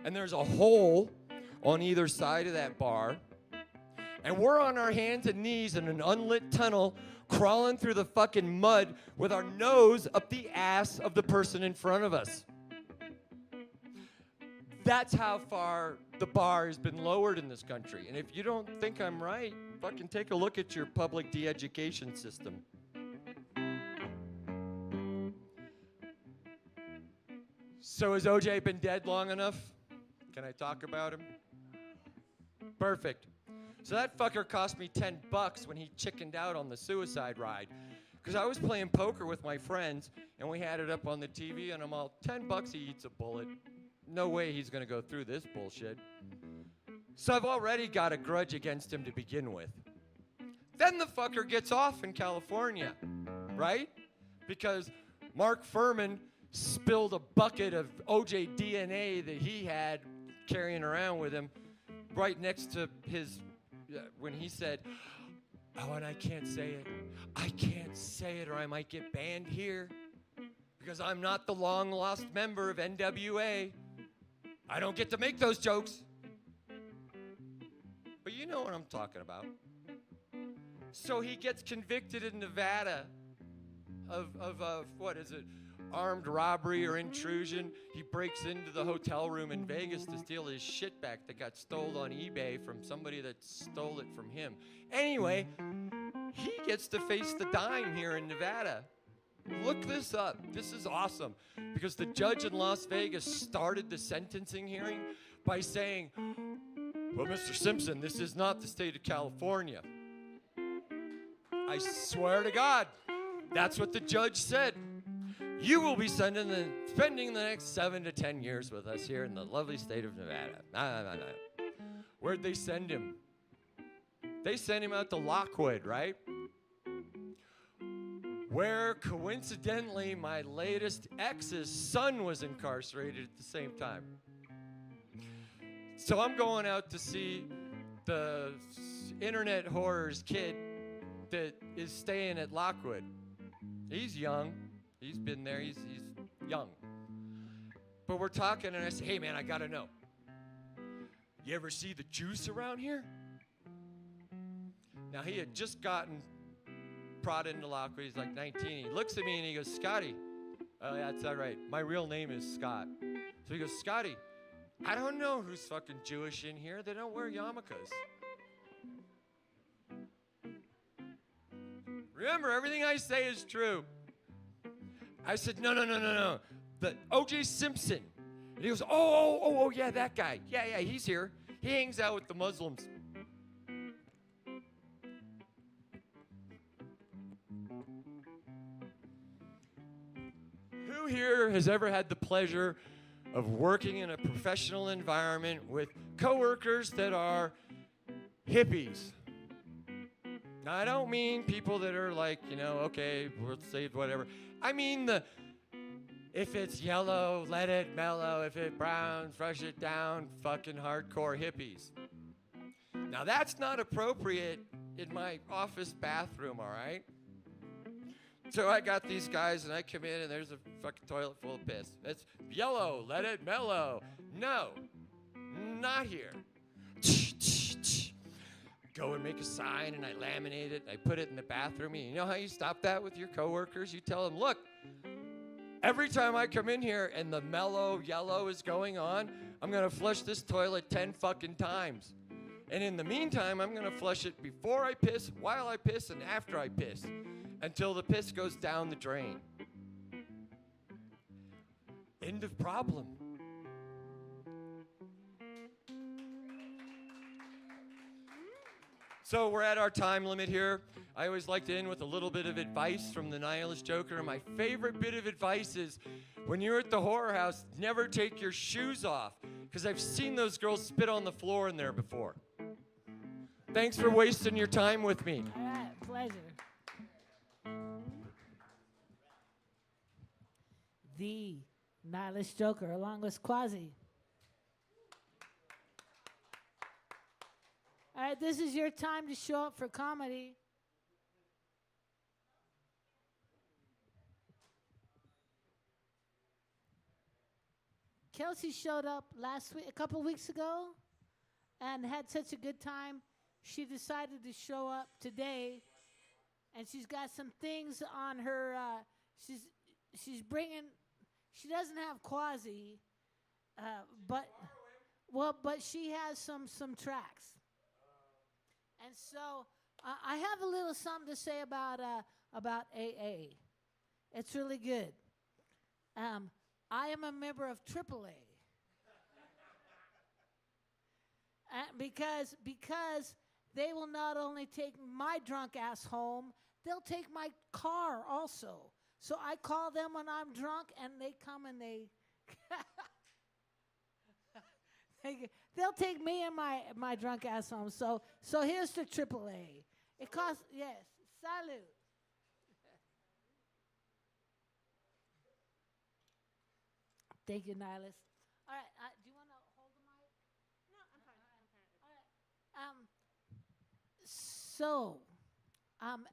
And there's a hole on either side of that bar And we're on our hands and knees in an unlit tunnel, crawling through the fucking mud with our nose up the ass of the person in front of us. That's how far the bar has been lowered in this country. And if you don't think I'm right, fucking take a look at your public de-education system. So has OJ been dead long enough? Can I talk about him? Perfect. So that fucker cost me $10 when he chickened out on the suicide ride. Because I was playing poker with my friends, and we had it up on the TV, and I'm all, $10 he eats a bullet. No way he's gonna go through this bullshit. So I've already got a grudge against him to begin with. Then the fucker gets off in California, right? Because Mark Furman spilled a bucket of OJ DNA that he had carrying around with him right next to his, when he said, oh, and I can't say it. I can't say it or I might get banned here because I'm not the long-lost member of NWA. I don't get to make those jokes. But you know what I'm talking about. So he gets convicted in Nevada of what is it? Armed robbery or intrusion. He breaks into the hotel room in Vegas to steal his shit back that got stolen on eBay from somebody that stole it from him. Anyway, he gets to face the dime here in Nevada. Look this up. This is awesome because the judge in Las Vegas started the sentencing hearing by saying, well, Mr. Simpson, this is not the state of California. I swear to God, that's what the judge said. You will be spending the next 7 to 10 years with us here in the lovely state of Nevada. Where'd they send him? They sent him out to Lockwood, right? Where coincidentally my latest ex's son was incarcerated at the same time. So I'm going out to see the internet horrors kid that is staying at Lockwood. He's young. He's been there. He's young. But we're talking, and I say, hey, man, I got to know. You ever see the juice around here? Now, he had just gotten brought into Lockwood. He's like 19. He looks at me, and he goes, Scotty. Oh, yeah, that's all right. My real name is Scott. So he goes, Scotty, I don't know who's fucking Jewish in here. They don't wear yarmulkes. Remember, everything I say is true. I said, no. The O.J. Simpson. And he goes, oh, yeah, that guy. Yeah, he's here. He hangs out with the Muslims. Who here has ever had the pleasure of working in a professional environment with coworkers that are hippies? Now, I don't mean people that are like, okay, we're saved, whatever. I mean if it's yellow, let it mellow. If it browns, brush it down, fucking hardcore hippies. Now, that's not appropriate in my office bathroom, all right? So I got these guys, and I come in, and there's a fucking toilet full of piss. It's yellow, let it mellow. No, not here. Go and make a sign, and I laminate it. I put it in the bathroom. You know how you stop that with your coworkers? You tell them, look, every time I come in here and the mellow yellow is going on, I'm going to flush this toilet 10 fucking times. And in the meantime, I'm going to flush it before I piss, while I piss, and after I piss, until the piss goes down the drain. End of problem. So we're at our time limit here. I always like to end with a little bit of advice from the Nihilist Joker. My favorite bit of advice is when you're at the horror house, never take your shoes off, because I've seen those girls spit on the floor in there before. Thanks for wasting your time with me. All right, pleasure. The Nihilist Joker, along with Quasi. All right, this is your time to show up for comedy. Kelsey showed up last week, a couple weeks ago, and had such a good time. she decided to show up today, and she's got some things on her. She's bringing. She doesn't have Quasi, but she has some tracks, and so I have a little something to say about AA. It's really good. I am a member of AAA. Because they will not only take my drunk ass home, they'll take my car also. So I call them when I'm drunk, and they come and they'll take me and my drunk ass home. So here's the AAA. It costs, yes, salute. Thank you, Nihilist. All right, do you want to hold the mic? No, I'm fine. All right. So,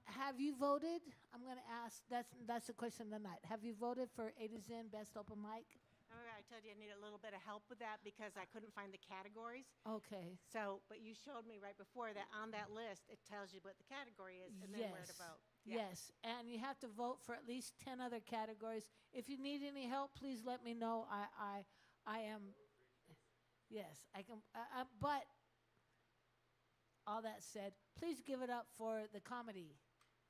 have you voted? I'm going to ask. That's the question of the night. Have you voted for A to Z Best Open Mic? I told you I needed a little bit of help with that because I couldn't find the categories. Okay. So, but you showed me right before that on that list, it tells you what the category is and then where to vote. Yeah. Yes, and you have to vote for at least 10 other categories. If you need any help, please let me know. I am. Yes, I can. But all that said, please give it up for the comedy,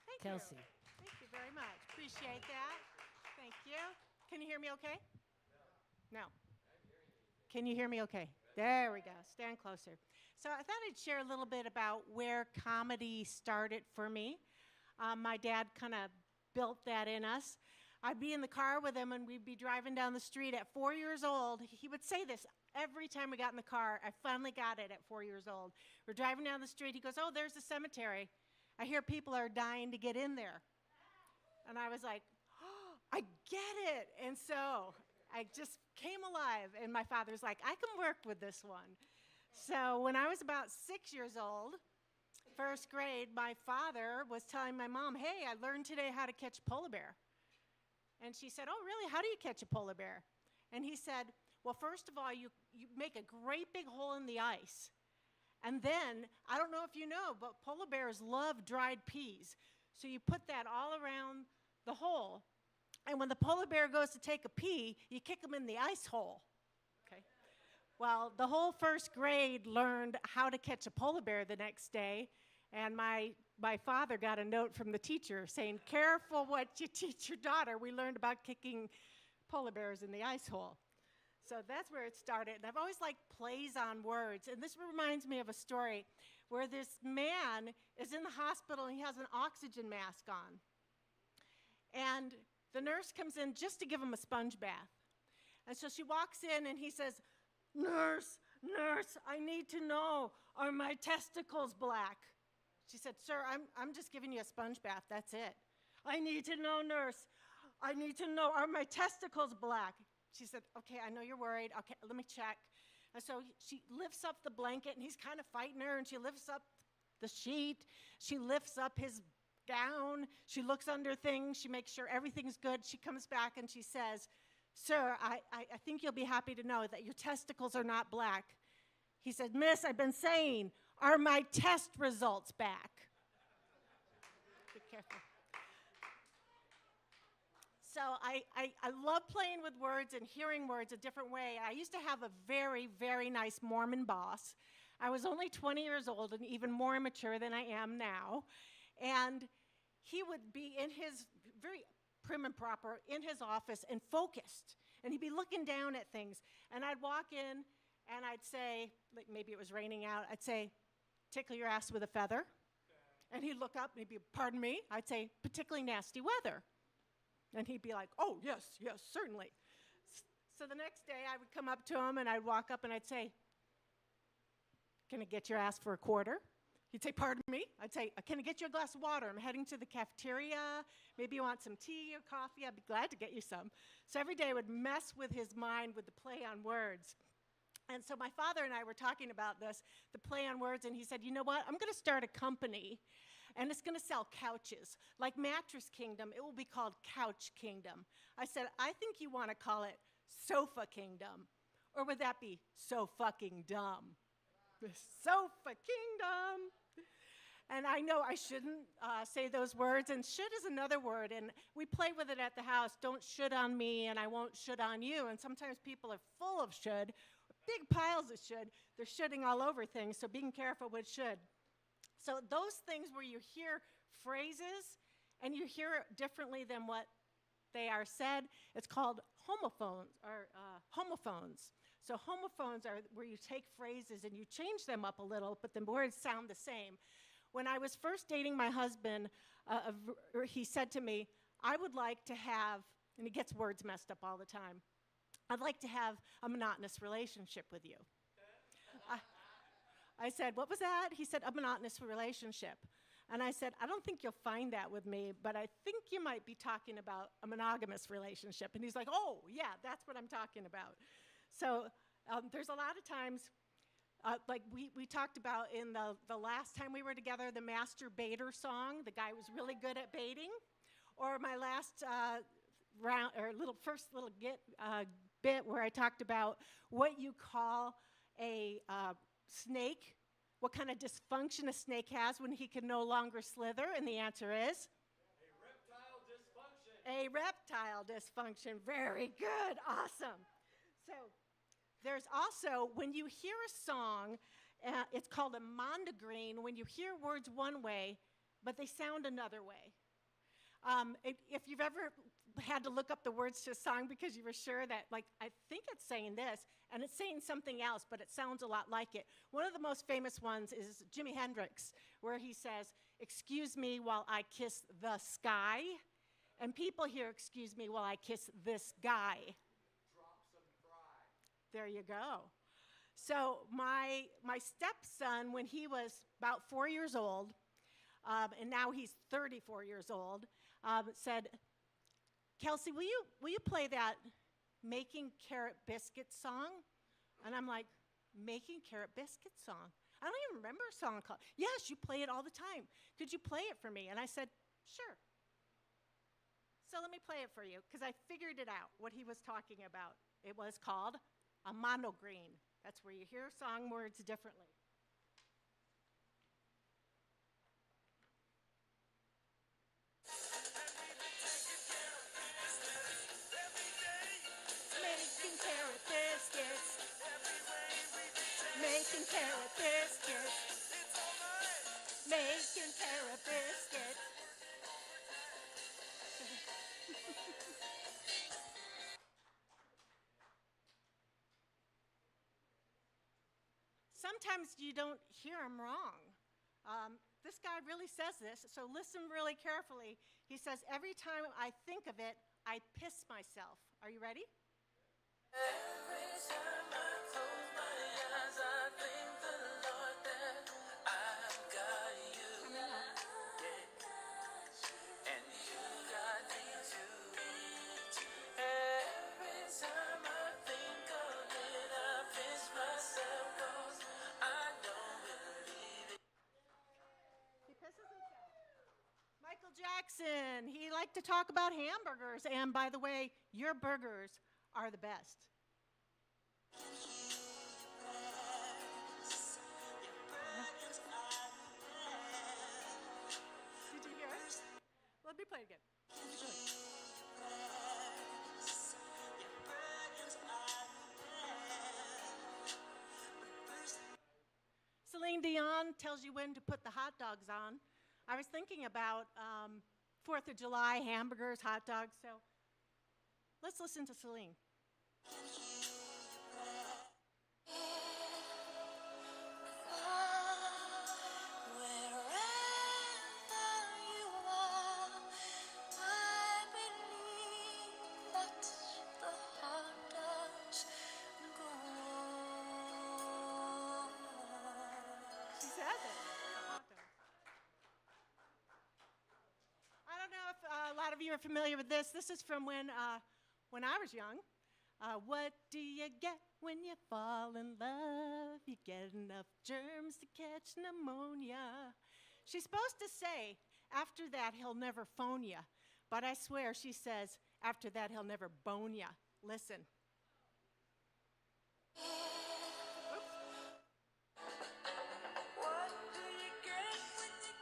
Thank Kelsey. you. Thank you very much. Appreciate that. Thank you. Can you hear me okay? No. Can you hear me okay? There we go. Stand closer. So I thought I'd share a little bit about where comedy started for me. My dad kind of built that in us. I'd be in the car with him, and we'd be driving down the street at 4 years old. He would say this every time we got in the car. I finally got it at 4 years old. We're driving down the street. He goes, "Oh, there's the cemetery. I hear people are dying to get in there." And I was like, "Oh, I get it." And so I just came alive. And my father's like, "I can work with this one." So when I was about 6 years old, first grade, my father was telling my mom, "Hey, I learned today how to catch a polar bear." And she said, "Oh, really? How do you catch a polar bear?" And he said, "Well, first of all, you make a great big hole in the ice. And then, I don't know if you know, but polar bears love dried peas. So you put that all around the hole. And when the polar bear goes to take a pee, you kick him in the ice hole." Okay. Well, the whole first grade learned how to catch a polar bear the next day. And my father got a note from the teacher saying, "Careful what you teach your daughter. We learned about kicking polar bears in the ice hole." So that's where it started. And I've always liked plays on words. And this reminds me of a story where this man is in the hospital and he has an oxygen mask on. And the nurse comes in just to give him a sponge bath. And so she walks in and he says, "Nurse, I need to know, are my testicles black?" She said, "Sir, I'm just giving you a sponge bath, that's it." "I need to know, nurse. I need to know, are my testicles black?" She said, "Okay, I know you're worried. Okay, let me check." And so she lifts up the blanket, and he's kind of fighting her, and she lifts up the sheet. She lifts up his gown. She looks under things. She makes sure everything's good. She comes back, and she says, "Sir, I think you'll be happy to know that your testicles are not black." He said, "Miss, I've been saying, are my test results back?" Be careful. So I love playing with words and hearing words a different way. I used to have a very, very nice Mormon boss. I was only 20 years old and even more immature than I am now. And he would be in his, very prim and proper, in his office and focused. And he'd be looking down at things. And I'd walk in and I'd say, like maybe it was raining out, I'd say, "Tickle your ass with a feather." And he'd look up and he'd be, "Pardon me?" I'd say, "Particularly nasty weather." And he'd be like, "Oh, yes, certainly." So the next day I would come up to him and I'd walk up and I'd say, "Can I get your ass for a quarter?" He'd say, "Pardon me?" I'd say, "Can I get you a glass of water? I'm heading to the cafeteria. Maybe you want some tea or coffee. I'd be glad to get you some." So every day I would mess with his mind with the play on words. And so my father and I were talking about this, the play on words, and he said, "You know what? I'm going to start a company, and it's going to sell couches. Like Mattress Kingdom, it will be called Couch Kingdom." I said, "I think you want to call it Sofa Kingdom. Or would that be so fucking dumb?" Sofa Kingdom. And I know I shouldn't say those words, and should is another word, and we play with it at the house. Don't should on me, and I won't should on you. And sometimes people are full of should, big piles of should. They're shoulding all over things, so being careful with should. So those things where you hear phrases and you hear it differently than what they are said, it's called homophones or homophones. So homophones are where you take phrases and you change them up a little, but the words sound the same. When I was first dating my husband, he said to me, I would like to have, and he gets words messed up all the time, I'd like to have a monotonous relationship with you. I said, what was that? He said, a monotonous relationship. And I said, I don't think you'll find that with me, but I think you might be talking about a monogamous relationship. And he's like, oh, yeah, that's what I'm talking about. So there's a lot of times, like we talked about in the last time we were together, the master baiter song. The guy was really good at baiting. Or my last first little bit where I talked about what you call a snake, what kind of dysfunction a snake has when he can no longer slither, and the answer is? A reptile dysfunction. Very good. Awesome. So there's also, when you hear a song, it's called a mondegreen, when you hear words one way, but they sound another way. If you've ever had to look up the words to a song because you were sure that, like, I think it's saying this, and it's saying something else, but it sounds a lot like it. One of the most famous ones is Jimi Hendrix, where he says, excuse me while I kiss the sky, and people hear, excuse me while I kiss this guy. There you go. So my stepson, when he was about 4 years old, and now he's 34 years old, said, Kelsey, will you play that Making Carrot Biscuit song? And I'm like, Making Carrot Biscuit song? I don't even remember a song called, yes, you play it all the time. Could you play it for me? And I said, sure. So let me play it for you, because I figured it out, what he was talking about. It was called a monogreen. That's where you hear song words differently. Making carrot biscuits. Making carrot biscuits. Making carrot biscuits. Sometimes you don't hear him wrong. This guy really says this, so listen really carefully. He says, every time I think of it, I piss myself. Are you ready? Every time I close my eyes, I thank the Lord that I've got you. And you got me too. Every time I think of it, I piss myself, 'cause I don't believe it. He pisses himself. Michael Jackson, he liked to talk about hamburgers. And by the way, your burgers are the best. Did you hear it? Let me play it again. Celine Dion tells you when to put the hot dogs on. I was thinking about 4th of July, hamburgers, hot dogs, so let's listen to Celine. She says it. Hot dogs. I don't know if a lot of you are familiar with this. This is from when I was young. What do you get when you fall in love? You get enough germs to catch pneumonia. She's supposed to say, after that, he'll never phone ya. But I swear she says, after that, he'll never bone ya. Listen. What do you get when you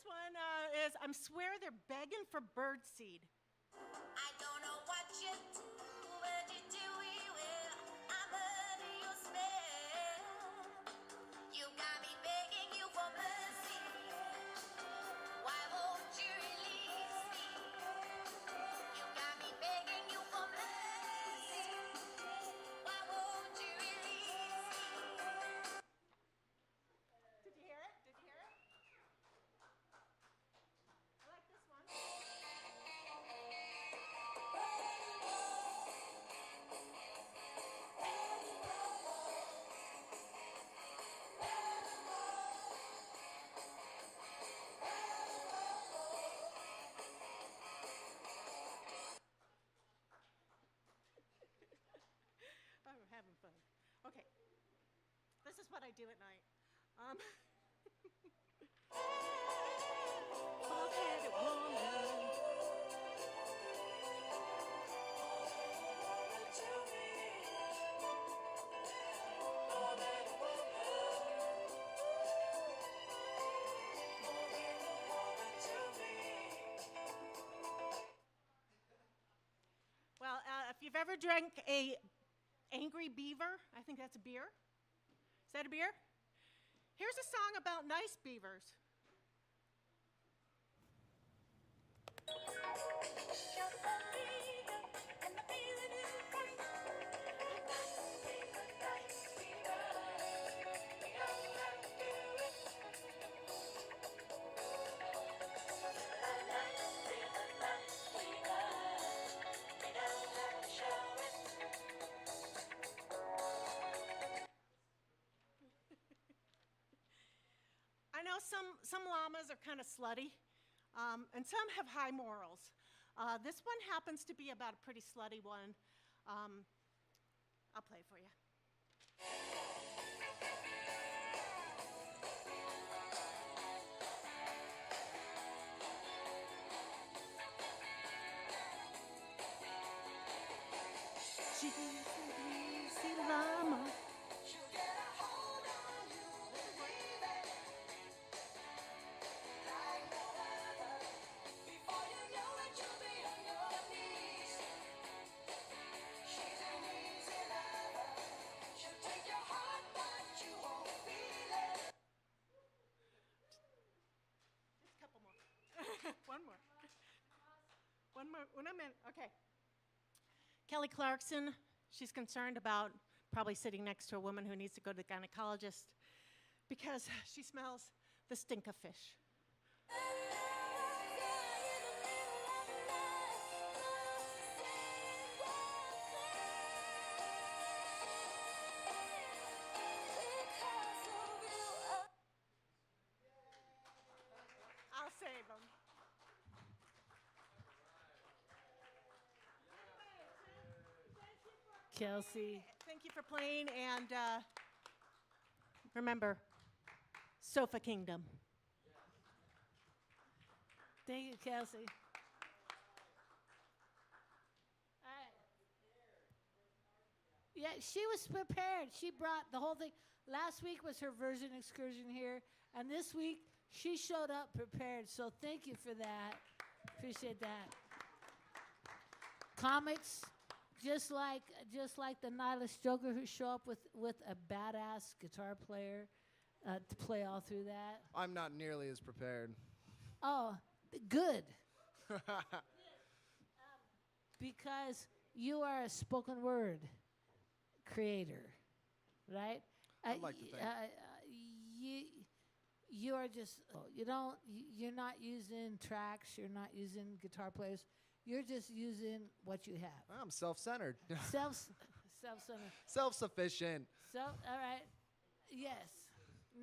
one is I swear they're begging for birdseed. I don't know what you do, but you do it well. I'm under your spell. You got me begging you for mercy. Why won't you release me? You got me begging you for mercy. Why won't you release me? Did you hear it? Did you hear it? I like this one. I'm having fun. Okay. This is what I do at night. Bald-headed woman. Well, if you've ever drank a Angry Beaver, I think that's a beer. Is that a beer? Here's a song about nice beavers. I know some llamas are kind of slutty, and some have high morals. This one happens to be about a pretty slutty one. I'll play it for you. She's a greasy llama. One more. Okay. Kelly Clarkson, she's concerned about probably sitting next to a woman who needs to go to the gynecologist because she smells the stink of fish. I'll save them. Kelsey. Thank you for playing, and remember, Sofa Kingdom. Thank you, Kelsey. All right. Yeah, she was prepared. She brought the whole thing. Last week was her version excursion here, and this week she showed up prepared. So thank you for that. Appreciate that. Comics, just like the nihilist Joker who show up with a badass guitar player to play all through that. I'm not nearly as prepared. Oh, good. Because you are a spoken word creator, right? I'd like to think. You are just you're not using tracks, you're not using guitar players. You're just using what you have. I'm self-centered. Self-centered. Self-sufficient. All right. Yes.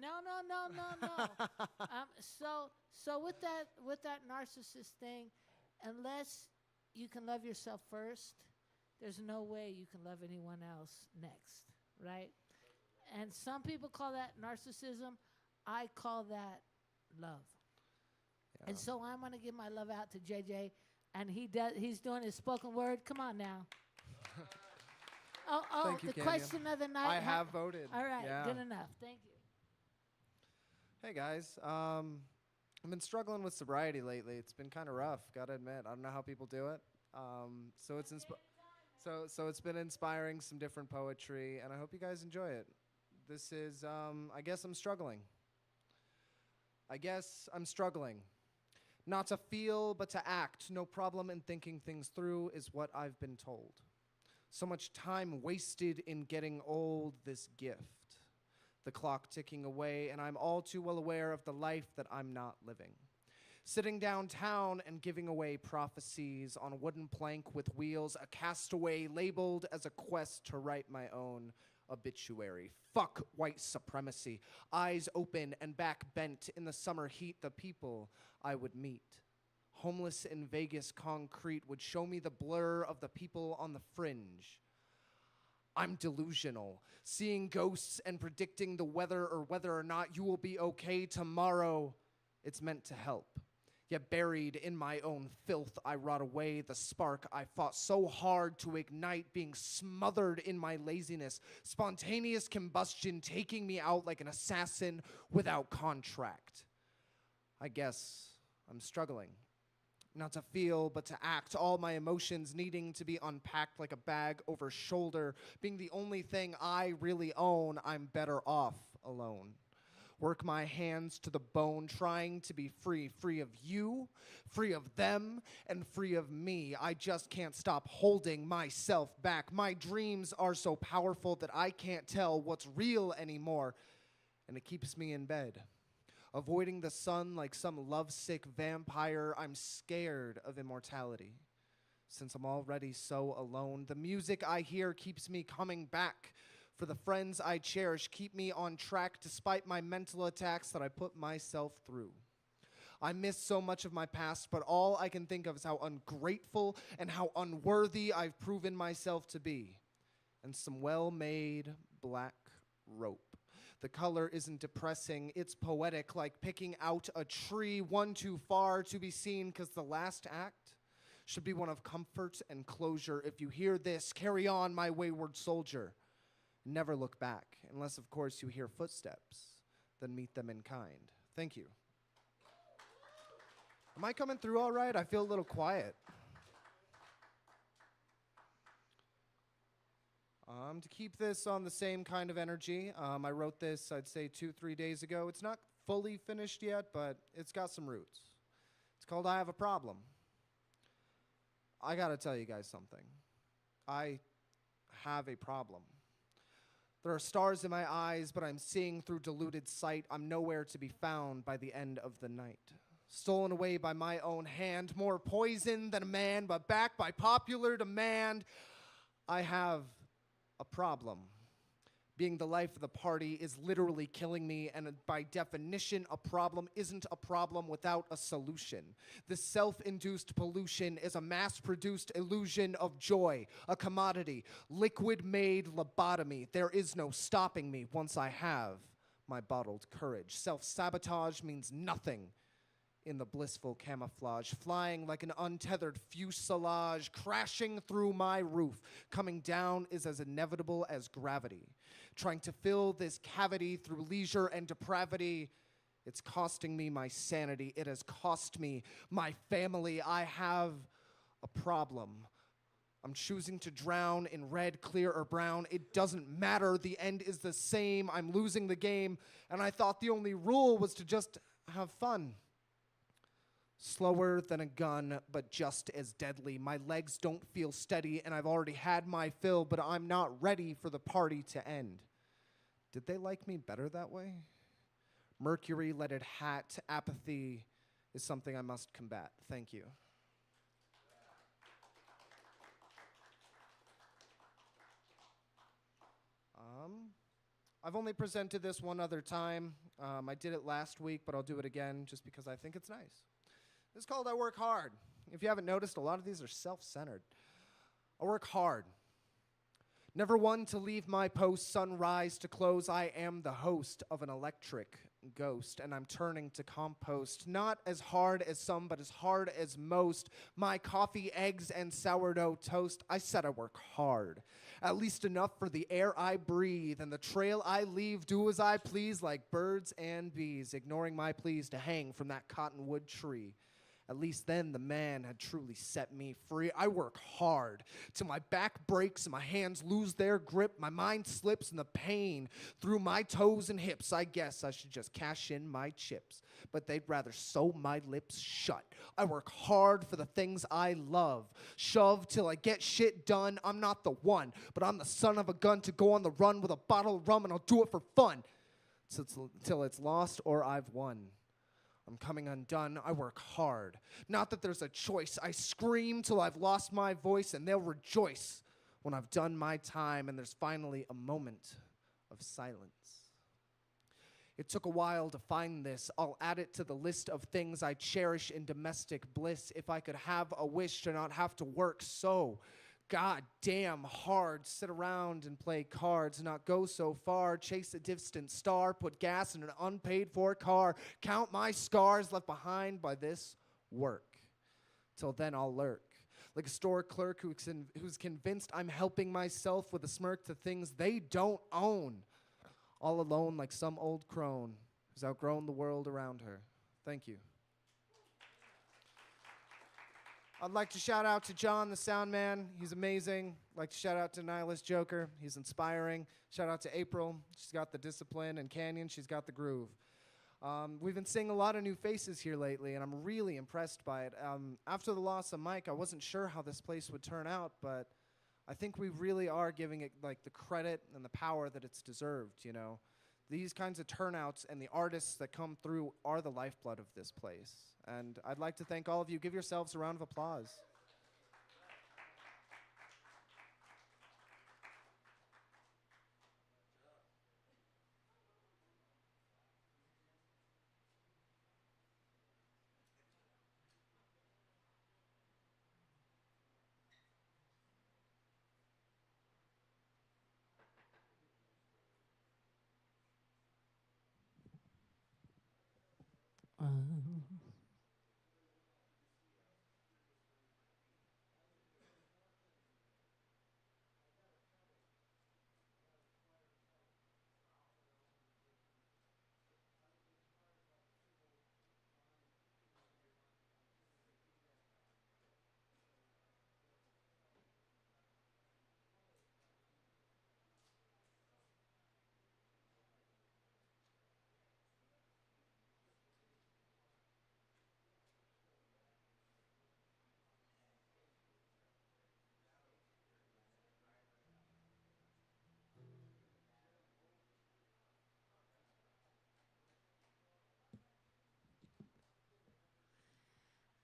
No. So with that narcissist thing, unless you can love yourself first, there's no way you can love anyone else next, right? And some people call that narcissism. I call that love. Yeah. And so I'm going to give my love out to JJ. And he's doing his spoken word. Come on now. Thank you, the Canyon. question of the night. I have voted. All right, yeah. Good enough. Thank you. Hey guys, I've been struggling with sobriety lately. It's been kind of rough, gotta admit. I don't know how people do it. So it's been inspiring some different poetry, and I hope you guys enjoy it. This is, I guess I'm struggling. I guess I'm struggling. Not to feel, but to act. No problem in thinking things through is what I've been told. So much time wasted in getting old, this gift. The clock ticking away, and I'm all too well aware of the life that I'm not living. Sitting downtown and giving away prophecies on a wooden plank with wheels, a castaway labeled as a quest to write my own obituary. Fuck white supremacy. Eyes open and back bent in the summer heat, the people I would meet. Homeless in Vegas concrete would show me the blur of the people on the fringe. I'm delusional, seeing ghosts and predicting the weather or whether or not you will be okay tomorrow. It's meant to help. Yet buried in my own filth, I rot away the spark I fought so hard to ignite, being smothered in my laziness. Spontaneous combustion taking me out like an assassin without contract. I guess I'm struggling. Not to feel, but to act, all my emotions needing to be unpacked like a bag over shoulder. Being the only thing I really own, I'm better off alone. Work my hands to the bone, trying to be free. Free of you, free of them, and free of me. I just can't stop holding myself back. My dreams are so powerful that I can't tell what's real anymore. And it keeps me in bed. Avoiding the sun like some lovesick vampire, I'm scared of immortality. Since I'm already so alone, the music I hear keeps me coming back. For the friends I cherish keep me on track despite my mental attacks that I put myself through. I miss so much of my past, but all I can think of is how ungrateful and how unworthy I've proven myself to be. And some well-made black rope. The color isn't depressing, it's poetic, like picking out a tree, one too far to be seen, because the last act should be one of comfort and closure. If you hear this, carry on, my wayward soldier. Never look back, unless, of course, you hear footsteps, then meet them in kind. Thank you. Am I coming through all right? I feel a little quiet. To keep this on the same kind of energy, I wrote this, I'd say 2-3 days ago. It's not fully finished yet, but it's got some roots. It's called I Have a Problem. I gotta tell you guys something. I have a problem. There are stars in my eyes, but I'm seeing through diluted sight. I'm nowhere to be found by the end of the night. Stolen away by my own hand, more poison than a man, but backed by popular demand. I have a problem. Being the life of the party is literally killing me, and by definition, a problem isn't a problem without a solution. This self-induced pollution is a mass-produced illusion of joy, a commodity, liquid-made lobotomy. There is no stopping me once I have my bottled courage. Self-sabotage means nothing in the blissful camouflage, flying like an untethered fuselage, crashing through my roof. Coming down is as inevitable as gravity. Trying to fill this cavity through leisure and depravity, it's costing me my sanity. It has cost me my family. I have a problem. I'm choosing to drown in red, clear, or brown. It doesn't matter. The end is the same. I'm losing the game, and I thought the only rule was to just have fun. Slower than a gun, but just as deadly. My legs don't feel steady, and I've already had my fill, but I'm not ready for the party to end. Did they like me better that way? Mercury-leaded hat, apathy is something I must combat. Thank you. I've only presented this one other time. I did it last week, but I'll do it again just because I think it's nice. It's called I Work Hard. If you haven't noticed, a lot of these are self-centered. I work hard. Never one to leave my post, sunrise to close. I am the host of an electric ghost, and I'm turning to compost. Not as hard as some, but as hard as most. My coffee, eggs, and sourdough toast. I said I work hard. At least enough for the air I breathe and the trail I leave. Do as I please like birds and bees, ignoring my pleas to hang from that cottonwood tree. At least then the man had truly set me free. I work hard till my back breaks and my hands lose their grip. My mind slips and the pain through my toes and hips. I guess I should just cash in my chips, but they'd rather sew my lips shut. I work hard for the things I love. Shove till I get shit done. I'm not the one, but I'm the son of a gun to go on the run with a bottle of rum, and I'll do it for fun till it's lost or I've won. I'm coming undone. I work hard. Not that there's a choice. I scream till I've lost my voice, and they'll rejoice when I've done my time and there's finally a moment of silence. It took a while to find this. I'll add it to the list of things I cherish in domestic bliss. If I could have a wish to not have to work so goddamn hard, sit around and play cards, not go so far, chase a distant star, put gas in an unpaid for car, count my scars left behind by this work. Till then I'll lurk, like a store clerk who's convinced I'm helping myself with a smirk to things they don't own. All alone like some old crone who's outgrown the world around her. Thank you. I'd like to shout out to John, the sound man. He's amazing. I'd like to shout out to Nihilist Joker. He's inspiring. Shout out to April. She's got the discipline. And Canyon, she's got the groove. We've been seeing a lot of new faces here lately, and I'm really impressed by it. After the loss of Mike, I wasn't sure how this place would turn out, but I think we really are giving it like the credit and the power that it's deserved, you know. These kinds of turnouts and the artists that come through are the lifeblood of this place. And I'd like to thank all of you. Give yourselves a round of applause.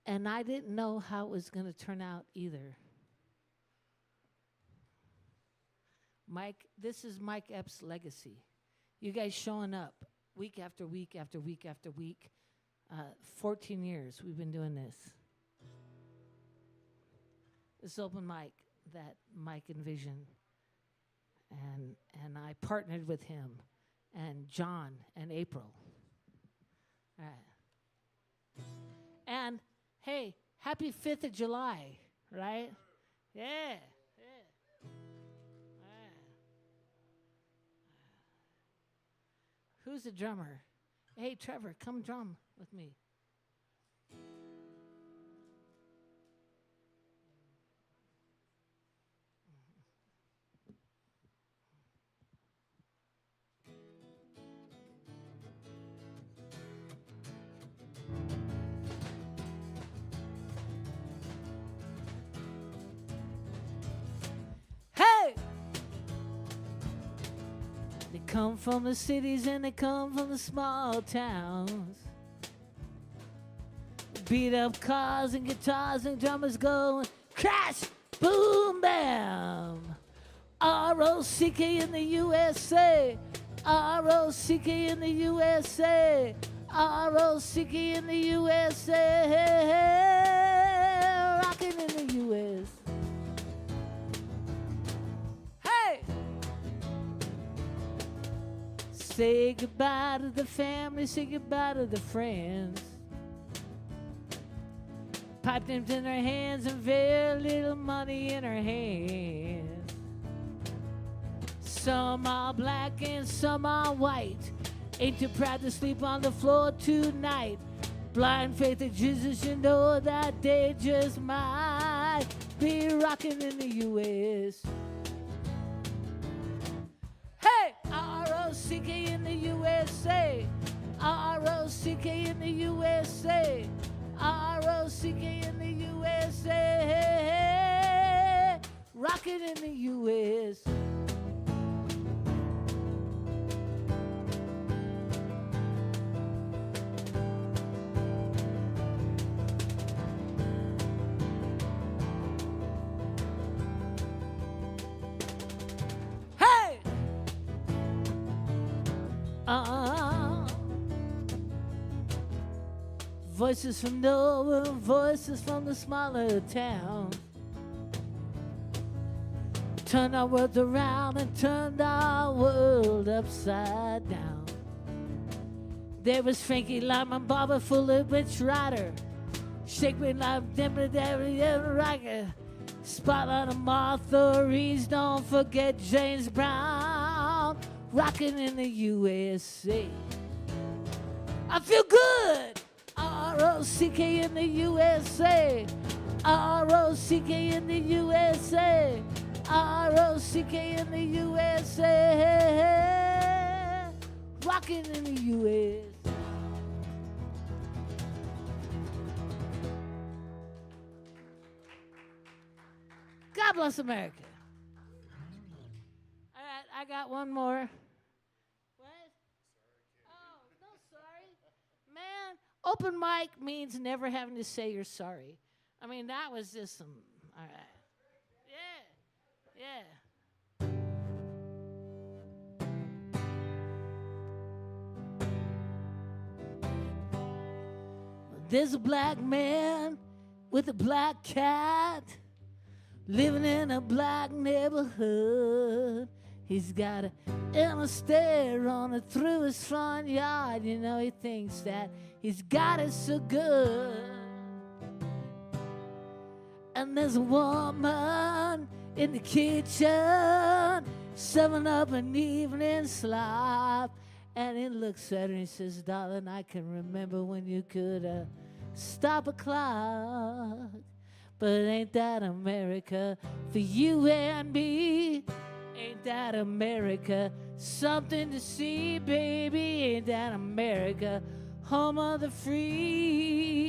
And I didn't know how it was going to turn out either. Mike, this is Mike Epps' legacy. You guys showing up week after week after week after week. 14 years we've been doing this. This open mic that Mike envisioned. And I partnered with him and John and April. All right. And hey, happy 5th of July, right? Yeah. Who's the drummer? Hey, Trevor, come drum with me. Hey! They come from the cities and they come from the small towns. Beat up cars and guitars and drummers going crash, boom, bam. R-O-C-K in the USA. R-O-C-K in the USA. R-O-C-K in the USA. Rocking in the US. Say goodbye to the family, say goodbye to the friends. Pipe names in her hands and very little money in her hands. Some are black and some are white. Ain't too proud to sleep on the floor tonight. Blind faith in Jesus, you know that they just might be rocking in the U.S. Hey, R-O-C-K in the USA. R-O-C-K in the USA. R-O-C-K in the USA. Rocking in the U.S. Hey! Voices from nowhere, voices from the smaller town. Turned our world around and turned our world upside down. There was Frankie Lyman, Barbara Fuller, Rich Rider, Shakespeare, Live, Denver, Rocker, Spotlight of Martha Reeves, don't forget James Brown, rocking in the USA. I feel good. R-O-C-K in the USA. R-O-C-K in the USA. R-O-C-K in the USA. Rocking in the US. God bless America. All right, I got one more. What? Oh, no, sorry. Man, open mic means never having to say you're sorry. I mean, that was just some, all right. Yeah. There's a black man with a black cat living in a black neighborhood. He's got an interstate running through his front yard. You know, he thinks that he's got it so good. And there's a woman in the kitchen serving up an evening slop. And he looks at her and says, darling, I can remember when you could stop a clock. But ain't that America for you and me? Ain't that America something to see, baby? Ain't that America home of the free?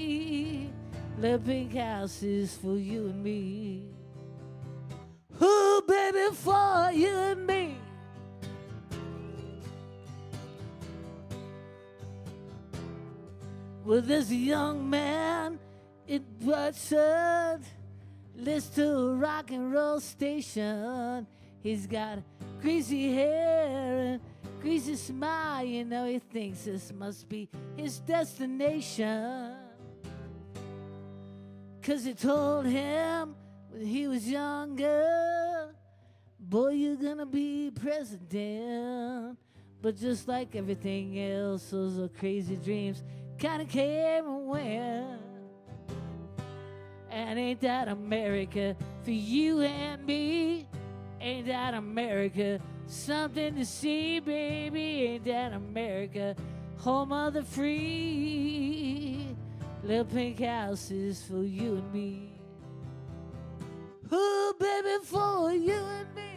Little pink houses for you and me. Ooh, baby, for you and me. Well, there's a young man in Bradford, listens to a rock and roll station. He's got greasy hair and greasy smile. You know, he thinks this must be his destination. 'Cause he told him when he was younger, boy, you're gonna be president. But just like everything else, those are crazy dreams kinda came and went. And ain't that America for you and me? Ain't that America something to see, baby? Ain't that America home of the free? Little pink houses for you and me. Ooh, baby, for you and me.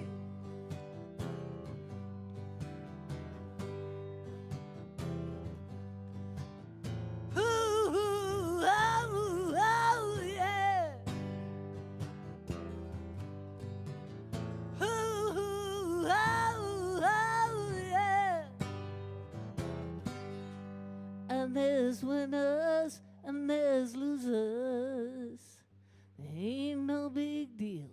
And there's winners and there's losers. There ain't no big deal.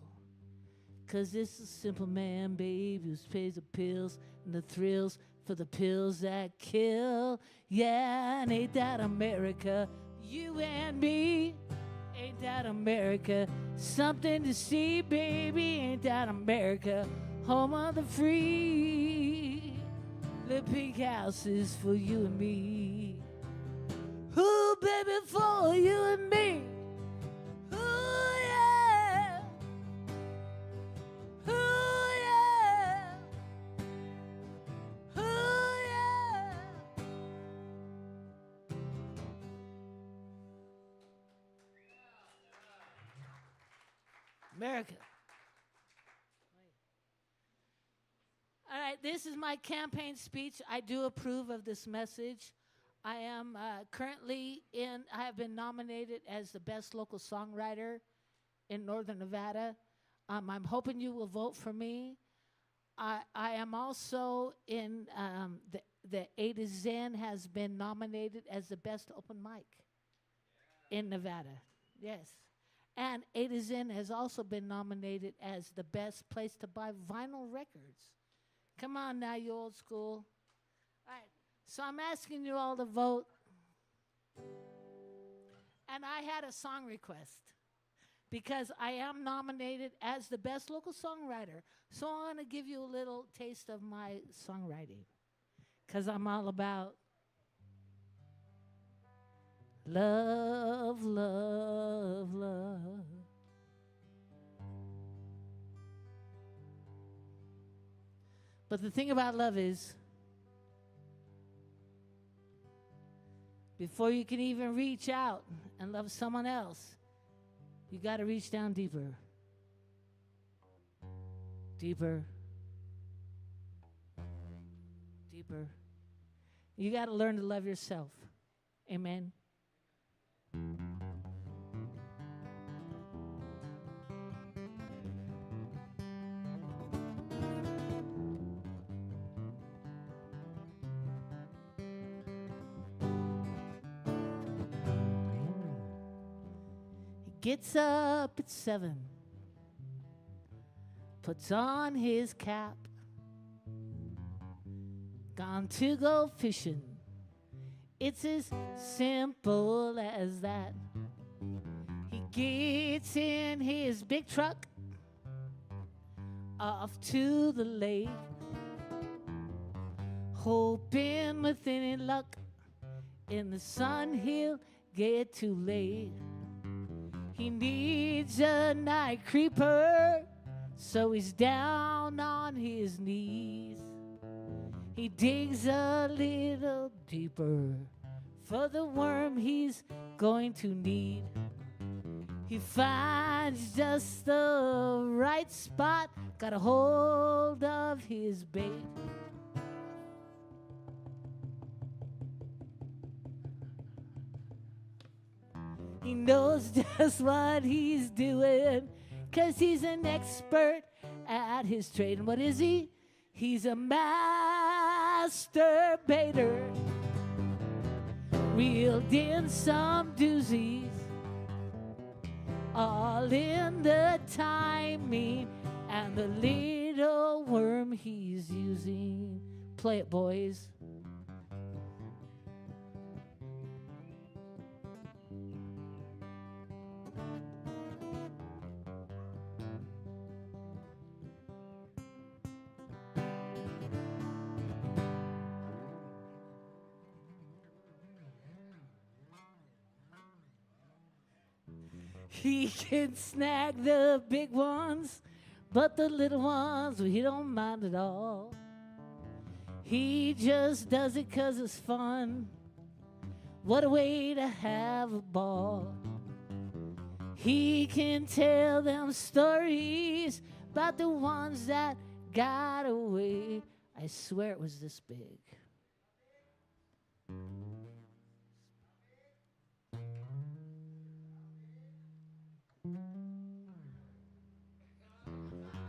'Cause it's a simple man, babe, who pays the pills and the thrills for the pills that kill. Yeah, and ain't that America, you and me? Ain't that America something to see, baby? Ain't that America home of the free? The pink house is for you and me. Ooh, baby, for you and me. Ooh, yeah. Ooh, yeah. Ooh, yeah. America. All right, this is my campaign speech. I do approve of this message. I am I have been nominated as the best local songwriter in Northern Nevada. I'm hoping you will vote for me. I am also in, the A to Zen has been nominated as the best open mic in Nevada. Yes. And A to Zen has also been nominated as the best place to buy vinyl records. Come on now, you old school. All right, so I'm asking you all to vote. And I had a song request because I am nominated as the best local songwriter. So I'm going to give you a little taste of my songwriting because I'm all about love, love, love. But the thing about love is, before you can even reach out and love someone else, you got to reach down deeper. Deeper. Deeper. You got to learn to love yourself. Amen. Gets up at 7, puts on his cap, gone to go fishing. It's as simple as that. He gets in his big truck, off to the lake, hoping with any luck in the sun he'll get too late. He needs a night creeper, so he's down on his knees. He digs a little deeper for the worm he's going to need. He finds just the right spot, got a hold of his bait. He knows just what he's doing, 'cause he's an expert at his trade. And what is he? He's a masturbator, reeled in some doozies, all in the timing and the little worm he's using. Play it, boys. He can snag the big ones, but the little ones, well, he don't mind at all. He just does it 'cause it's fun. What a way to have a ball. He can tell them stories about the ones that got away. I swear it was this big.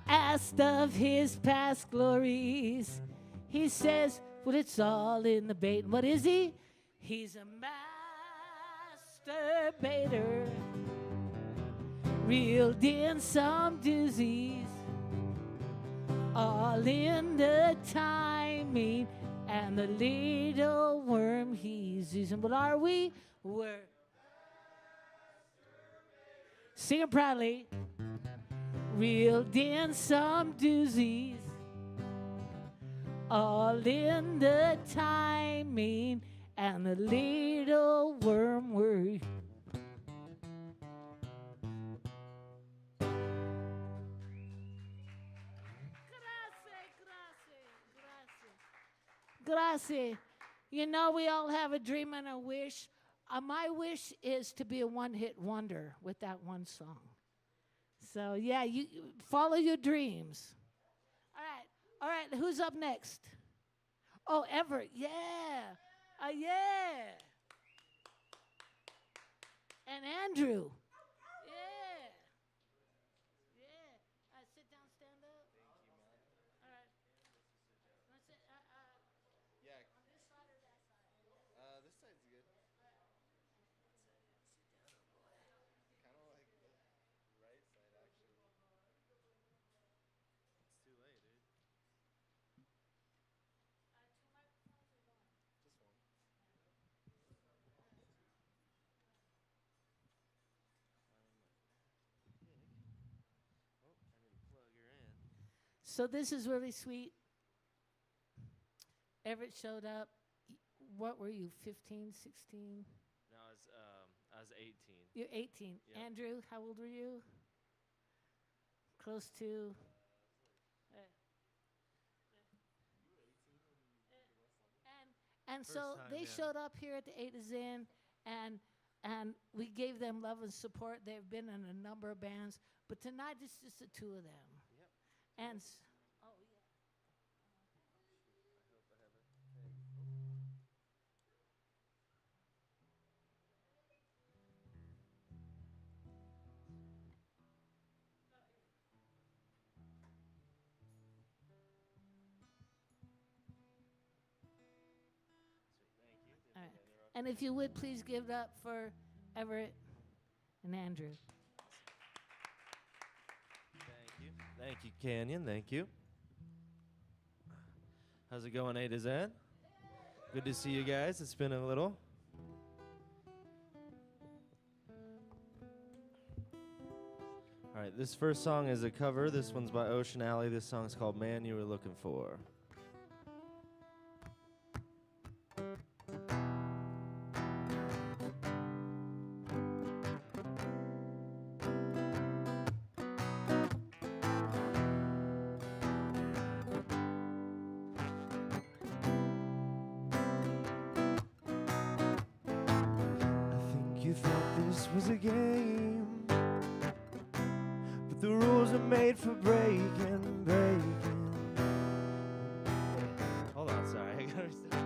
Asked of his past glories, he says, well, it's all in the bait. And what is he? He's a masturbator, reeled in some doozies, all in the timing and the little worm he's using. What are we? We're sing it proudly. Reeled in some doozies, all in the timing and the little worm worry. Grazie. You know, we all have a dream and a wish. My wish is to be a one-hit wonder with that one song. So, yeah, you follow your dreams. All right, who's up next? Oh, Everett, yeah. Yeah. And Andrew. Yeah. Yeah. Sit down, stand up. All right. Wanna sit, Yeah. on this side or that side? This side's good. Kind of like the right side, actually. It's too late, dude. Two microphones or one? Just one. Oh, I need to plug her in. So this is really sweet. Everett showed up. What were you, 15, 16? No, I was 18. You're 18. Yep. Andrew, how old were you? Close to. And First so time, they yeah. showed up here at the A to Zen, and we gave them love and support. They've been in a number of bands, but tonight it's just the two of them. Yep. And all right. And if you would please give it up for Everett and Andrew. Thank you. Thank you, Canyon. Thank you. How's it going, A to Z? Good to see you guys. It's been a little. All right, this first song is a cover. This one's by Ocean Alley. This song's called Man You Were Looking For. You thought this was a game, but the rules are made for breaking. Hold on, sorry. I gotta restart.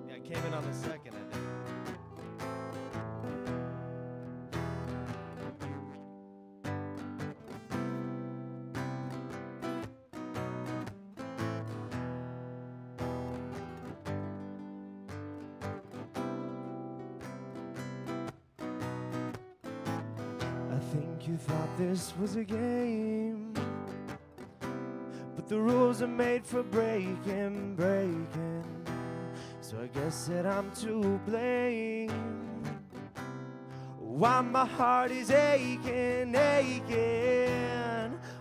Yeah, I came in on the second, I think. I think you thought this was a game, but the rules are made for breaking. So I guess that I'm to blame. Why my heart is aching.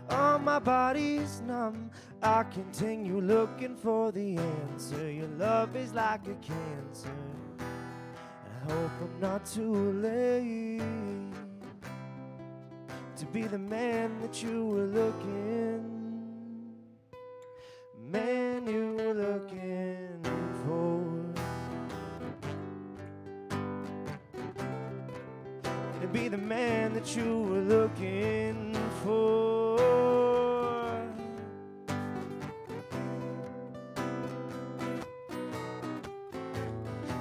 Oh, my body's numb. I continue looking for the answer. Your love is like a cancer, and I hope I'm not too late to be the man that you were looking. Man you were looking for. To be the man that you were looking for.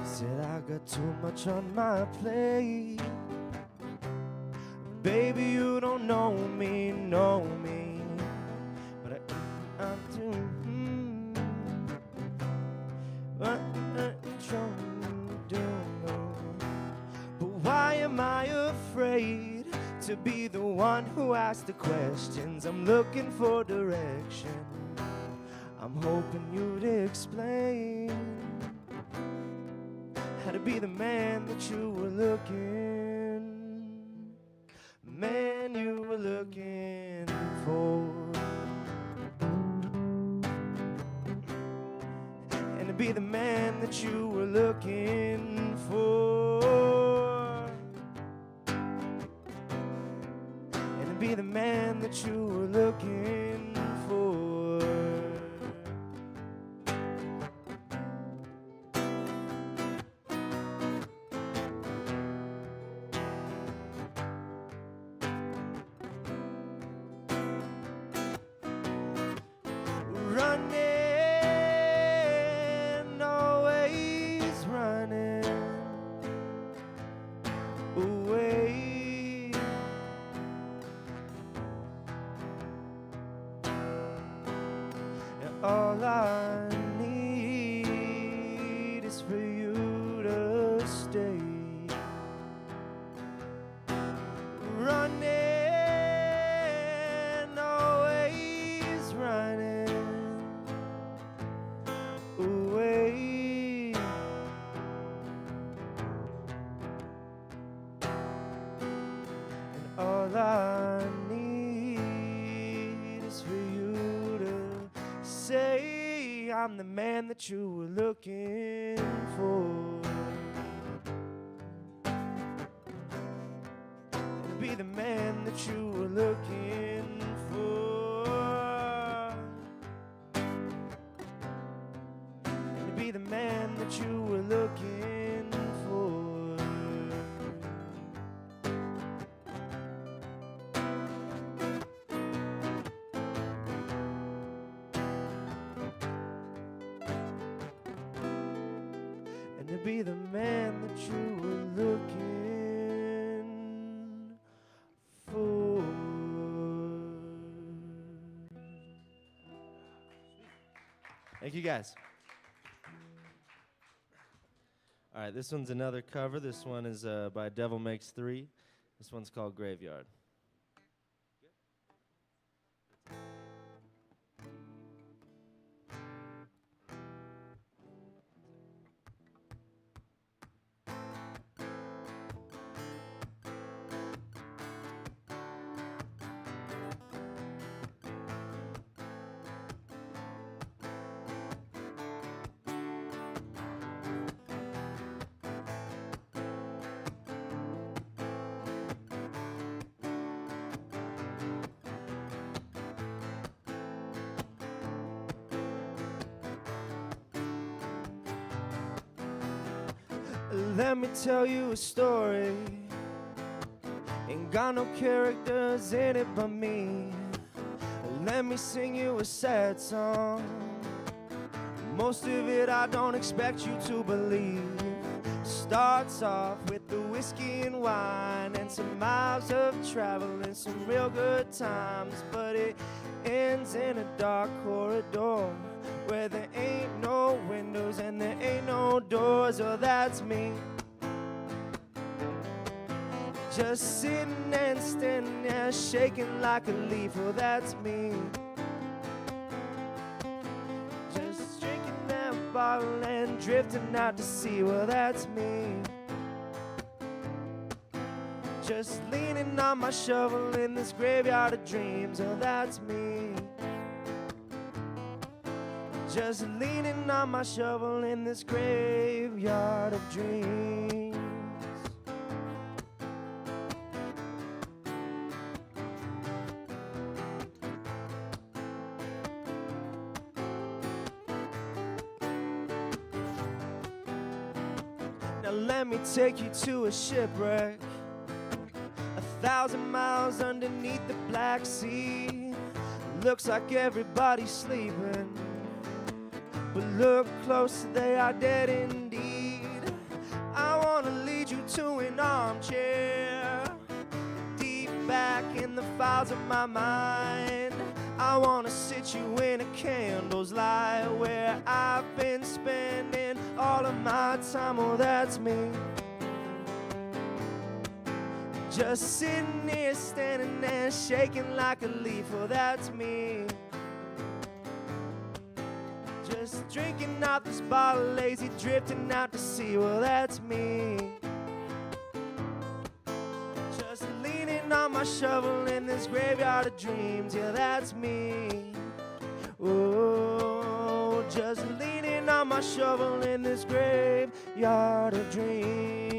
Said I got too much on my plate. Baby, you don't know me, but I do. What I do. But why am I afraid to be the one who asks the questions? I'm looking for direction. I'm hoping you'd explain how to be the man that you were looking. Man you were looking for. that you were looking for, and to be the man that you were looking for. Running, always running away. And all I need is for you to stay. Running, always running away. And all I need is for you to say I'm the man that you were looking for. Be the man that you were looking for, and to be the man that you were looking for. And to be the man that you were looking for. Thank you guys. All right, this one's another cover. This one is by Devil Makes Three. This one's called Graveyard. Let me tell you a story. Ain't got no characters in it but me. Let me sing you a sad song. Most of it I don't expect you to believe. Starts off with the whiskey and wine and some miles of travel and some real good times, but it ends in a dark corridor where there ain't no windows and there ain't no doors. Well, that's me, just sitting and standing there shaking like a leaf. Well, that's me, just drinking that bottle and drifting out to sea. Well, that's me, just leaning on my shovel in this graveyard of dreams. Well, that's me, just leaning on my shovel in this graveyard of dreams. Now let me take you to a shipwreck, 1,000 miles underneath the Black Sea. Looks like everybody's sleeping, but look closer, they are dead indeed. I wanna lead you to an armchair, deep back in the files of my mind. I wanna sit you in a candle's light where I've been spending all of my time. Oh, that's me, just sitting here standing there shaking like a leaf. Oh, that's me, just drinking out this bottle, lazy drifting out to sea. Well, that's me, just leaning on my shovel in this graveyard of dreams. Yeah, that's me. Oh, just leaning on my shovel in this graveyard of dreams.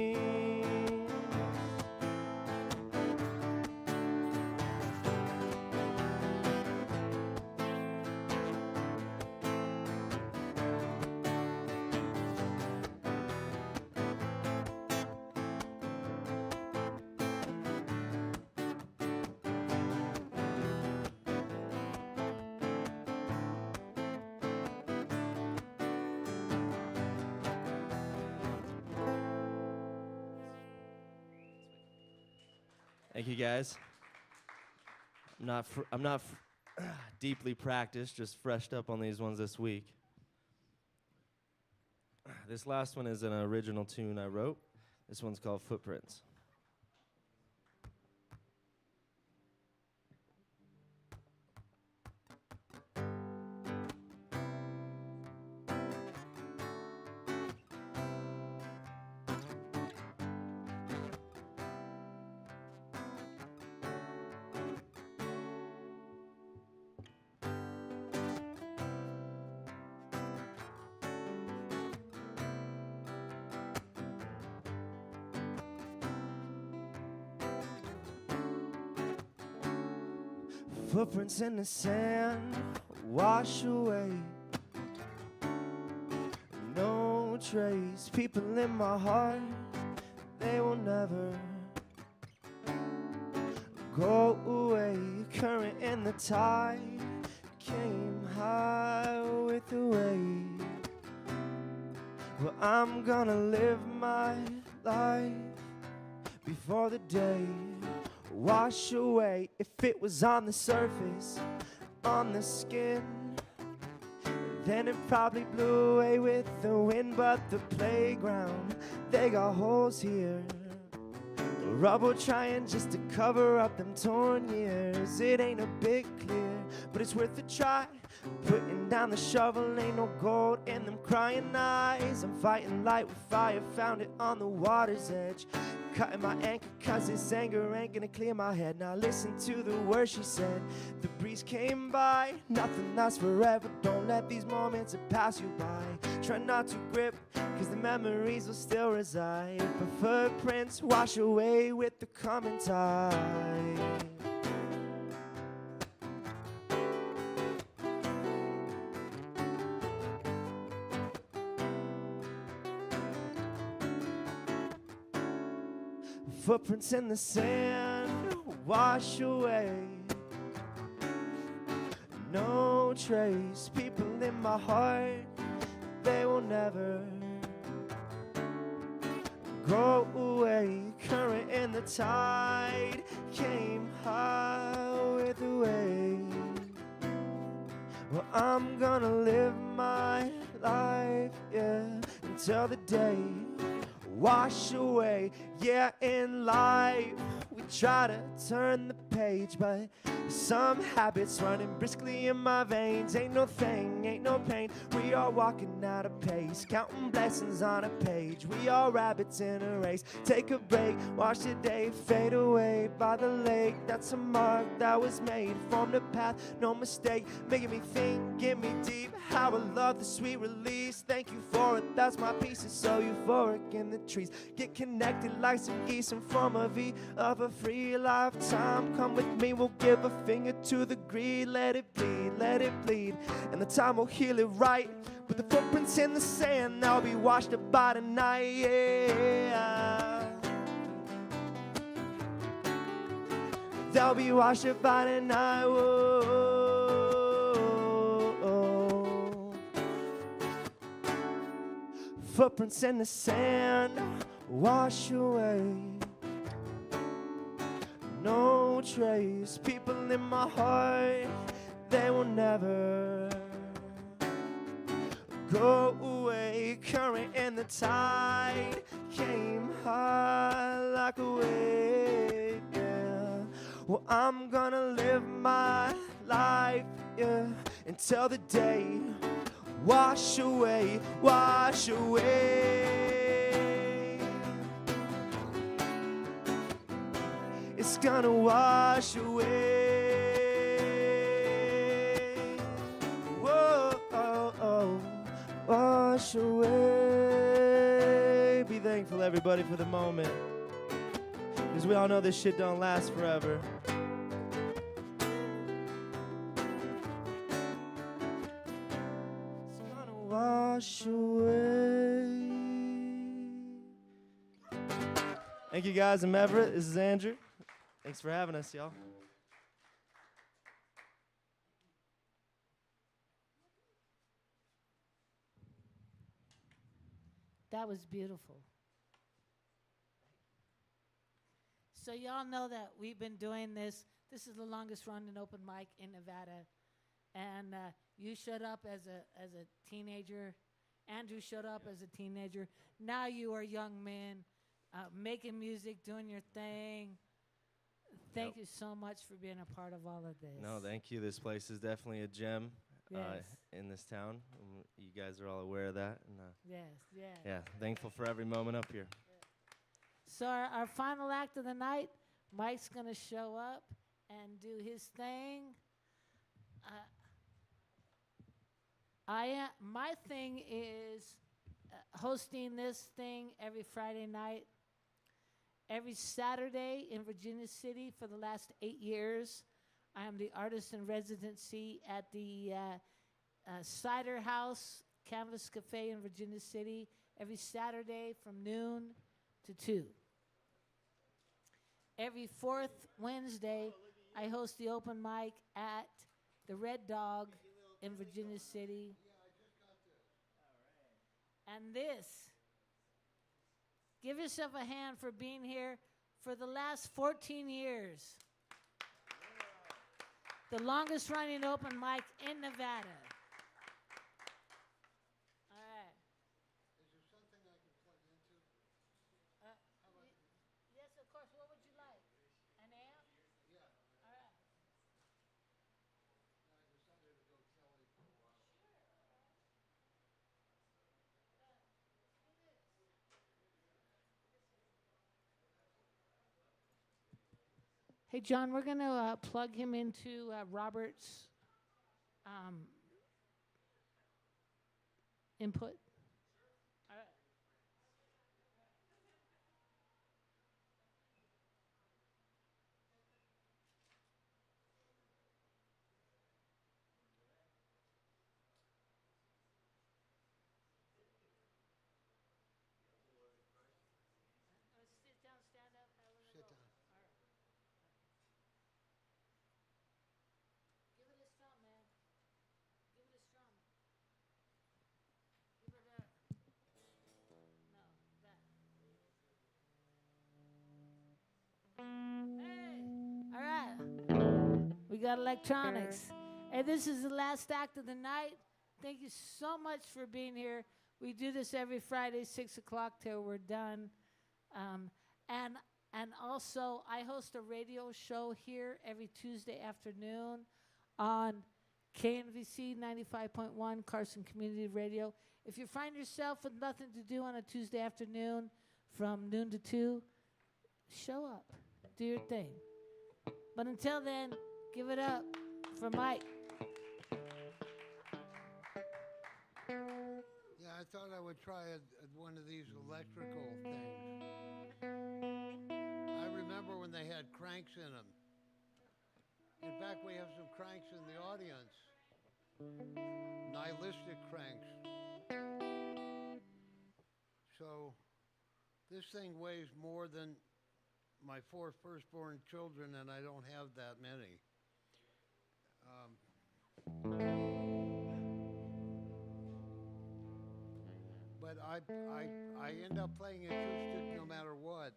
Thank you, guys. I'm not deeply practiced, just freshed up on these ones this week. This last one is an original tune I wrote. This one's called Footprints. Footprints in the sand wash away. No trace. People in my heart, they will never go away. Current in the tide came high with the wave. Well, I'm gonna live my life before the day wash away. If it was on the surface, on the skin, then it probably blew away with the wind. But the playground, they got holes here, rubble trying just to cover up them torn years. It ain't a big clear, but it's worth a try. Putting down the shovel, ain't no gold in them crying eyes. I'm fighting light with fire, found it on the water's edge. Cutting my anchor cause this anger ain't gonna clear my head. Now listen to the words she said. The breeze came by, nothing lasts forever. Don't let these moments pass you by. Try not to grip, cause the memories will still reside. But footprints wash away with the coming tide. Footprints in the sand wash away. No trace. People in my heart, they will never go away. Current in the tide came high with the wave. Well, I'm gonna live my life, yeah, until the day wash away. Yeah, in life we try to turn the page, but some habits running briskly in my veins. Ain't no thing, ain't no pain. We are walking out of pace, counting blessings on a page. We are rabbits in a race. Take a break, watch the day fade away by the lake. That's a mark that was made, formed a path, no mistake. Making me think, get me deep. How I love the sweet release. Thank you for it, that's my piece. It's so euphoric in the trees. Get connected like some geese and form a V of a free lifetime. Come with me, we'll give a finger to the greed. Let it bleed, and the time will heal it right. With the footprints in the sand, they'll be washed up by the night, yeah. They'll be washed up by the night, whoa. Footprints in the sand wash away. No trace. People in my heart, they will never go away. Current in the tide came high like a wave, yeah. Well, I'm gonna live my life, yeah, until the day wash away, wash away. It's gonna wash away. Whoa, oh, oh, wash wash away. Be thankful, everybody, for the moment. Because we all know this shit don't last forever. It's gonna wash away. Thank you guys. I'm Everett. This is Andrew. Thanks for having us, y'all. That was beautiful. So y'all know that we've been doing this. This is the longest running open mic in Nevada. And you showed up as a teenager. Andrew showed up as a teenager. Now you are young men making music, doing your thing. Thank you so much for being a part of all of this. No, thank you. This place is definitely a gem Yes. in this town. You guys are all aware of that. And, Yes, yes. yeah, thankful for every moment up here. So our final act of the night, Mike's going to show up and do his thing. My thing is hosting this thing every Friday night, every Saturday in Virginia City for the last 8 years. I am the artist in residency at the Cider House Canvas Cafe in Virginia City every Saturday from noon to 2. Every fourth Wednesday, I host the open mic at the Red Dog in Virginia City. And this, give yourself a hand for being here for the last 14 years. The longest running open mic in Nevada. All right. Is there something I can plug into? Yes, of course. What would you like? An amp? Yeah. All right. I decided to go Kelly for a while. Hey, John, we're going to plug him into Robert's input. All right. Sit down, stand up, however Sit go. down. All right. Give it a strum, man. Give it a strum. Give it a... No, that. Hey! All right. We got electronics. Hey, this is the last act of the night. Thank you so much for being here. We do this every Friday, 6 o'clock till we're done. And also, I host a radio show here every Tuesday afternoon on KNVC 95.1 Carson Community Radio. If you find yourself with nothing to do on a Tuesday afternoon from noon to 2, show up. Do your thing. But until then, give it up for Mike. Yeah, I thought I would try one of these electrical things. I remember when they had cranks in them. In fact, we have some cranks in the audience. Nihilistic cranks. So this thing weighs more than my 4 firstborn children, and I don't have that many. But I end up playing acoustic no matter what.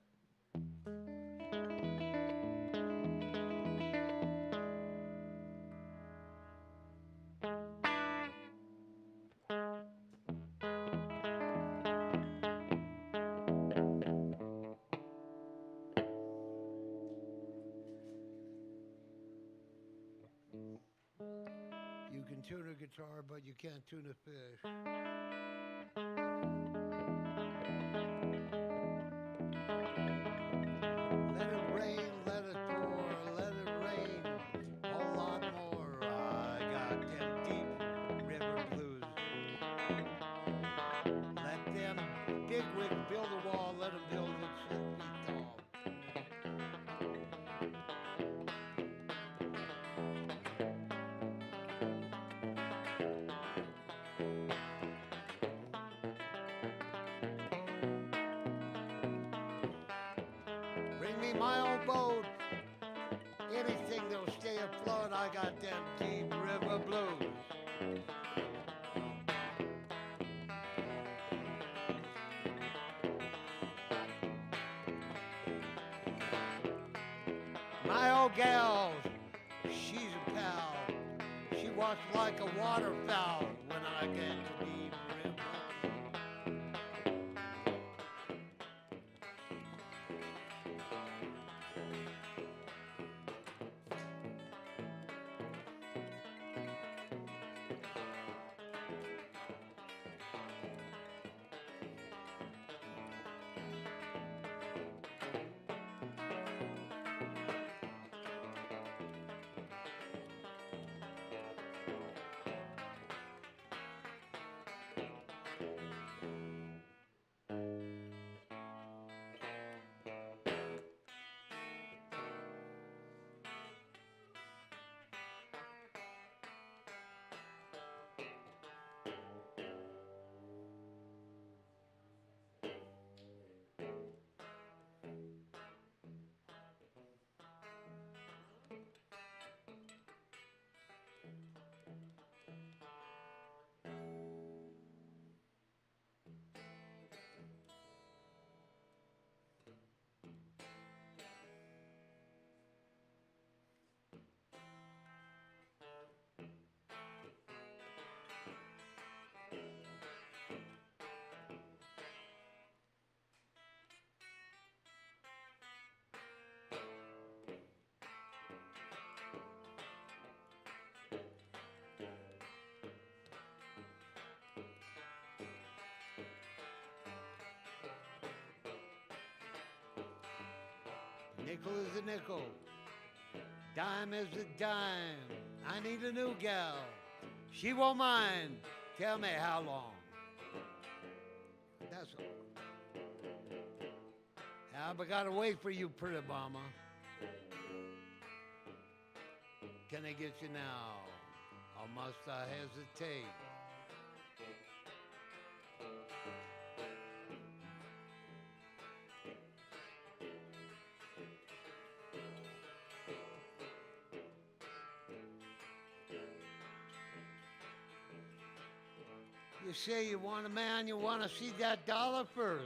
You can tune a guitar, but you can't tune a fish. Let it rain, let it pour, let it rain a lot more. I got them deep river blues. me my own boat. Anything that'll stay afloat, I got them deep river blues. My old gal, she's a pal. She walks like a waterfowl when I get to deep river. Nickel is a nickel. Dime is a dime. I need a new gal. She won't mind. Tell me how long. That's all. I gotta wait for you, pretty mama. Can I get you now? Or must I hesitate? You say you want a man, you want to see that dollar first.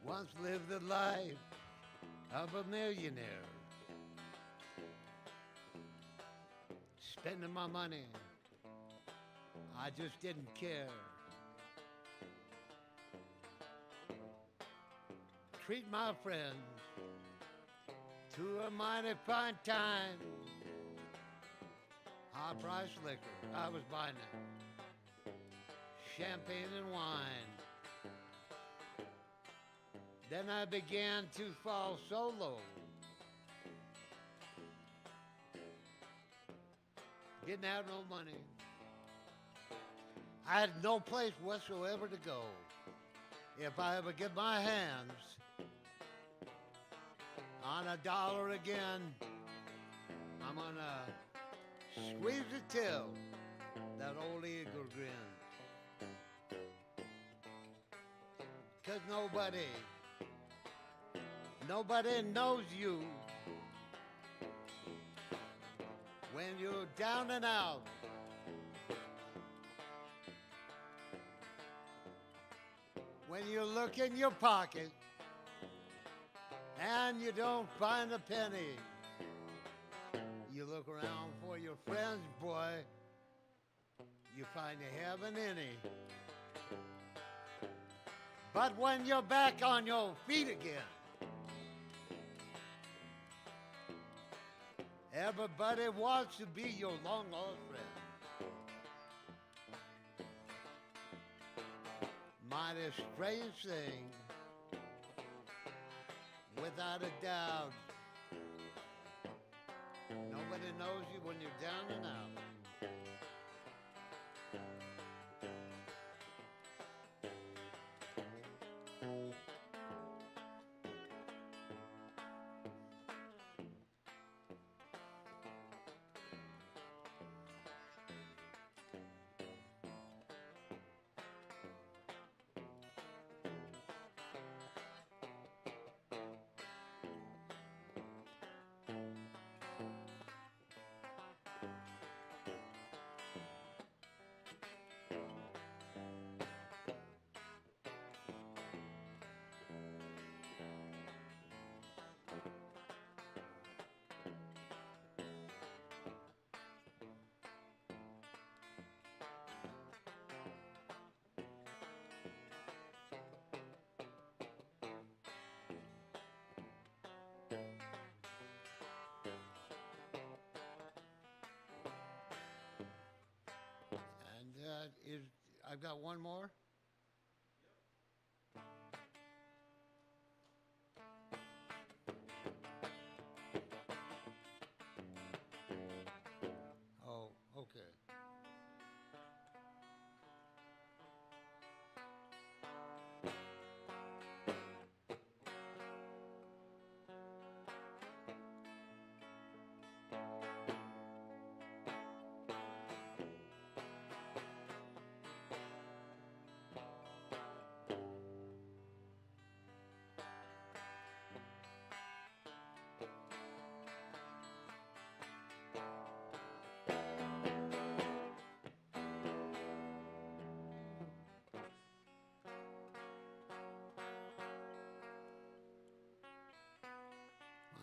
Once lived the life of a millionaire, spending my money, I just didn't care. Treat my friends to a mighty fine time. High price liquor, I was buying it. Champagne and wine. Then I began to fall so low. Didn't have no money. I had no place whatsoever to go. If I ever get my hands on a dollar again, I'm gonna squeeze it till that old eagle grin. 'Cause nobody knows you when you're down and out. When you look in your pocket and you don't find a penny, you look around for your friends, boy, you find you haven't any. But when you're back on your feet again, Everybody wants to be your long lost friend. Mighty strange thing, without a doubt. Nobody knows you when you're down and out. And I've got one more. Oh, okay.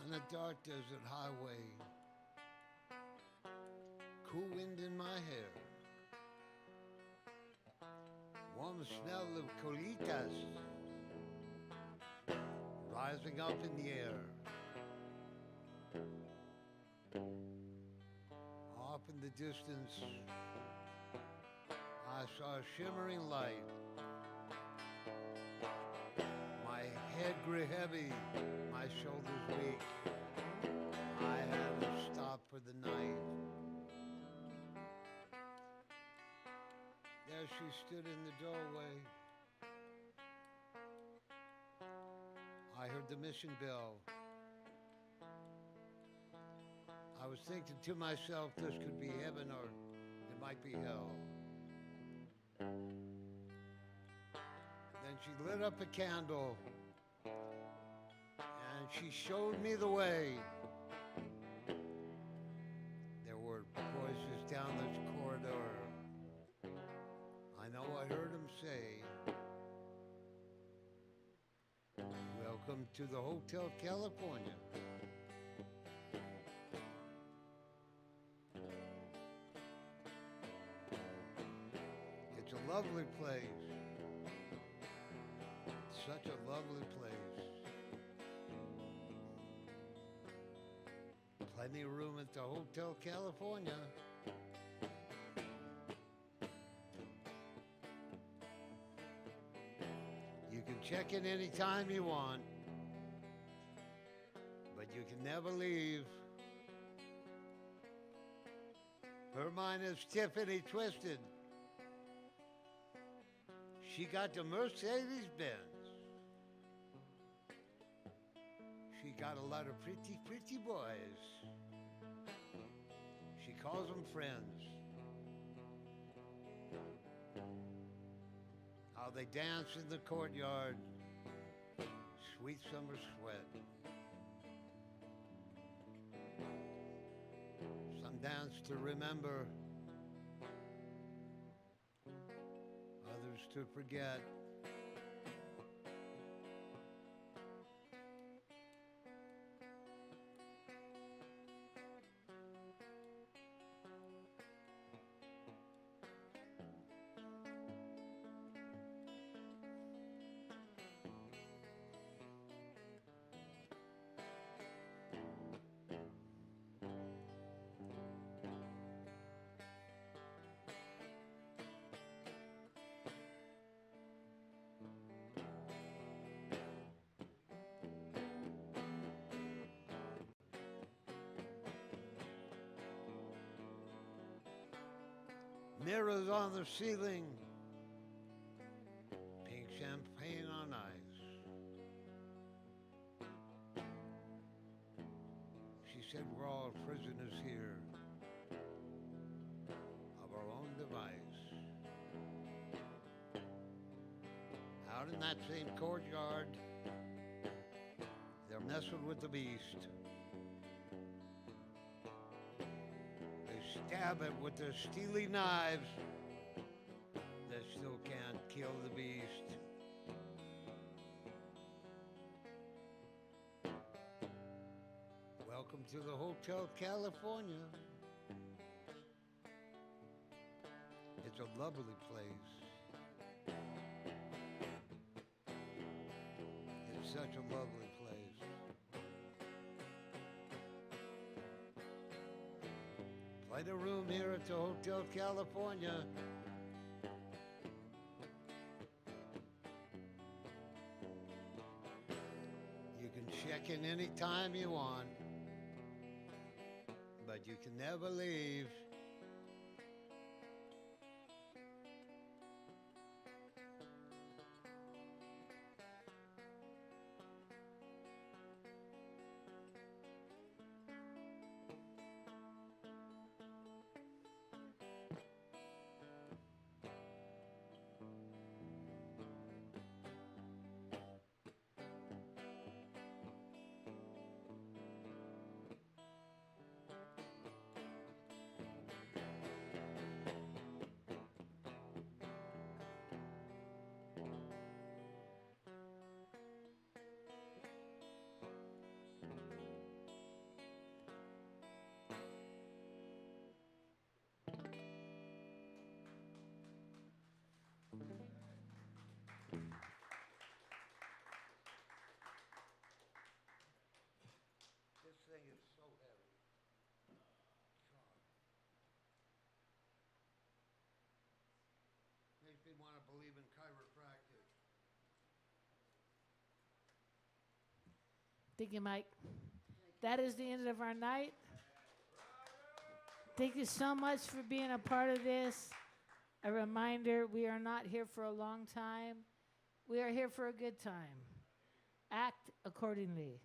On a dark desert highway, cool wind in my hair, warm smell of colitas rising up in the air. Off in the distance, I saw a shimmering light. My head grew heavy, my shoulders weak. I had to stop for the night. There she stood in the doorway. I heard the mission bell. I was thinking to myself, this could be heaven or it might be hell. Then she lit up a candle and she showed me the way. There were voices down this corridor. I know I heard them say, "Welcome to the Hotel California." It's a lovely place. Such a lovely place. Plenty of room at the Hotel California. You can check in any time you want, but you can never leave. Her mind is Tiffany twisted. She got the Mercedes-Benz. She got a lot of pretty, pretty boys. She calls them friends. How they dance in the courtyard. Sweet summer sweat. Some dance to remember. Others to forget. mirrors on the ceiling, pink champagne on ice. She said we're all prisoners here of our own device. Out in that same courtyard, they're messing with the beast. They stab it with their steely knives that still can't kill the beast. Welcome to the Hotel California. It's a lovely place. It's such a lovely place. Quite a room here at the Hotel California. You can check in any time you want, but you can never leave. This thing is so heavy. God. Makes me want to believe in chiropractic. Thank you, Mike. That is the end of our night. Thank you so much for being a part of this. A reminder, we are not here for a long time. We are here for a good time. Act accordingly.